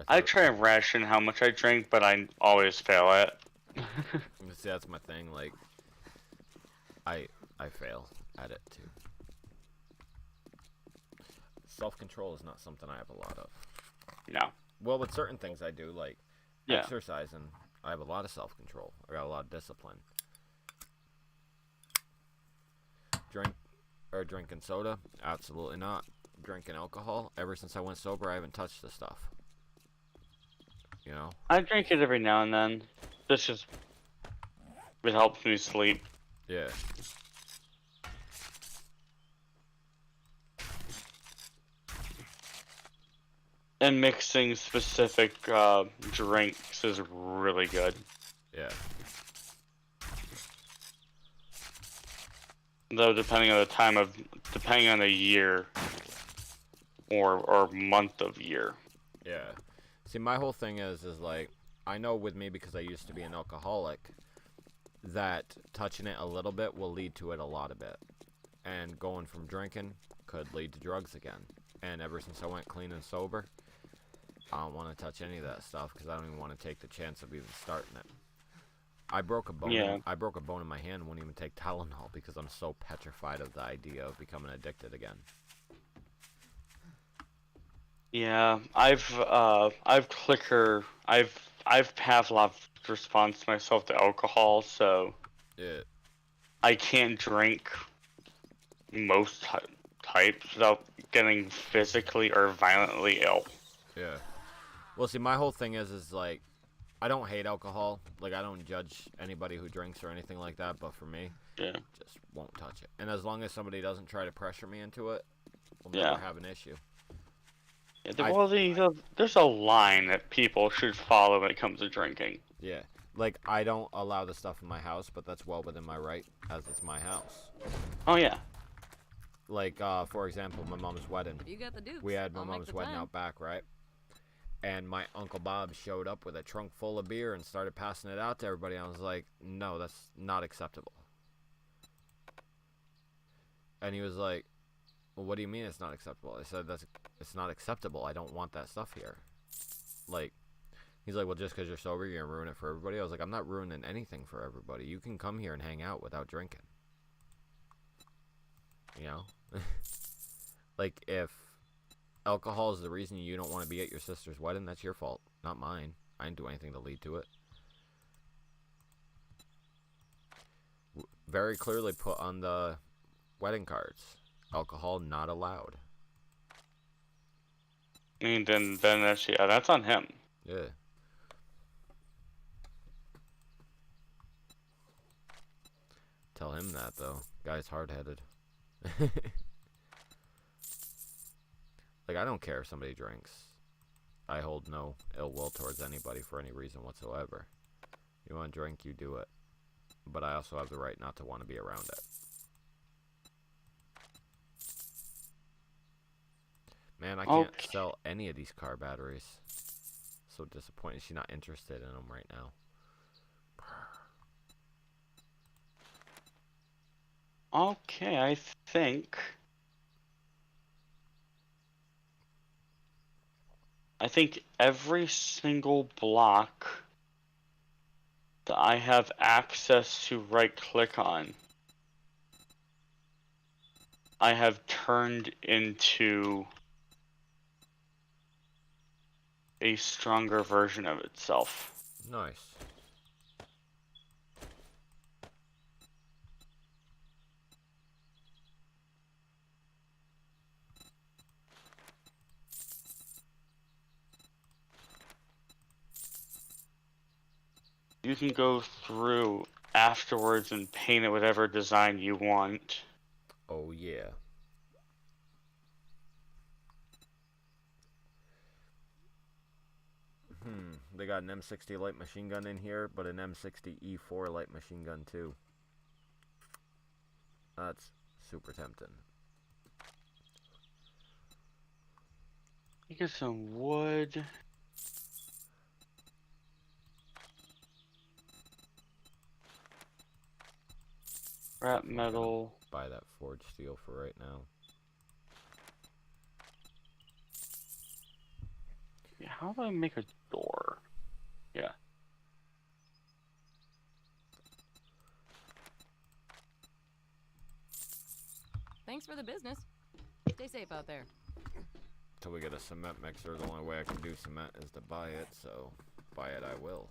I try and ration how much I drink, but I always fail at it. See, that's my thing. Like, I fail at it too. Self-control is not something I have a lot of. No. Well, with certain things I do, like exercising, I have a lot of self-control. I got a lot of discipline. Drinking soda? Absolutely not. Drinking alcohol? Ever since I went sober, I haven't touched the stuff. You know? I drink it every now and then. This just it helps me sleep. Yeah. And mixing specific drinks is really good. Yeah. Though depending on the year or month of year. Yeah. See, my whole thing is like, I know with me, because I used to be an alcoholic, that touching it a little bit will lead to it a lot of bit. And going from drinking could lead to drugs again. And ever since I went clean and sober, I don't want to touch any of that stuff because I don't even want to take the chance of even starting it. I broke a bone. Yeah. I broke a bone in my hand. Wouldn't even take Tylenol because I'm so petrified of the idea of becoming addicted again. Yeah, I've have a lot of response to myself to alcohol, so Yeah. I can't drink most types without getting physically or violently ill. Yeah. Well, see, my whole thing is like, I don't hate alcohol. Like, I don't judge anybody who drinks or anything like that. But for me, Yeah. just won't touch it. And as long as somebody doesn't try to pressure me into it, we'll Yeah. never have an issue. Yeah, there's a line that people should follow when it comes to drinking. Yeah. Like, I don't allow the stuff in my house, but that's well within my right, as it's my house. Oh yeah. Like, for example, my mom's wedding. If you got the dukes, We had my I'll make mom's the wedding time. out back, right? And my Uncle Bob showed up with a trunk full of beer and started passing it out to everybody. I was like, no, that's not acceptable. And he was like, well, what do you mean it's not acceptable? I said, it's not acceptable. I don't want that stuff here. Like, he's like, well, just because you're sober, you're going to ruin it for everybody? I was like, I'm not ruining anything for everybody. You can come here and hang out without drinking. You know? Like, if alcohol is the reason you don't want to be at your sister's wedding, that's your fault, not mine. I didn't do anything to lead to it. Very clearly put on the wedding cards, alcohol not allowed. I mean, then that's on him. Yeah. Tell him that, though. Guy's hard-headed. Like, I don't care if somebody drinks. I hold no ill will towards anybody for any reason whatsoever. You want to drink, you do it. But I also have the right not to want to be around it. Man, I can't sell any of these car batteries. So disappointed she's not interested in them right now. Okay, I think every single block that I have access to right click on, I have turned into a stronger version of itself. Nice. You can go through afterwards and paint it whatever design you want. Oh yeah. They got an M60 light machine gun in here, but an M60 E4 light machine gun too. That's super tempting. You get some wood. Scrap metal. Buy that forged steel for right now. Yeah, how do I make a door? Yeah. Thanks for the business. Stay safe out there. Till we get a cement mixer, the only way I can do cement is to buy it, so buy it I will.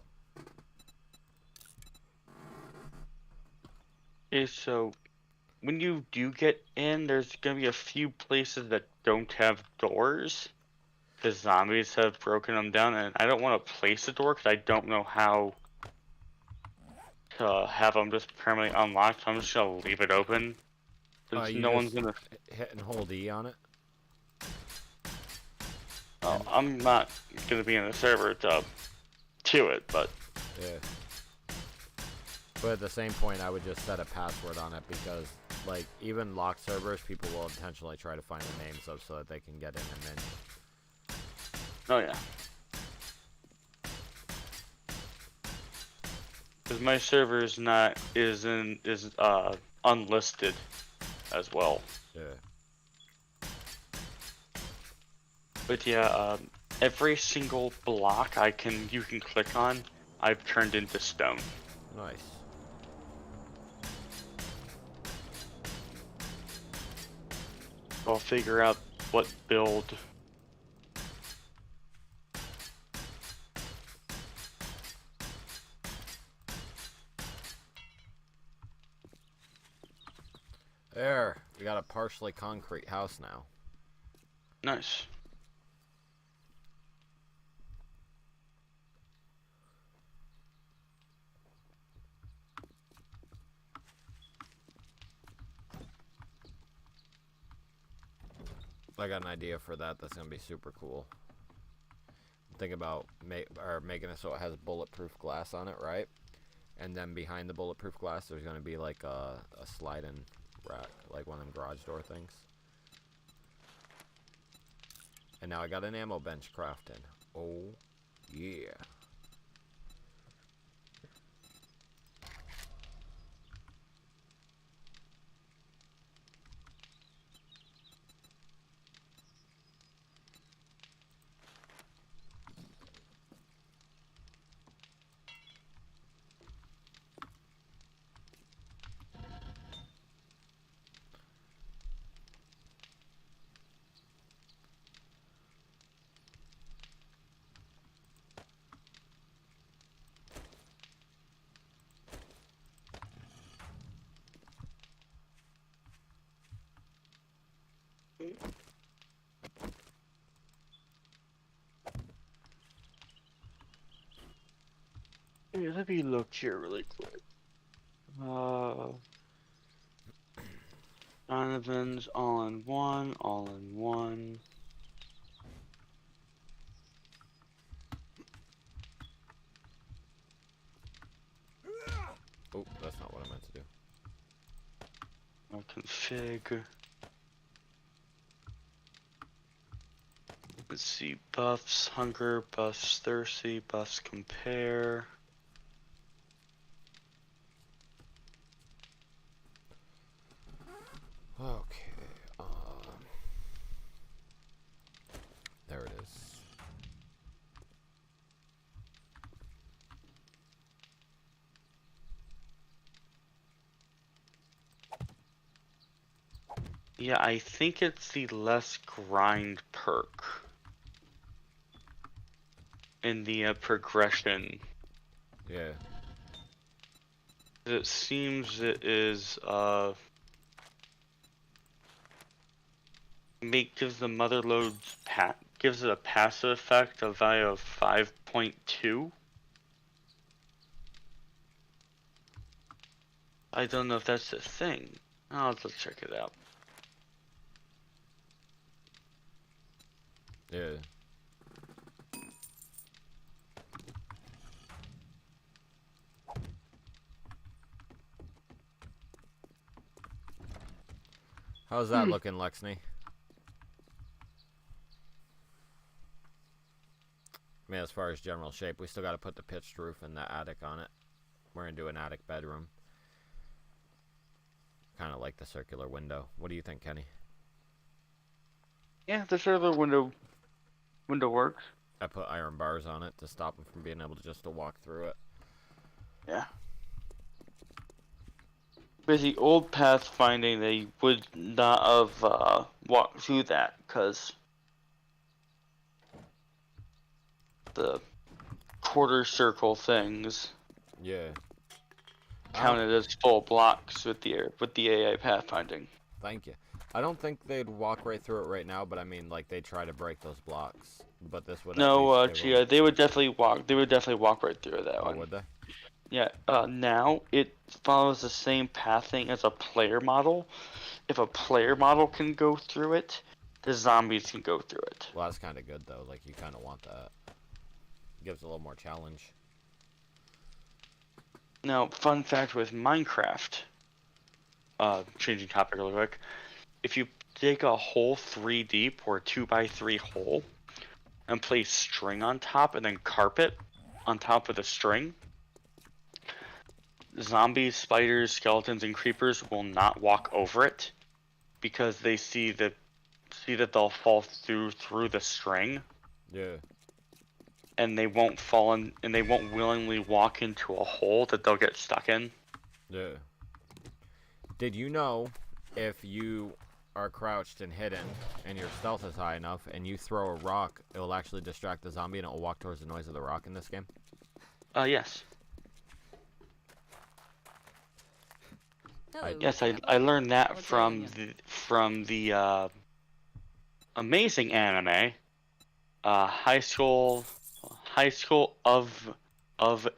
Okay, so when you do get in, there's gonna be a few places that don't have doors. The zombies have broken them down, and I don't want to place a door because I don't know how to have them just permanently unlocked. So I'm just gonna leave it open. Since You no one's just gonna. hit and hold E on it. Oh, I'm not gonna be in the server to it, but Yeah. But at the same point, I would just set a password on it because, like, even locked servers, people will intentionally try to find the names of so that they can get in and in. oh yeah. Because my server is unlisted as well. Yeah. But yeah, every single block you can click on, I've turned into stone. Nice. I'll figure out what build. There. We got a partially concrete house now. Nice. I got an idea for that. That's gonna be super cool. Think about making it so it has bulletproof glass on it, right? And then behind the bulletproof glass, there's gonna be like a slide-in rack, like one of them garage door things. And now I got an ammo bench crafting. Oh, yeah. Hey, let me look here really quick. Donovan's all in one, all in one. Oh, that's not what I meant to do. I'll config. Let's see, buffs, hunger, buffs, thirsty, buffs, compare. Yeah, I think it's the less grind perk in the progression. Yeah. It seems it is gives the mother loads gives it a passive effect of value of 5.2. I don't know if that's a thing. I'll have to check it out. Yeah. How's that looking, Lexney? I mean, as far as general shape, we still got to put the pitched roof and the attic on it. We're going to do an attic bedroom. Kind of like the circular window. What do you think, Kenny? Yeah, the circular window works. I put iron bars on it to stop them from being able to just to walk through it. Yeah. With the old pathfinding, they would not have walked through that because the quarter circle things Yeah. counted as full blocks with the AI pathfinding. Thank you. I don't think they'd walk right through it right now, but I mean, like, they'd try to break those blocks. But this would No, at least give them... they would definitely walk. They would definitely walk right through that Oh, one. would they? Yeah. Now it follows the same pathing as a player model. If a player model can go through it, the zombies can go through it. Well, that's kind of good, though. Like, you kind of want that. Gives a little more challenge. Now, fun fact with Minecraft, changing topic real quick, if you dig a hole 3 deep or 2x3 hole and place string on top and then carpet on top of the string, zombies, spiders, skeletons, and creepers will not walk over it because they see that they'll fall through the string. Yeah. And they won't fall in, and they won't willingly walk into a hole that they'll get stuck in. Yeah. Did you know if you are crouched and hidden and your stealth is high enough and you throw a rock, it will actually distract the zombie and it will walk towards the noise of the rock in this game? Yes. Hello, Yes, I traveler. learned that What's from ailing the amazing anime, High School of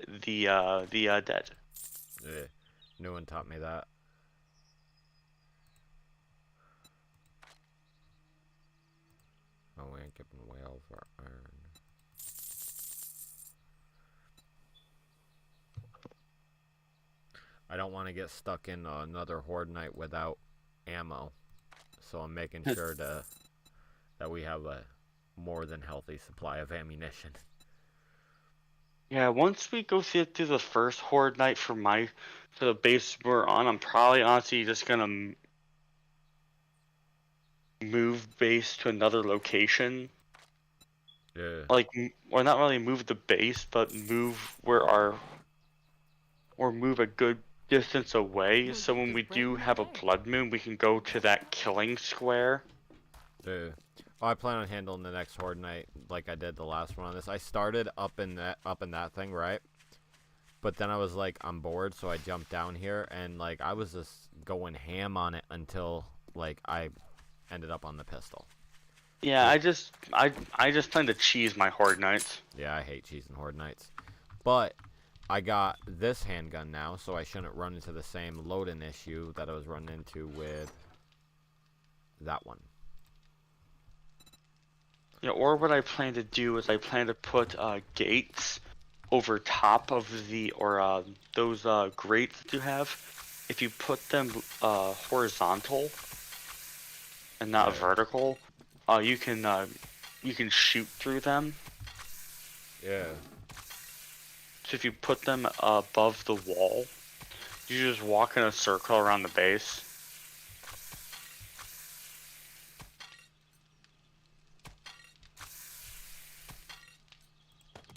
the Dead. Yeah. No one taught me that. Oh, we ain't giving away all of our iron. I don't want to get stuck in another horde night without ammo, so I'm making sure that we have a more than healthy supply of ammunition. Yeah, once we go through the first horde night for the base we're on, I'm probably honestly just gonna move base to another location. Yeah. Like, or not really move the base, but move move a good distance away, Well, so you when just we do brightened my have a day. blood moon, we can go to that killing square. Yeah. Well, I plan on handling the next horde night like I did the last one on this. I started up in that thing, right? But then I was like, I'm bored, so I jumped down here and like I was just going ham on it until like I ended up on the pistol. Yeah, I just plan to cheese my horde nights. Yeah, I hate cheesing horde nights. But I got this handgun now, so I shouldn't run into the same loading issue that I was running into with that one. Yeah, or what I plan to do is I plan to put gates over top of those grates that you have. If you put them horizontal and not vertical, you can shoot through them. Yeah. So if you put them above the wall, you just walk in a circle around the base.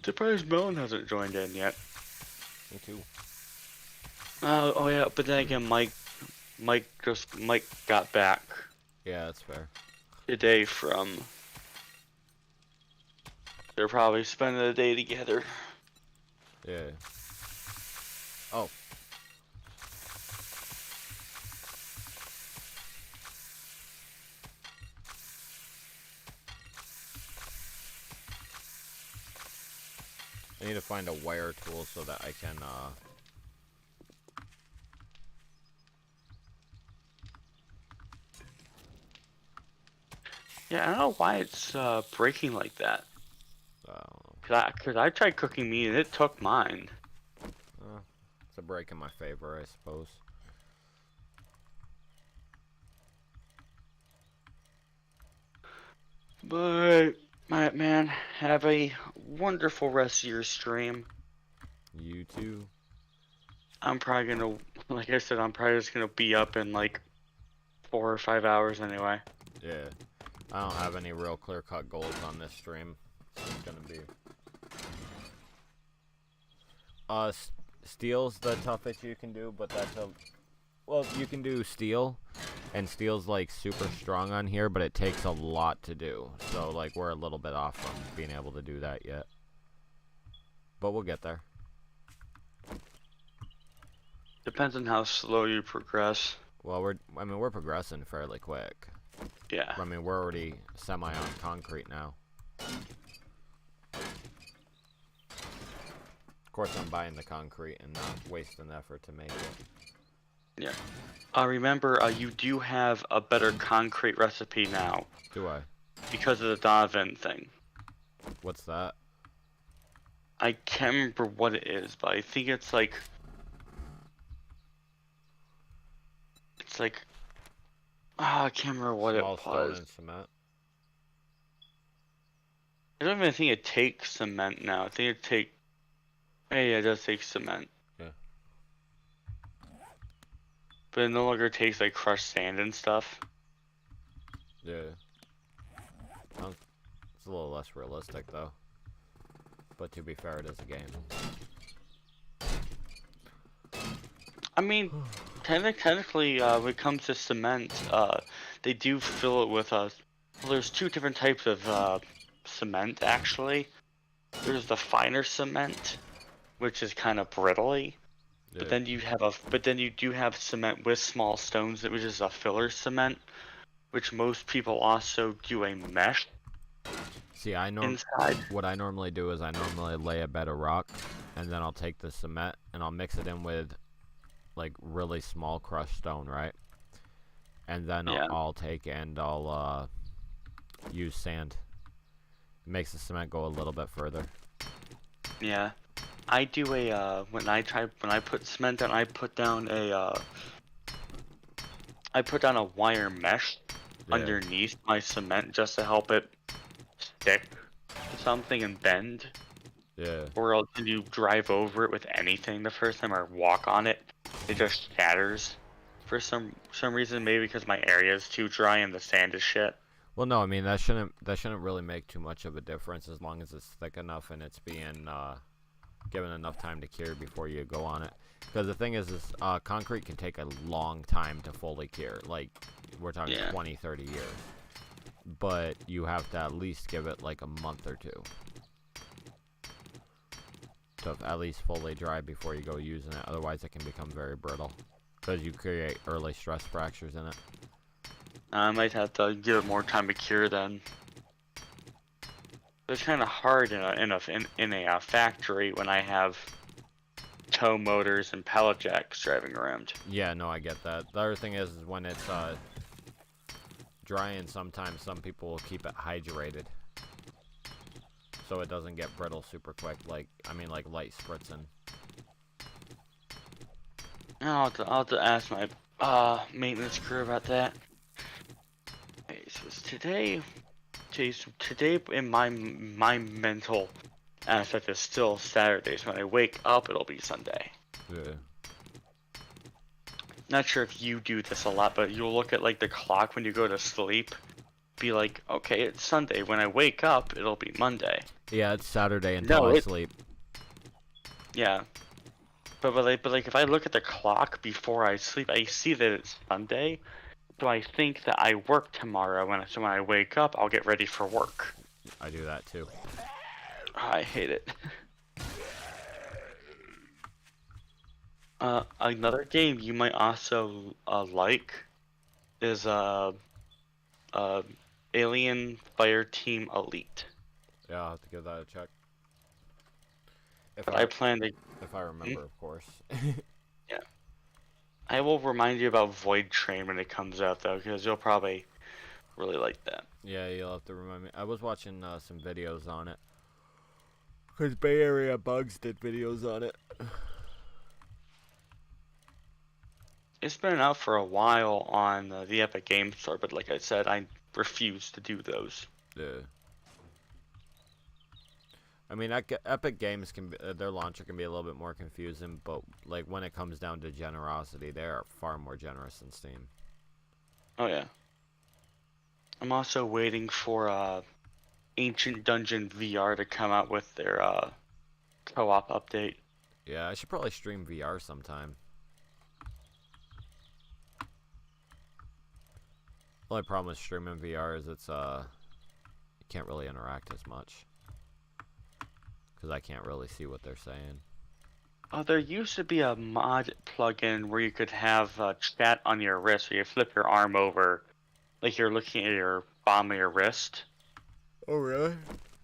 Surprised Melon hasn't joined in yet. Me too. Oh yeah, but then again, Mike got back Yeah, that's fair. today from. They're probably spending the day together. Yeah. Oh. I need to find a wire tool so that I can, Yeah, I don't know why it's breaking like that. Cause I tried cooking meat and it took mine. It's a break in my favor, I suppose. But, alright, man, have a wonderful rest of your stream. You too. I'm probably gonna, like I said, I'm probably just gonna be up in like 4 or 5 hours anyway. Yeah. I don't have any real clear-cut goals on this stream. So it's gonna be... steel's the toughest you can do, but that's a... Well, you can do steel, and steel's like super strong on here, but it takes a lot to do. So like we're a little bit off from being able to do that yet. But we'll get there. Depends on how slow you progress. Well, we're progressing fairly quick. Yeah. I mean, we're already semi on concrete now. Of course, I'm buying the concrete and not wasting effort to make it. Yeah. Remember, you do have a better concrete recipe now. Do I? Because of the Donovan thing. What's that? I can't remember what it is, but I think it's like... It's like... I can't remember what Small it stone was. and cement. I don't even think it takes cement now. I think it take... Hey, yeah, it does take cement. Yeah. But it no longer takes like crushed sand and stuff. Yeah. It's a little less realistic though. But to be fair, it is a game. I mean, technically, when it comes to cement, they do fill it with well, there's two different types of cement actually. There's the finer cement, which is kind of brittly. Yeah. But then you do have cement with small stones, which is a filler cement, which most people also do a mesh. See, inside. what I normally do is I normally lay a bed of rock, and then I'll take the cement and I'll mix it in with like really small crushed stone, right? And then Yeah. I'll take and I'll use sand. It makes the cement go a little bit further. Yeah. I do when I put cement down, I put down a wire mesh Yeah. underneath my cement just to help it stick to something and bend. Yeah. Or else when you drive over it with anything the first time or walk on it, it just shatters for some reason. Maybe because my area is too dry and the sand is shit. Well, no, I mean that shouldn't really make too much of a difference as long as it's thick enough and it's being given enough time to cure before you go on it. Because the thing is concrete can take a long time to fully cure. Like we're talking 20, 30 years. But you have to at least give it like a month or two to at least fully dry before you go using it. Otherwise, it can become very brittle because you create early stress fractures in it. I might have to give it more time to cure then. It's kind of hard in a factory when I have tow motors and pallet jacks driving around. Yeah, no, I get that. The other thing is when it's drying, sometimes some people will keep it hydrated so it doesn't get brittle super quick. Like light spritzing. I'll have to ask my maintenance crew about that. Okay, so it's today in my mental aspect is still Saturday, so when I wake up it'll be Sunday. Yeah. Not sure if you do this a lot, but you'll look at like the clock when you go to sleep, be like, okay, it's Sunday. When I wake up, it'll be Monday. Yeah, it's Saturday until I sleep. Yeah. But like if I look at the clock before I sleep, I see that it's Sunday, So I think that I work tomorrow, so when I wake up, I'll get ready for work. I do that too. I hate it. Another game you might also like is uh, Alien Fireteam Elite. Yeah, I'll have to give that a check. If But I plan to. if I remember, of course. Yeah. I will remind you about Void Train when it comes out, though, because you'll probably really like that. Yeah, you'll have to remind me. I was watching some videos on it. Cause Bay Area Bugs did videos on it. It's been out for a while on the Epic Game Store, but like I said, I refuse to do those. Yeah. I mean, Epic Games can be, their launcher can be a little bit more confusing, but like when it comes down to generosity, they are far more generous than Steam. Oh yeah. I'm also waiting for Ancient Dungeon VR to come out with their co-op update. Yeah, I should probably stream VR sometime. Only problem with streaming VR is it's you can't really interact as much. Because I can't really see what they're saying. Oh, there used to be a mod plugin where you could have chat on your wrist, where you flip your arm over, like you're looking at your palm of your wrist, Oh, really?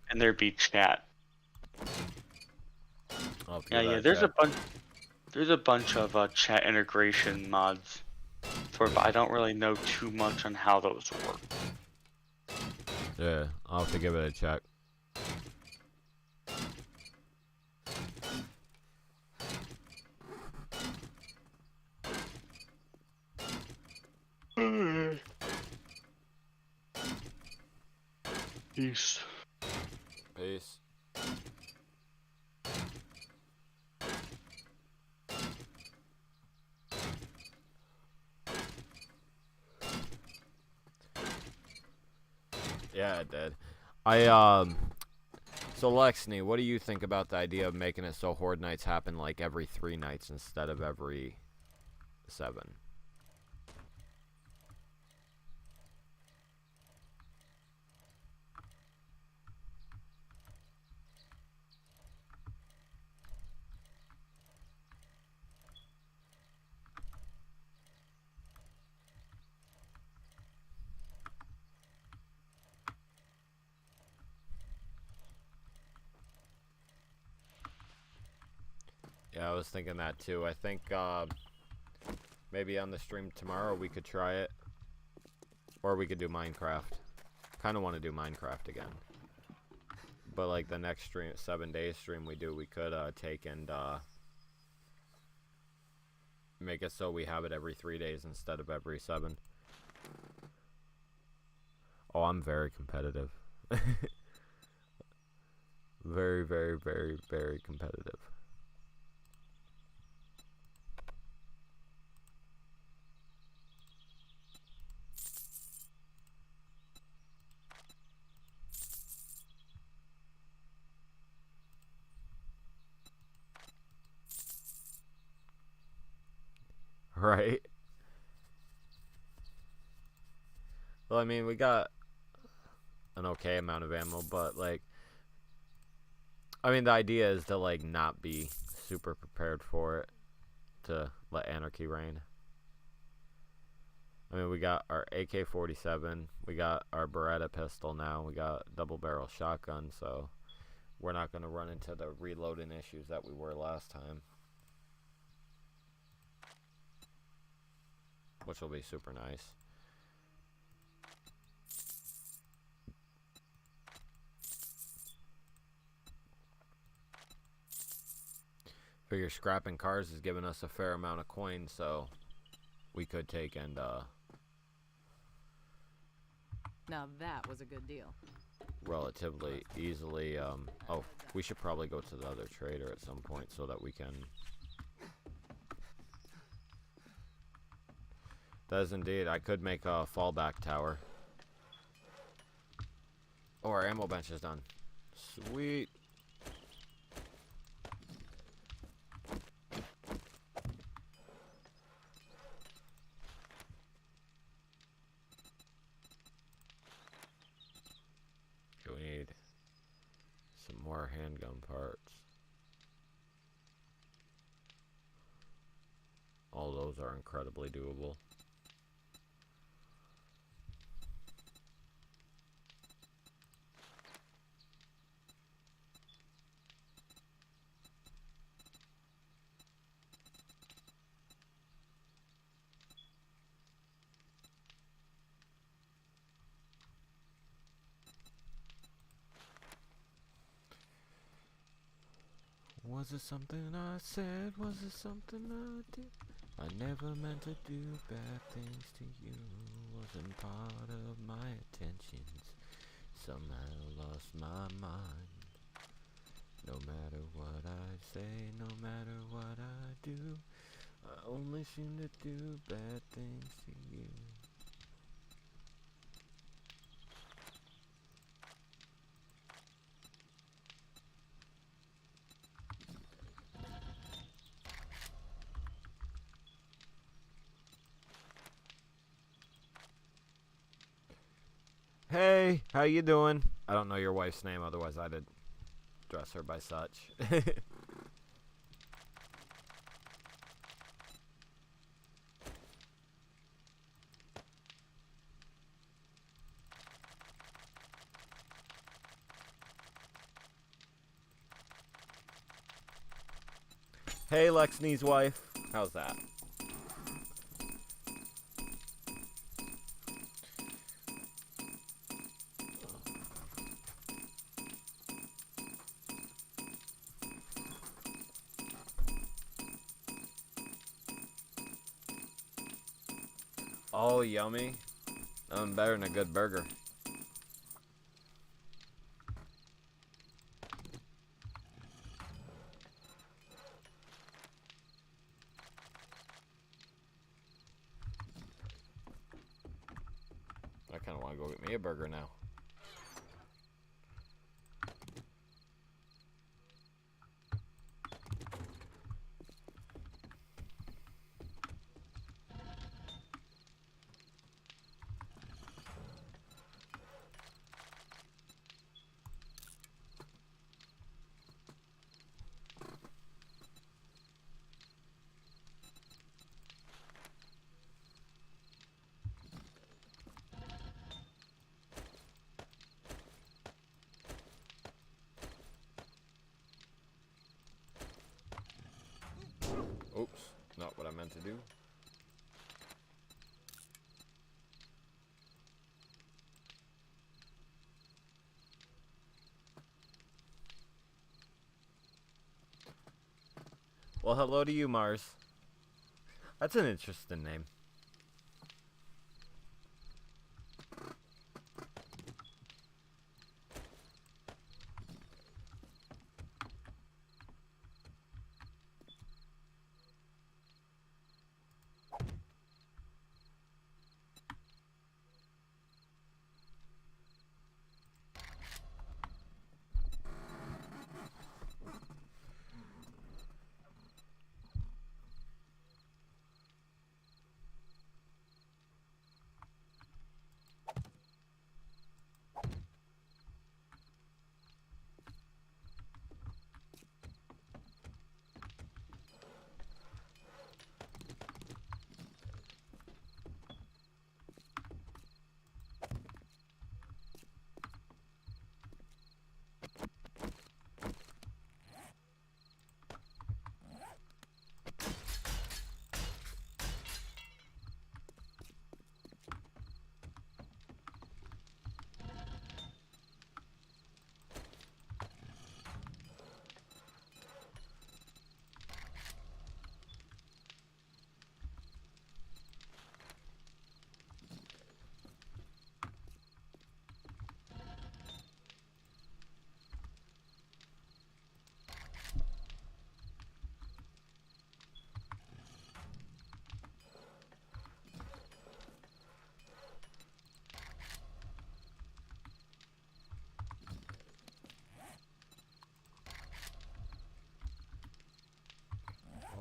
and there'd be chat. I'll have to Yeah, give yeah. that There's check. there's a bunch of chat integration mods for it, but I don't really know too much on how those work. Yeah, I'll have to give it a check. Peace. Peace. Yeah, it did. So Lexney, what do you think about the idea of making it so Horde nights happen like every 3 nights instead of every 7? Yeah, I was thinking that too. I think maybe on the stream tomorrow we could try it. Or we could do Minecraft. Kind of want to do Minecraft again. But like the next stream, 7-day stream we do, we could take and make it so we have it every 3 days instead of every 7. Oh, I'm very competitive. Very, very, very, very competitive. Right? Well, I mean, we got an okay amount of ammo, but like, I mean, the idea is to like not be super prepared for it, to let anarchy reign. I mean, we got our AK-47, we got our Beretta pistol now, we got double barrel shotgun, so we're not going to run into the reloading issues that we were last time. Which will be super nice. Figure scrapping cars is giving us a fair amount of coins, so we could take and Now that was a good deal. relatively easily oh, we should probably go to the other trader at some point so that we can. That is indeed. I could make a fallback tower. Oh, our ammo bench is done. Sweet. More handgun parts. All those are incredibly doable. Was it something I said? Was it something I did? I never meant to do bad things to you. Wasn't part of my intentions. Somehow lost my mind. No matter what I say, no matter what I do, I only seem to do bad things to you. Hey, how you doing? I don't know your wife's name, otherwise I'd address her by such. Hey, Lexney's wife. How's that? Oh, yummy. Better than a good burger. I kind of want to go get me a burger now. Oops, not what I meant to do. Well, hello to you, Mars. That's an interesting name.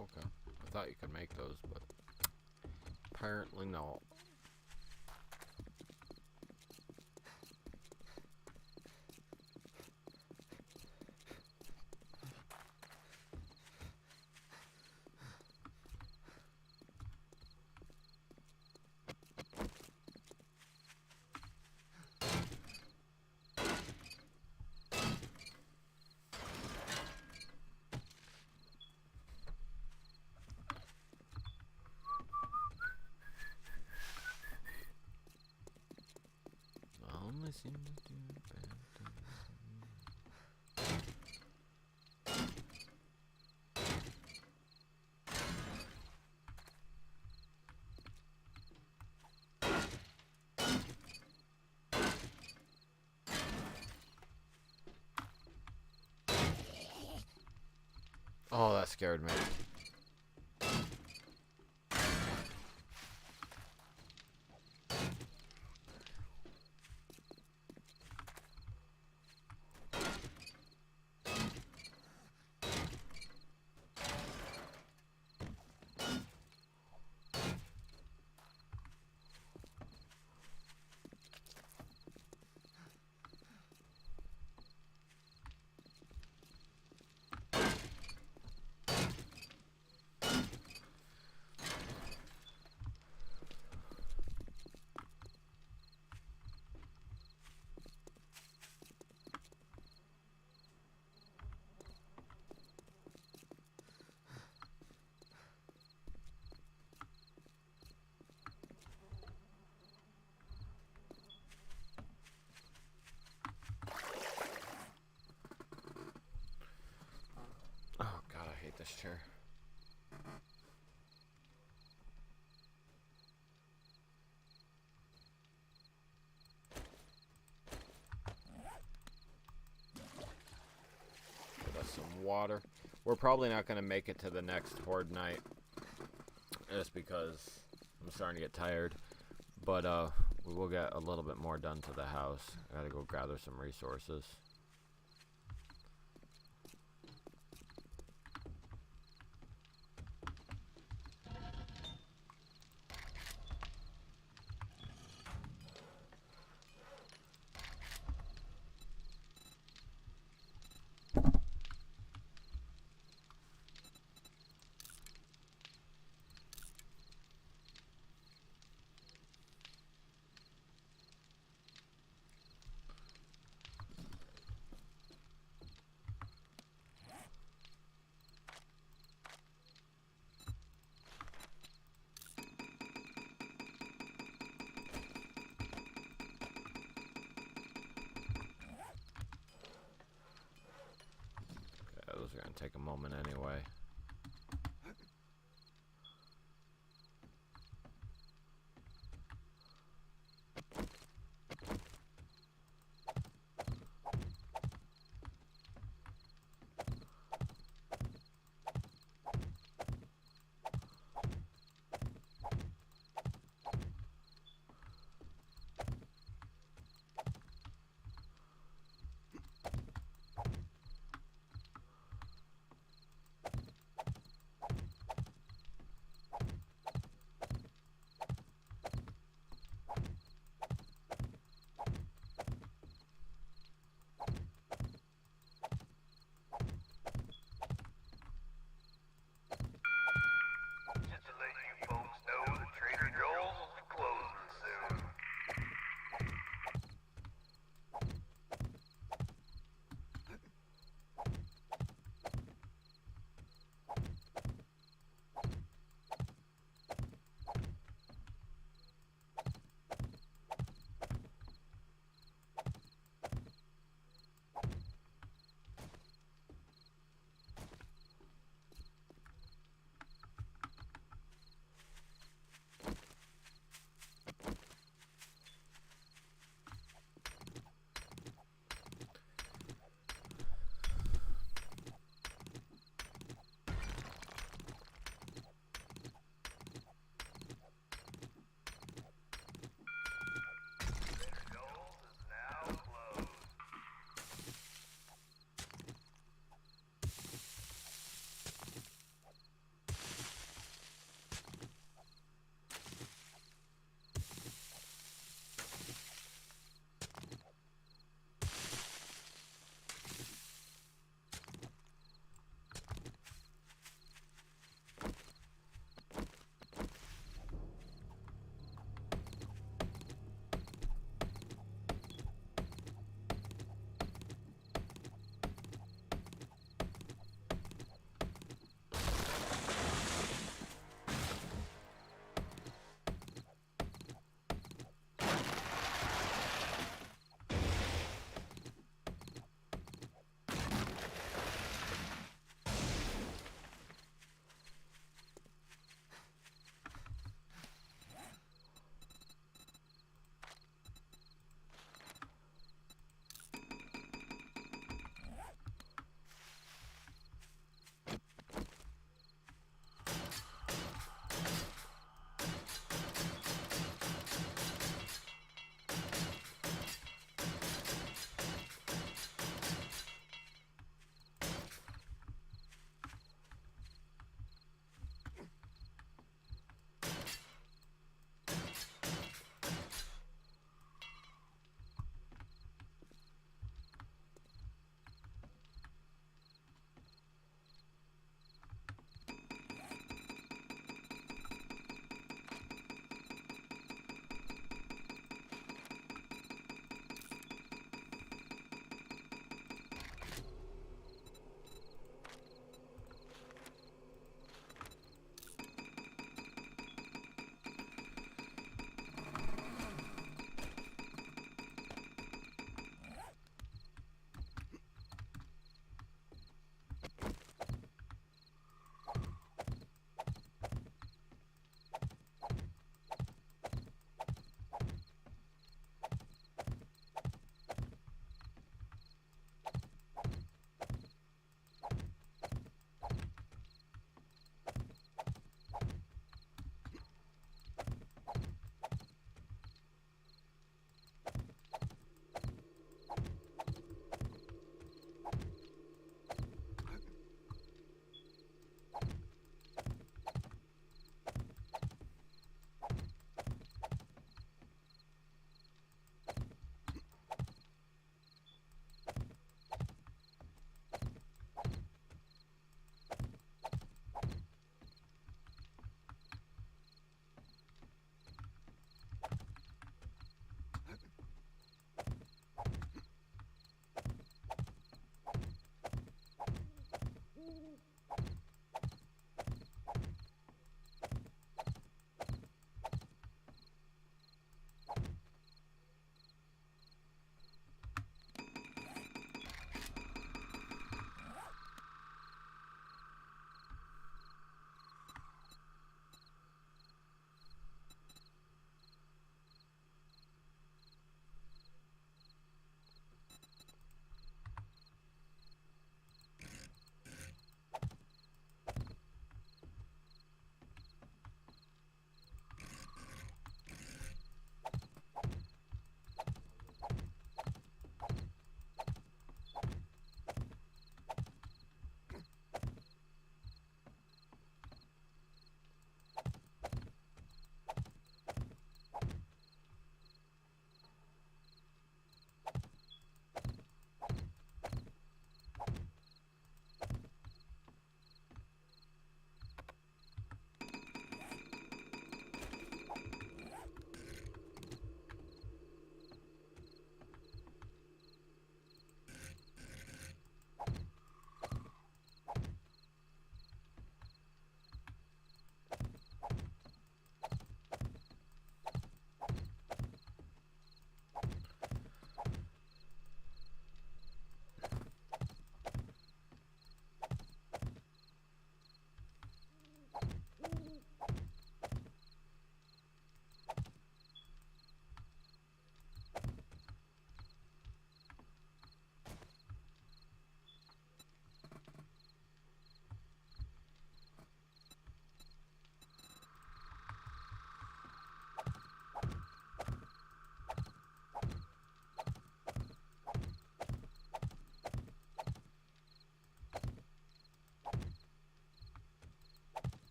Okay. I thought you could make those, but apparently not. Listen to bad Oh, that scared me. Oh god, I hate this chair. Get us some water. We're probably not going to make it to the next horde night. Just because I'm starting to get tired. But we will get a little bit more done to the house. I gotta go gather some resources. Those are going to take a moment anyway.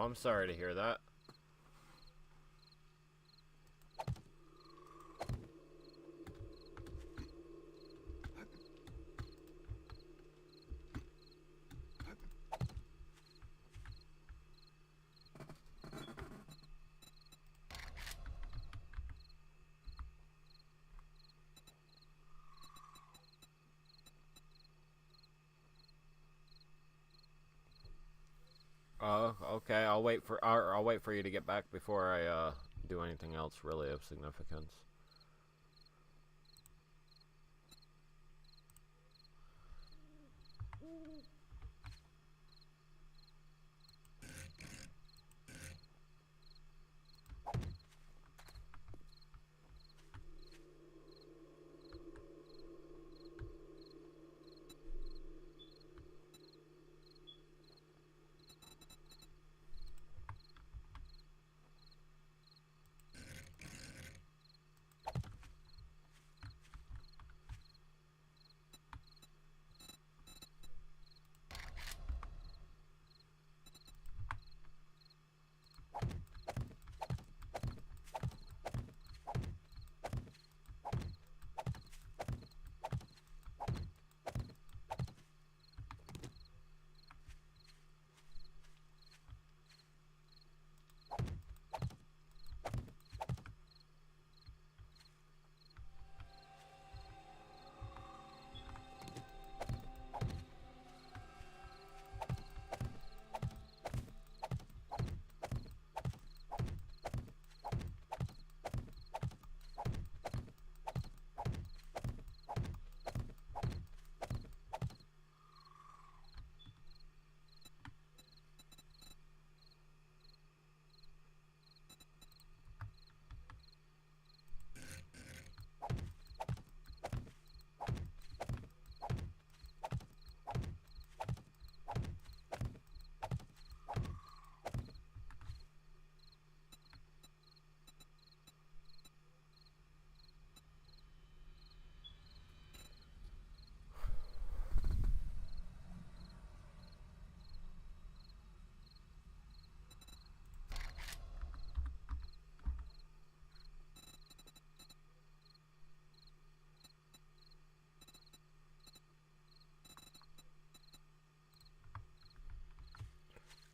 Oh, I'm sorry to hear that. Okay. I'll wait for you to get back before I do anything else really of significance.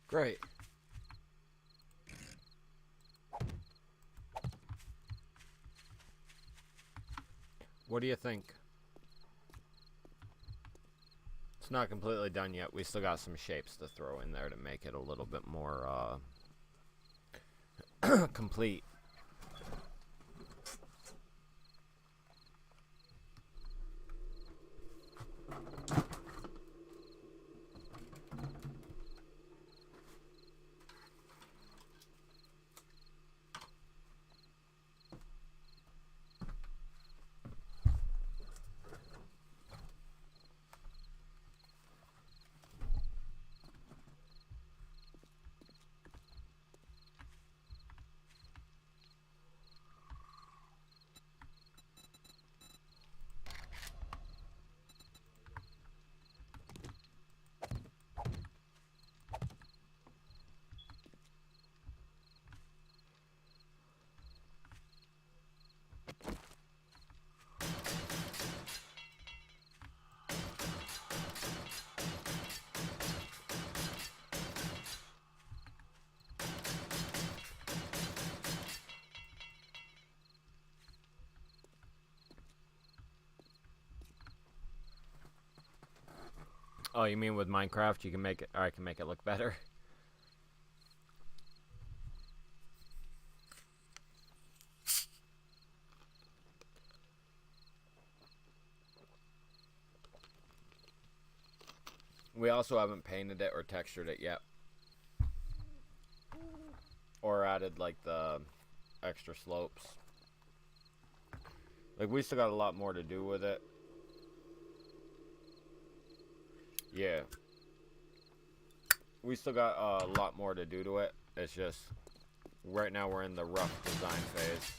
Great. What do you think? It's not completely done yet. We still got some shapes to throw in there to make it a little bit more complete. Oh, you mean with Minecraft you can make it, or I can make it look better? We also haven't painted it or textured it yet. Or added like the extra slopes. Like we still got a lot more to do with it. Yeah. We still got a lot more to do to it. It's just, right now we're in the rough design phase.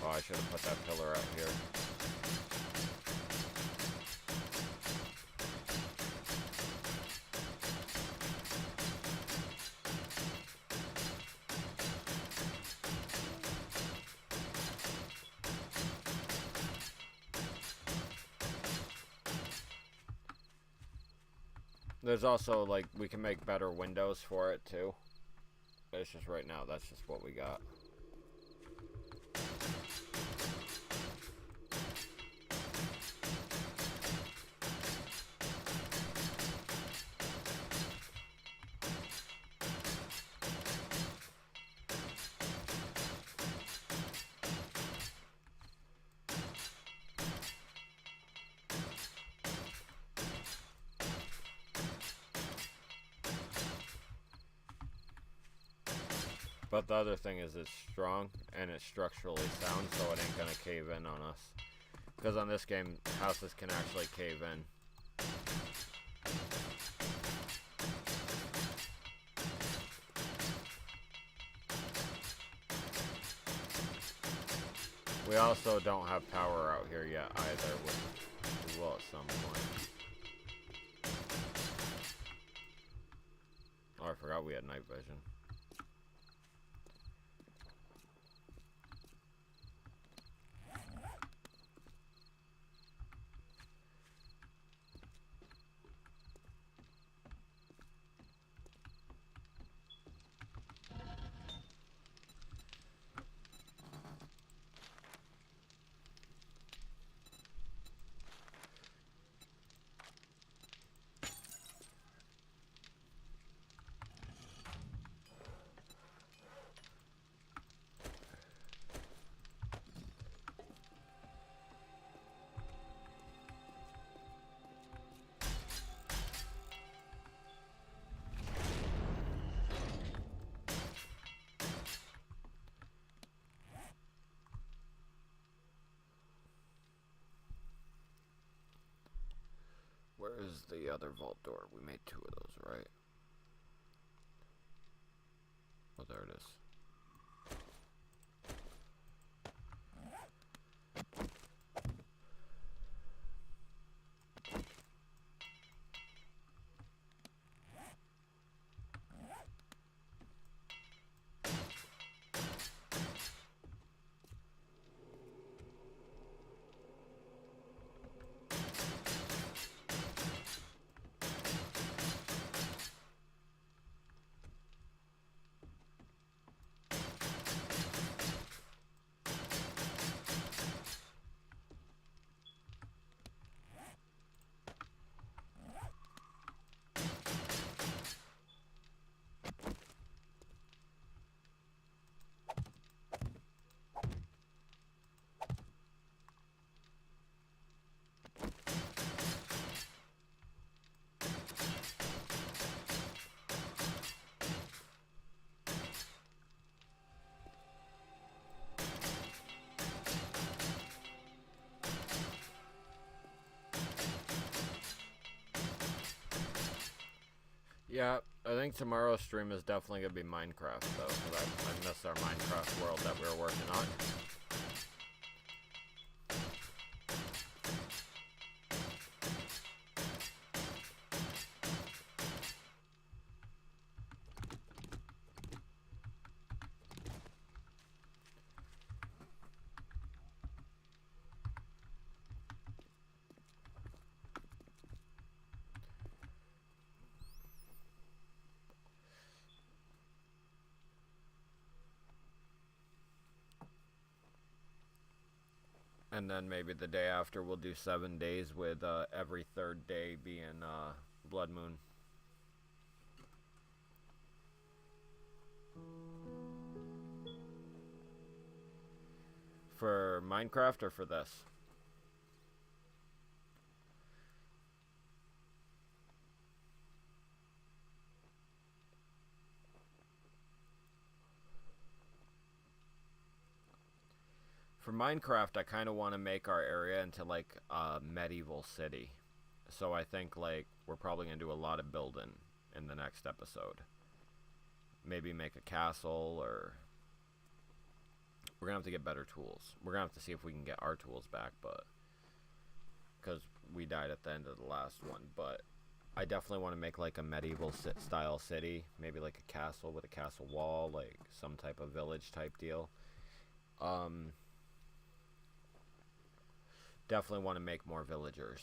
Oh, I should have put that pillar out here. There's also, like, we can make better windows for it, too. It's just right now, that's just what we got. But the other thing is it's strong and it's structurally sound, so it ain't gonna cave in on us. Because on this game, houses can actually cave in. We also don't have power out here yet either, which we will at some point. Oh, I forgot we had night vision. Where is the other vault door? We made 2 of those, right? Oh, there it is. Yeah, I think tomorrow's stream is definitely going to be Minecraft, though, because I miss our Minecraft world that we were working on. And then maybe the day after we'll do 7 days with every 3rd day being Blood Moon. For Minecraft or for this? For Minecraft, I kind of want to make our area into like a medieval city. So I think like we're probably going to do a lot of building in the next episode. Maybe make a castle, or we're going to have to get better tools. We're going to have to see if we can get our tools back, but because we died at the end of the last one. But I definitely want to make like a medieval style city, maybe like a castle with a castle wall, like some type of village type deal. Definitely want to make more villagers.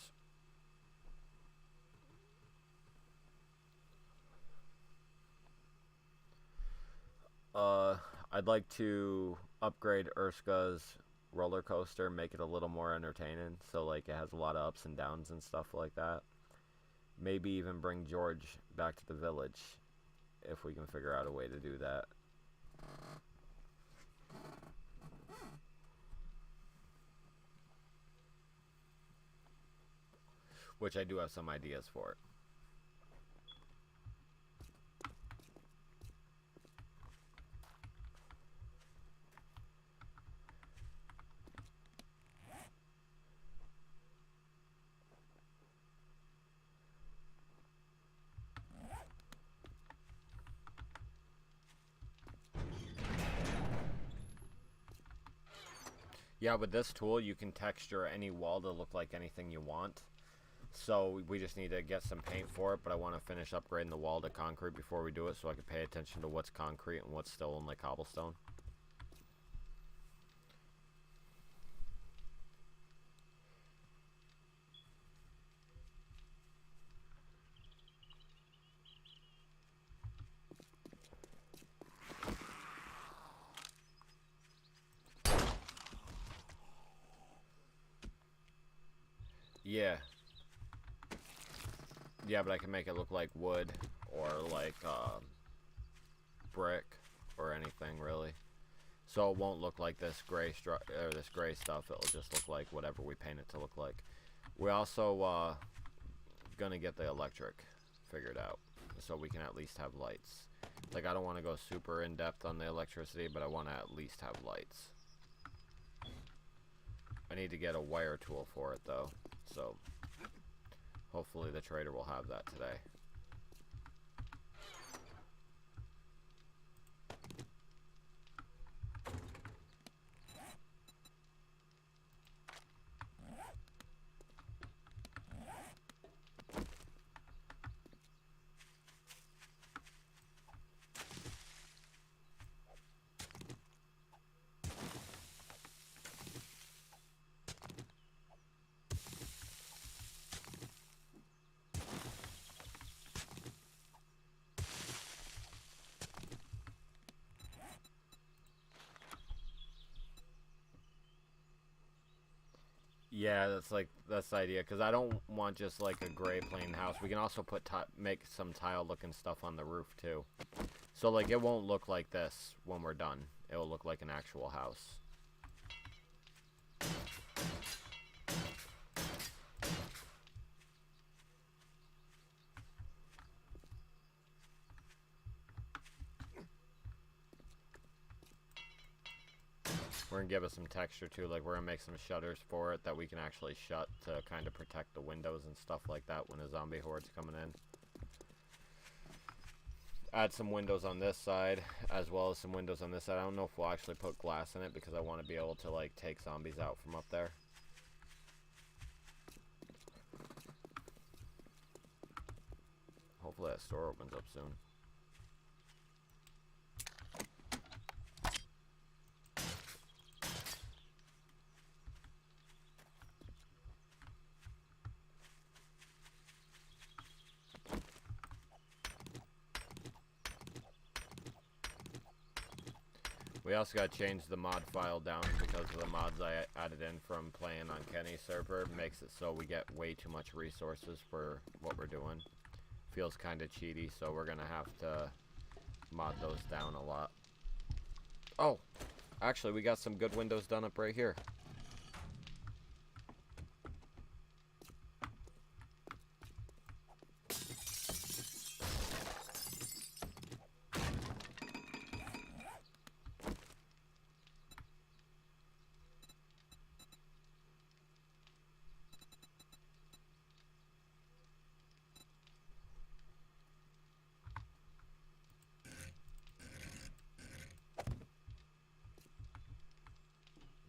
I'd like to upgrade Urska's roller coaster, make it a little more entertaining, so like it has a lot of ups and downs and stuff like that. Maybe even bring George back to the village if we can figure out a way to do that. Which I do have some ideas for it. Yeah, with this tool, you can texture any wall to look like anything you want. So we just need to get some paint for it, but I want to finish upgrading the wall to concrete before we do it so I can pay attention to what's concrete and what's still only cobblestone. Yeah. Yeah, but I can make it look like wood or like brick or anything really. So it won't look like this gray this gray stuff. It'll just look like whatever we paint it to look like. We also gonna get the electric figured out so we can at least have lights. Like I don't want to go super in depth on the electricity, but I want to at least have lights. I need to get a wire tool for it though, so hopefully the trader will have that today. Yeah, that's the idea, because I don't want just like a gray plain house. We can also put make some tile looking stuff on the roof too. So like it won't look like this when we're done. It will look like an actual house. We're going to give it some texture too, like we're going to make some shutters for it that we can actually shut to kind of protect the windows and stuff like that when a zombie horde's coming in. Add some windows on this side as well as some windows on this side. I don't know if we'll actually put glass in it because I want to be able to like take zombies out from up there. Hopefully that store opens up soon. We also got to change the mod file down because of the mods I added in from playing on Kenny's server. Makes it so we get way too much resources for what we're doing. Feels kind of cheaty, so we're going to have to mod those down a lot. Oh, actually we got some good windows done up right here.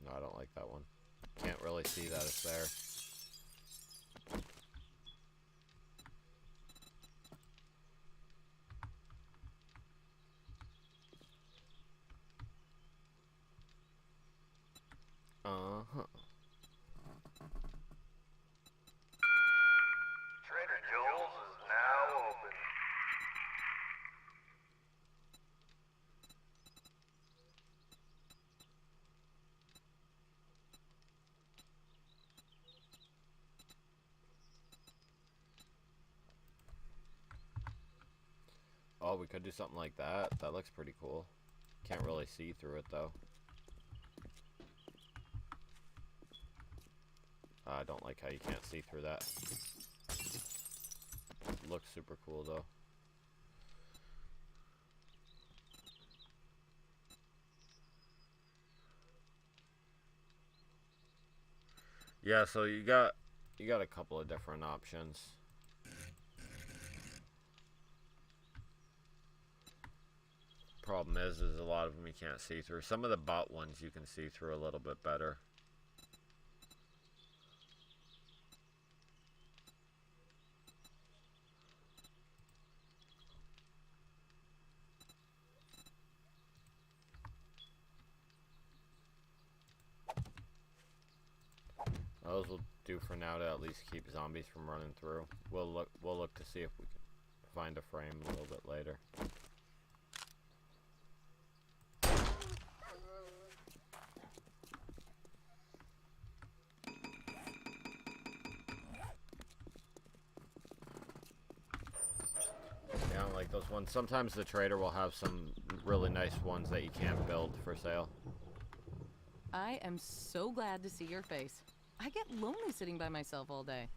No, I don't like that one. Can't really see that it's there. Uh-huh. Trader Joel's is now open. Oh, we could do something like that. That looks pretty cool. Can't really see through it, though. I don't like how you can't see through that. Looks super cool, though. Yeah, so you got a couple of different options. Problem is a lot of them you can't see through. Some of the bot ones you can see through a little bit better. Those will do for now to at least keep zombies from running through. We'll look to see if we can find a frame a little bit later. Yeah, I don't like those ones. Sometimes the trader will have some really nice ones that you can't build for sale. I am so glad to see your face. I get lonely sitting by myself all day.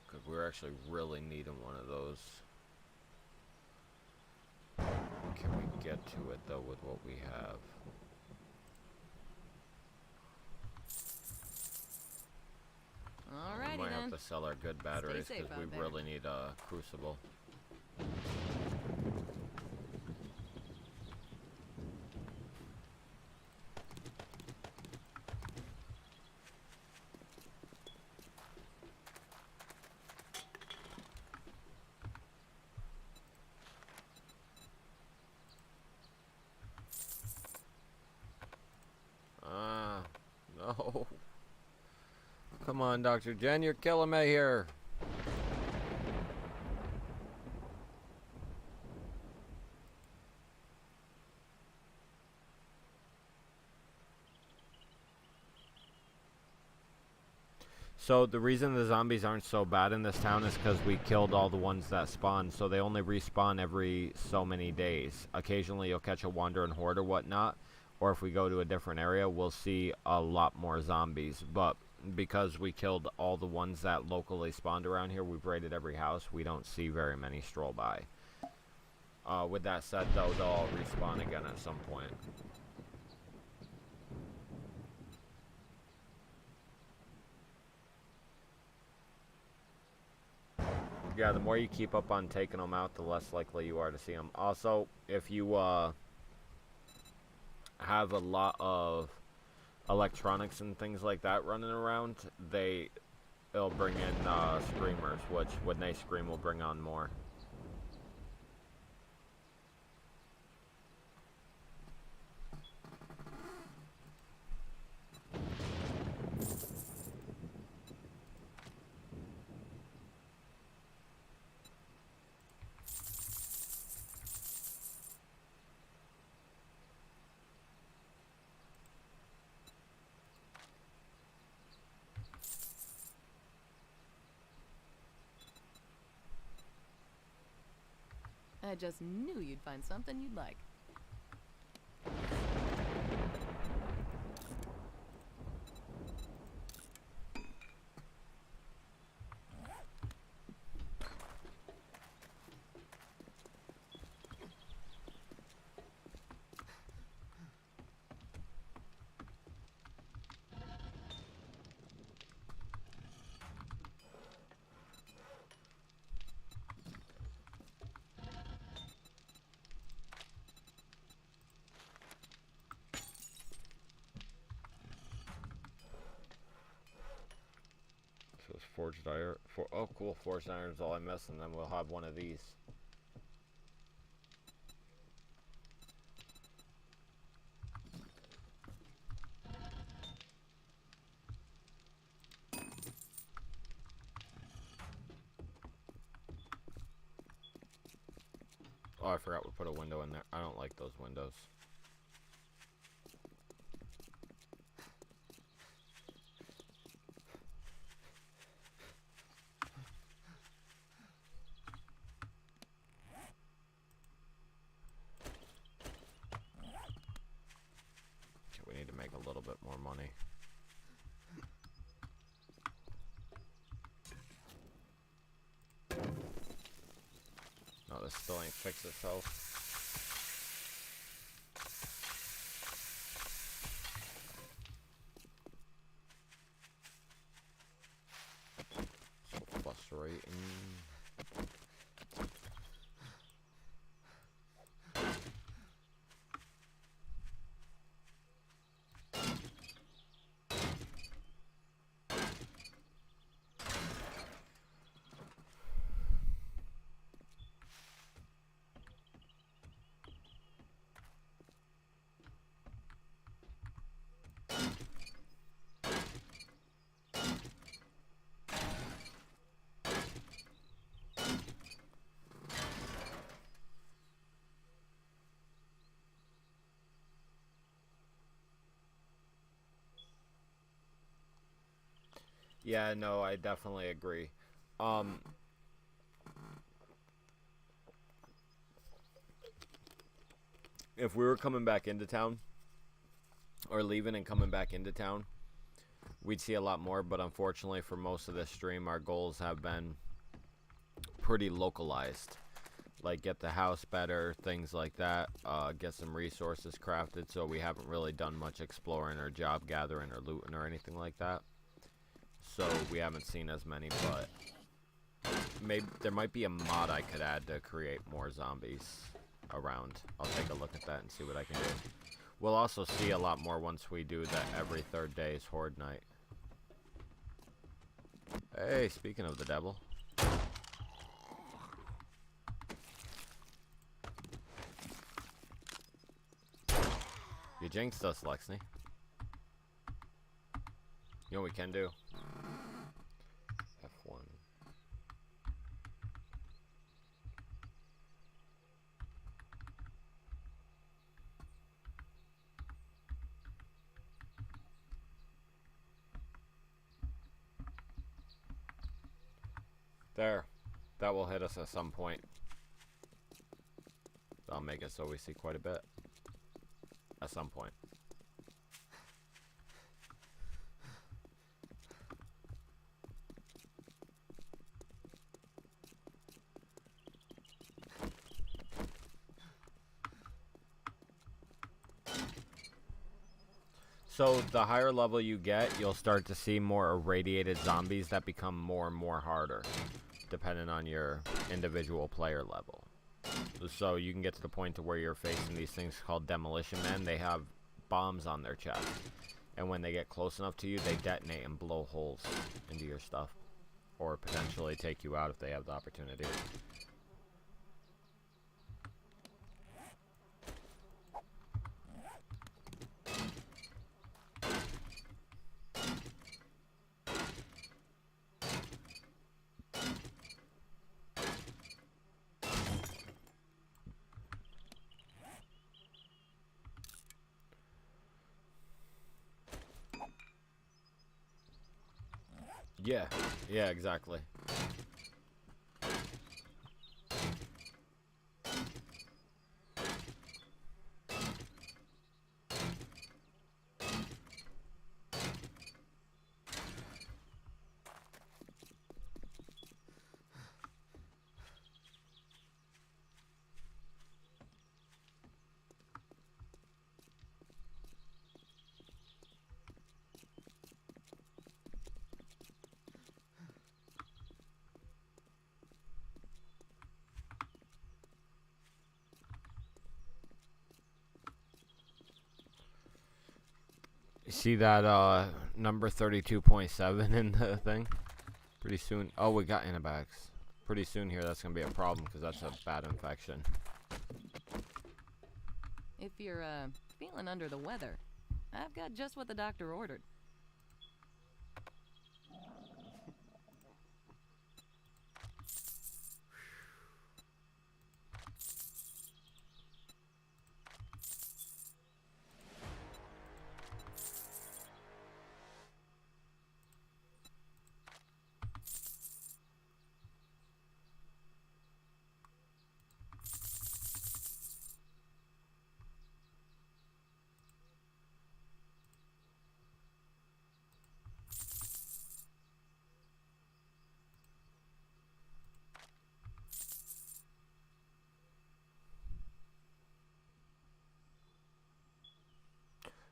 Because we're actually really needing one of those. Can we get to it though with what we have? Alrighty We might then. have to sell our good batteries safe because we out there. really need a crucible. No. Come on, Dr. Jen, you're killing me here. So the reason the zombies aren't so bad in this town is because we killed all the ones that spawn, so they only respawn every so many days. Occasionally you'll catch a wandering horde or whatnot, or if we go to a different area, we'll see a lot more zombies. But because we killed all the ones that locally spawned around here, we've raided every house, we don't see very many stroll by. With that said, though, they'll all respawn again at some point. Yeah, the more you keep up on taking them out, the less likely you are to see them. Also, if you have a lot of electronics and things like that running around, it'll bring in screamers, which when they scream will bring on more. I just knew you'd find something you'd like. forged iron. Oh, cool. Forged iron is all I miss, and then we'll have one of these. Oh, I forgot we put a window in there. I don't like those windows. Okay, we need to make a little bit more money. No, this still ain't fixed itself. So frustrating. Yeah, no, I definitely agree. If we were coming back into town, or leaving and coming back into town, we'd see a lot more, but unfortunately for most of this stream, our goals have been pretty localized. Like, get the house better, things like that, get some resources crafted, so we haven't really done much exploring or job gathering or looting or anything like that. So we haven't seen as many, but maybe there might be a mod I could add to create more zombies around. I'll take a look at that and see what I can do. We'll also see a lot more once we do that every third day is Horde Night. Hey, speaking of the devil. You jinxed us, Lexney. You know what we can do? F1. There. That will hit us at some point. That'll make it so we see quite a bit. At some point. So the higher level you get, you'll start to see more irradiated zombies that become more and more harder, depending on your individual player level. So you can get to the point to where you're facing these things called demolition men. They have bombs on their chest, and when they get close enough to you, they detonate and blow holes into your stuff, or potentially take you out if they have the opportunity. Yeah, yeah, exactly. You see that number 32.7 in the thing? Pretty soon. Oh, we got antibiotics. Pretty soon here, that's gonna be a problem because that's a bad infection. If you're feeling under the weather, I've got just what the doctor ordered.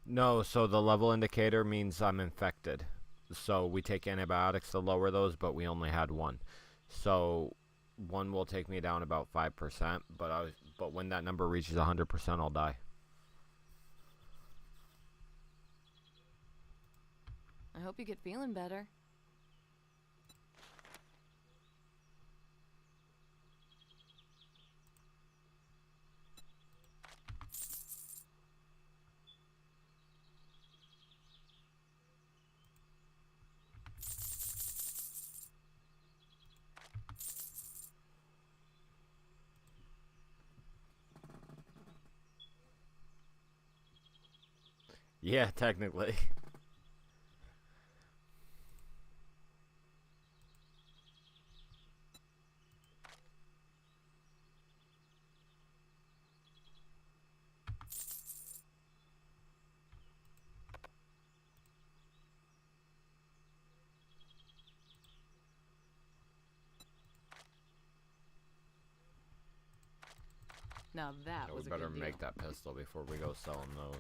No, so the level indicator means I'm infected. So we take antibiotics to lower those, but we only had one. So one will take me down about 5%, but when that number reaches 100%, I'll die. I hope you get feeling better. Yeah, technically. Now that So was we a better good deal. make that pistol before we go selling those.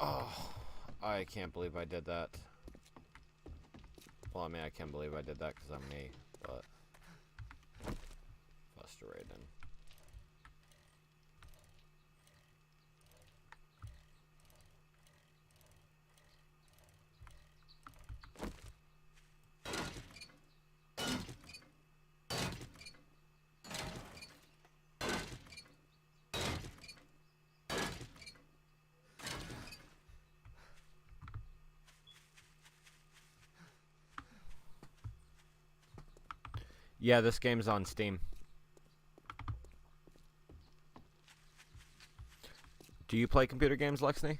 Oh, I can't believe I did that. Well, I mean, I can't believe I did that because I'm me, but frustrating. Yeah, this game's on Steam. Do you play computer games, Lexney?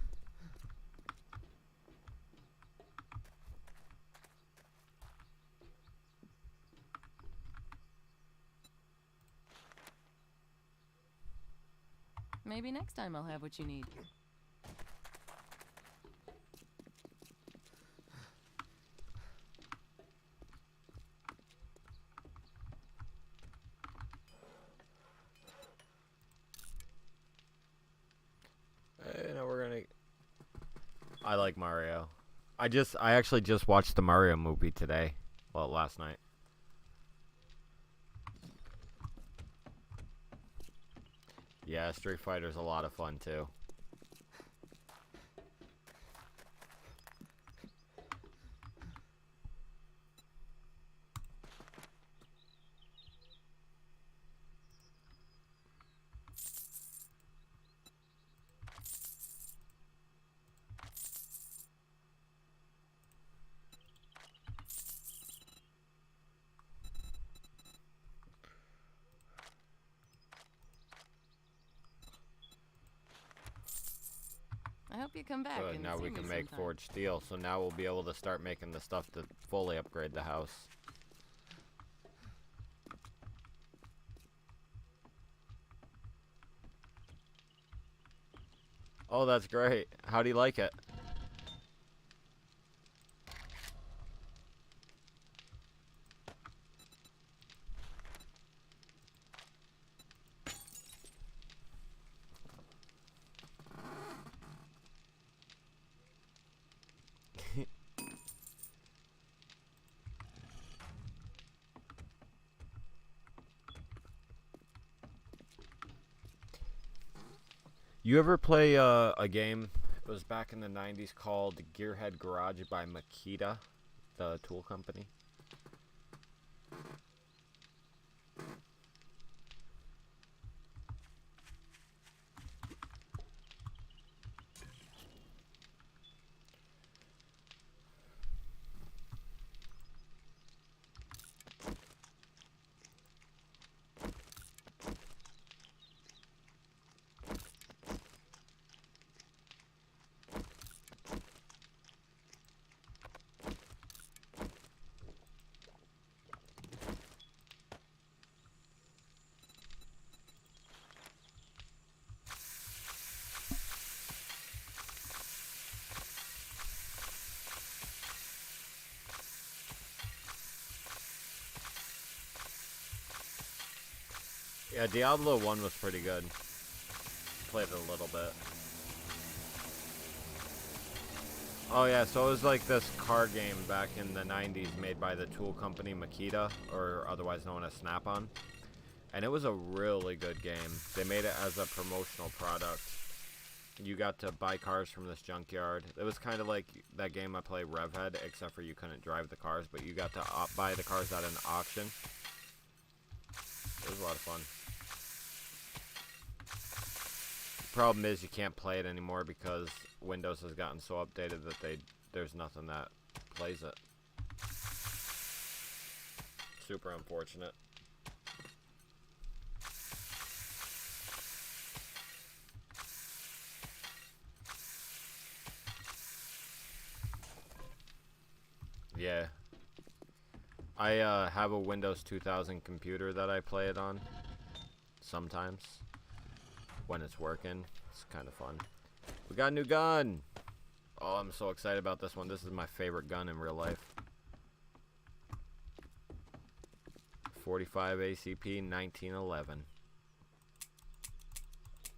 Maybe next time I'll have what you need. No, we're gonna. I like Mario. I actually just watched the Mario movie today. Well, last night. Yeah, Street Fighter's a lot of fun too. I hope you come back. Good, And now see we me can make sometime. forged steel, so now we'll be able to start making the stuff to fully upgrade the house. Oh, that's great. How do you like it? You ever play a game? It was back in the 90s called Gearhead Garage by Makita, the tool company. Yeah, Diablo 1 was pretty good. Played it a little bit. Oh yeah, so it was like this car game back in the 90s made by the tool company Makita, or otherwise known as Snap-on. And it was a really good game. They made it as a promotional product. You got to buy cars from this junkyard. It was kind of like that game I play, Revhead, except for you couldn't drive the cars, but you got to buy the cars at an auction. It was a lot of fun. Problem is you can't play it anymore because Windows has gotten so updated that there's nothing that plays it. Super unfortunate. Yeah. I have a Windows 2000 computer that I play it on sometimes. When it's working, it's kind of fun. We got a new gun! Oh, I'm so excited about this one. This is my favorite gun in real life. 45 ACP 1911.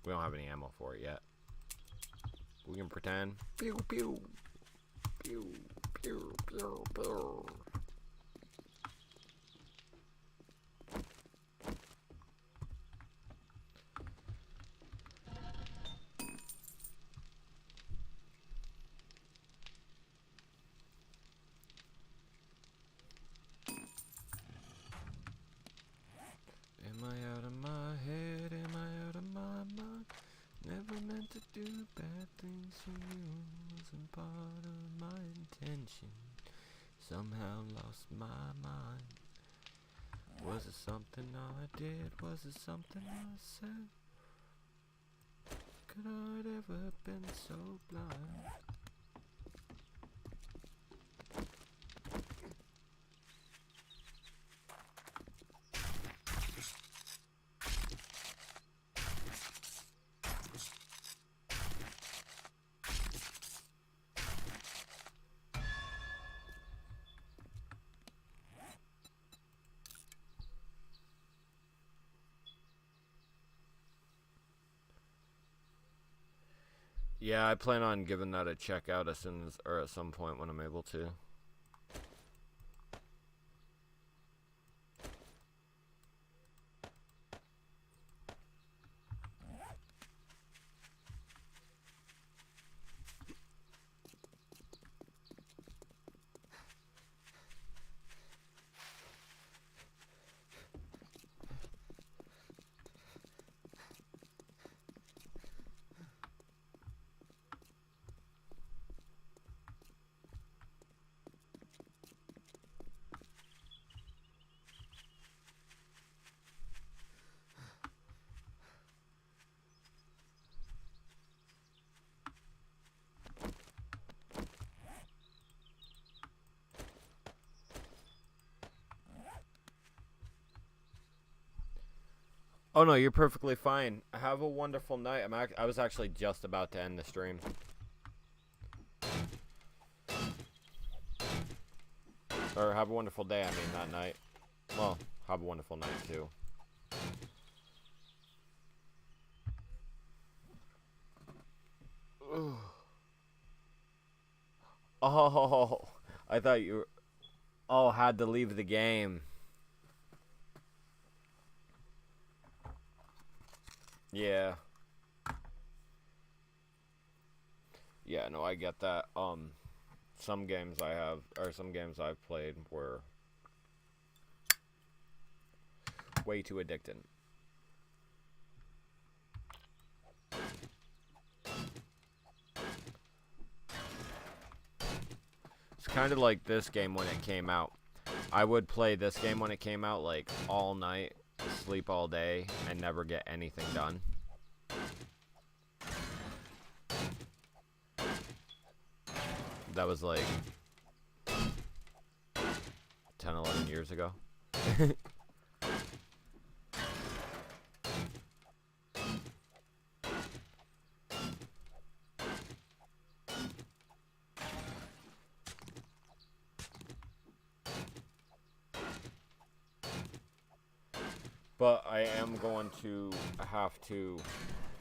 We don't have any ammo for it yet. We can pretend. Pew pew. Pew pew pew pew. Am I out of my head? Am I out of my mind? Never meant to do bad things to you. Wasn't part of my intention. Somehow lost my mind. Was it something I did? Was it something I said? Could I have ever been so blind? Yeah, I plan on giving that a check out as soon as, or at some point when I'm able to. Oh no, you're perfectly fine. Have a wonderful night. I was actually just about to end the stream. Or have a wonderful day, I mean, not night. Well, have a wonderful night too. Oh, I thought you were... Oh, had to leave the game. Yeah. Yeah, no, I get that. Some games I've played were way too addicting. It's kind of like this game when it came out. I would play this game when it came out, like, all night, sleep all day, and never get anything done. That was like 10, 11 years ago. But I am going to have to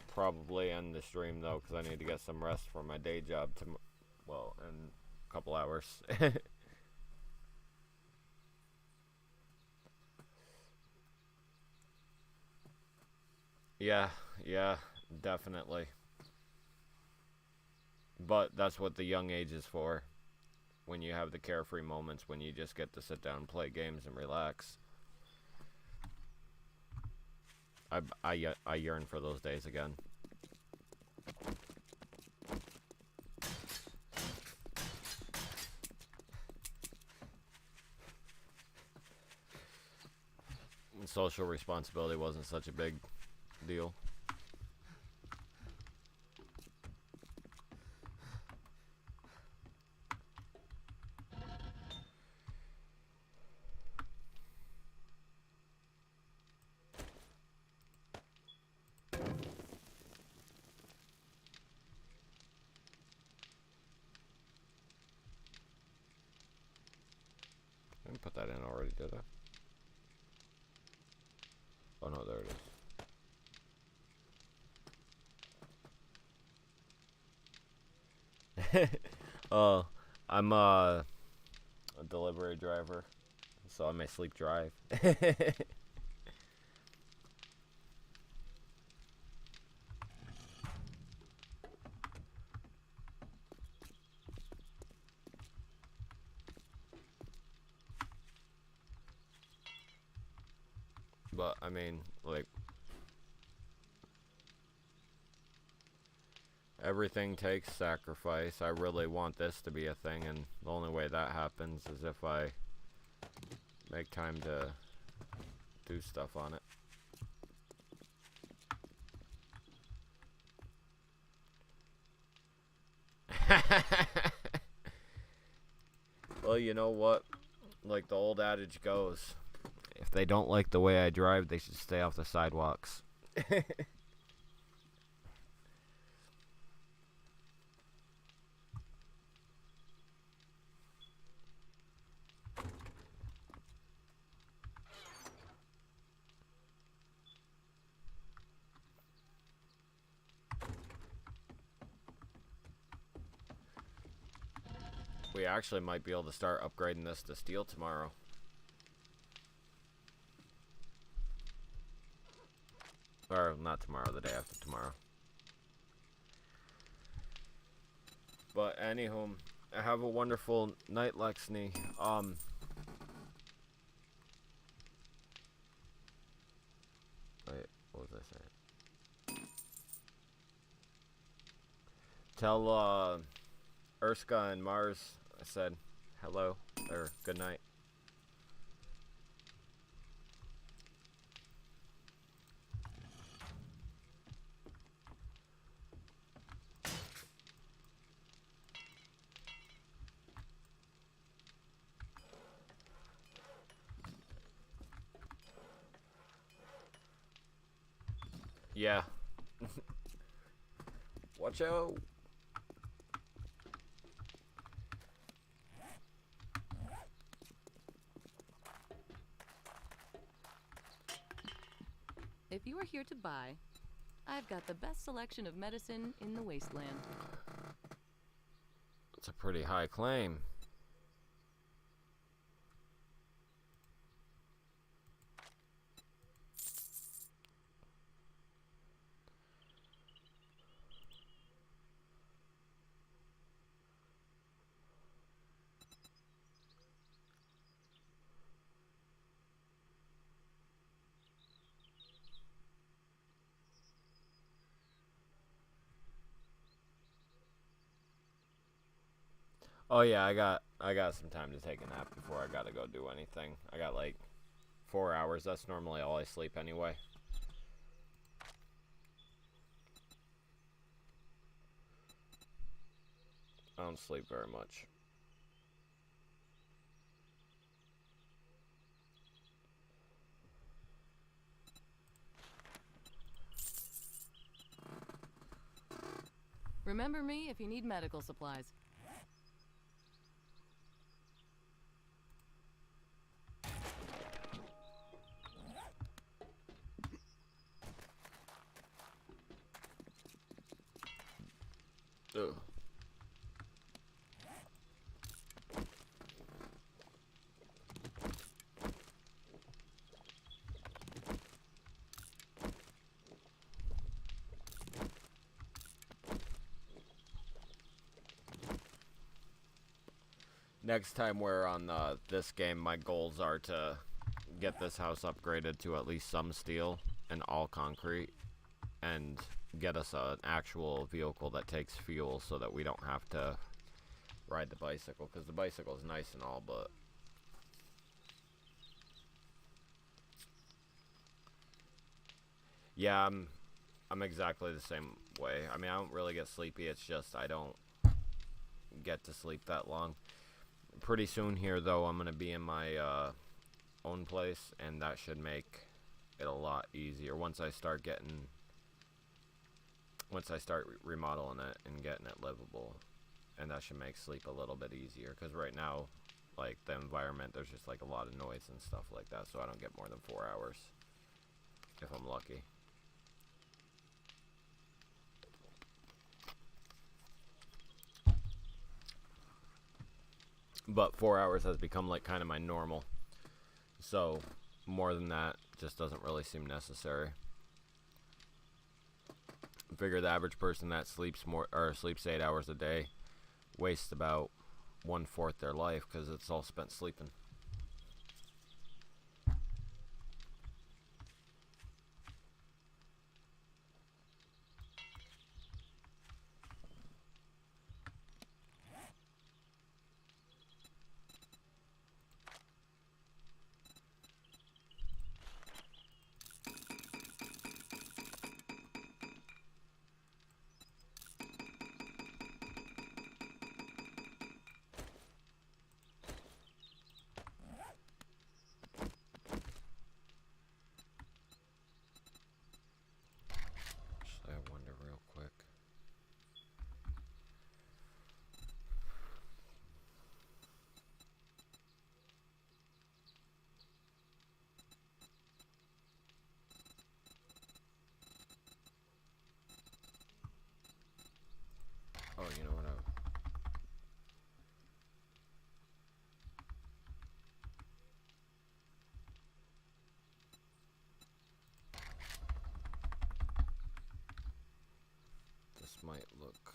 probably end the stream, though, because I need to get some rest for my day job, well, in a couple hours. Yeah, definitely. But that's what the young age is for. When you have the carefree moments, when you just get to sit down and play games and relax. I yearn for those days again. When social responsibility wasn't such a big deal. I didn't put that in already, did I? Oh no, there it is. I'm a delivery driver, so I may sleep drive. But I mean, like, everything takes sacrifice. I really want this to be a thing, and the only way that happens is if I make time to do stuff on it. Well, you know what? Like the old adage goes, if they don't like the way I drive, they should stay off the sidewalks. We actually might be able to start upgrading this to steel tomorrow. Or not tomorrow, the day after tomorrow. But anywho, have a wonderful night, Lexney. Wait, what was I saying? Tell Erska and Mars I said hello or good night. Yeah. Watch out. If you are here to buy, I've got the best selection of medicine in the wasteland. That's a pretty high claim. Oh yeah, I got some time to take a nap before I gotta go do anything. I got like 4 hours. That's normally all I sleep anyway. I don't sleep very much. Remember me if you need medical supplies. Ugh. Next time we're on this game, my goals are to get this house upgraded to at least some steel and all concrete, and get us an actual vehicle that takes fuel so that we don't have to ride the bicycle, because the bicycle is nice and all, but yeah, I'm exactly the same way. I mean, I don't really get sleepy, it's just I don't get to sleep that long. Pretty soon here, though, I'm going to be in my own place, and that should make it a lot easier once I start remodeling it and getting it livable, and that should make sleep a little bit easier, because right now, like, the environment, there's just like a lot of noise and stuff like that, so I don't get more than 4 hours if I'm lucky. But 4 hours has become like kind of my normal, so more than that just doesn't really seem necessary. I figure the average person that sleeps 8 hours a day wastes about 1/4 their life, because it's all spent sleeping. Actually, I wonder real quick. Oh, you know what? This might look.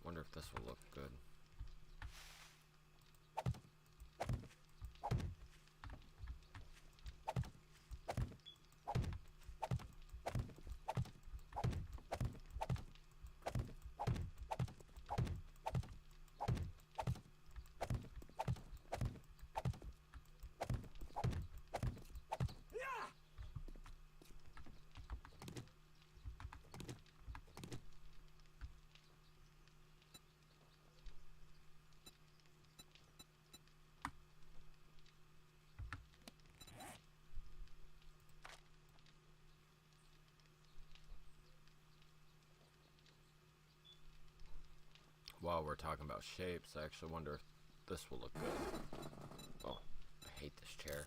Wonder if this will look good. While we're talking about shapes, I actually wonder if this will look good. Oh, I hate this chair.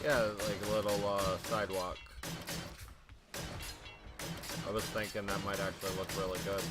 Yeah, like a little sidewalk. I was thinking that might actually look really good.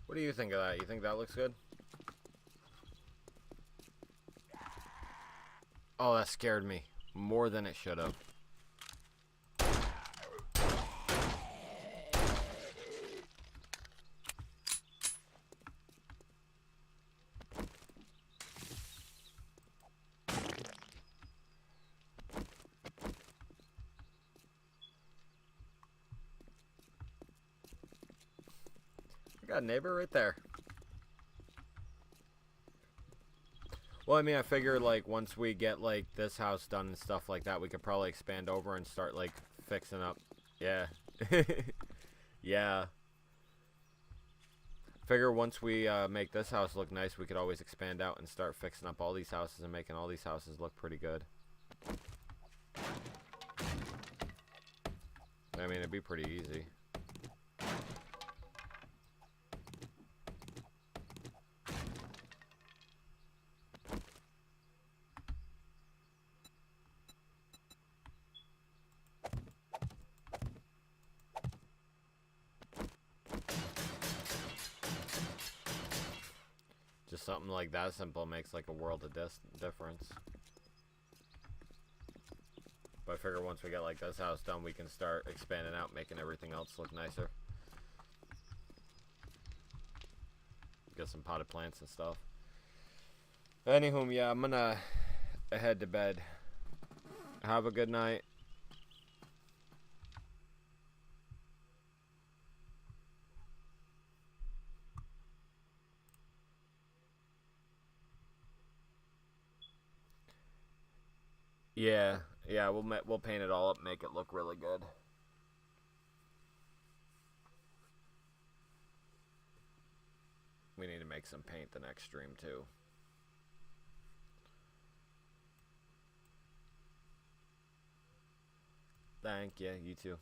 What do you think of that? You think that looks good? Oh, that scared me. More than it should have. I got a neighbor right there. Well, I mean, I figure, like, once we get, like, this house done and stuff like that, we could probably expand over and start, like, fixing up. Yeah. Yeah. Figure once we make this house look nice, we could always expand out and start fixing up all these houses and making all these houses look pretty good. I mean, it'd be pretty easy. Just something like that simple makes like a world of difference. But I figure once we get like this house done, we can start expanding out, making everything else look nicer. Get some potted plants and stuff. Anywho, yeah, I'm gonna head to bed. Have a good night. Yeah, yeah, we'll paint it all up, make it look really good. We need to make some paint the next stream too. Thank you, you too.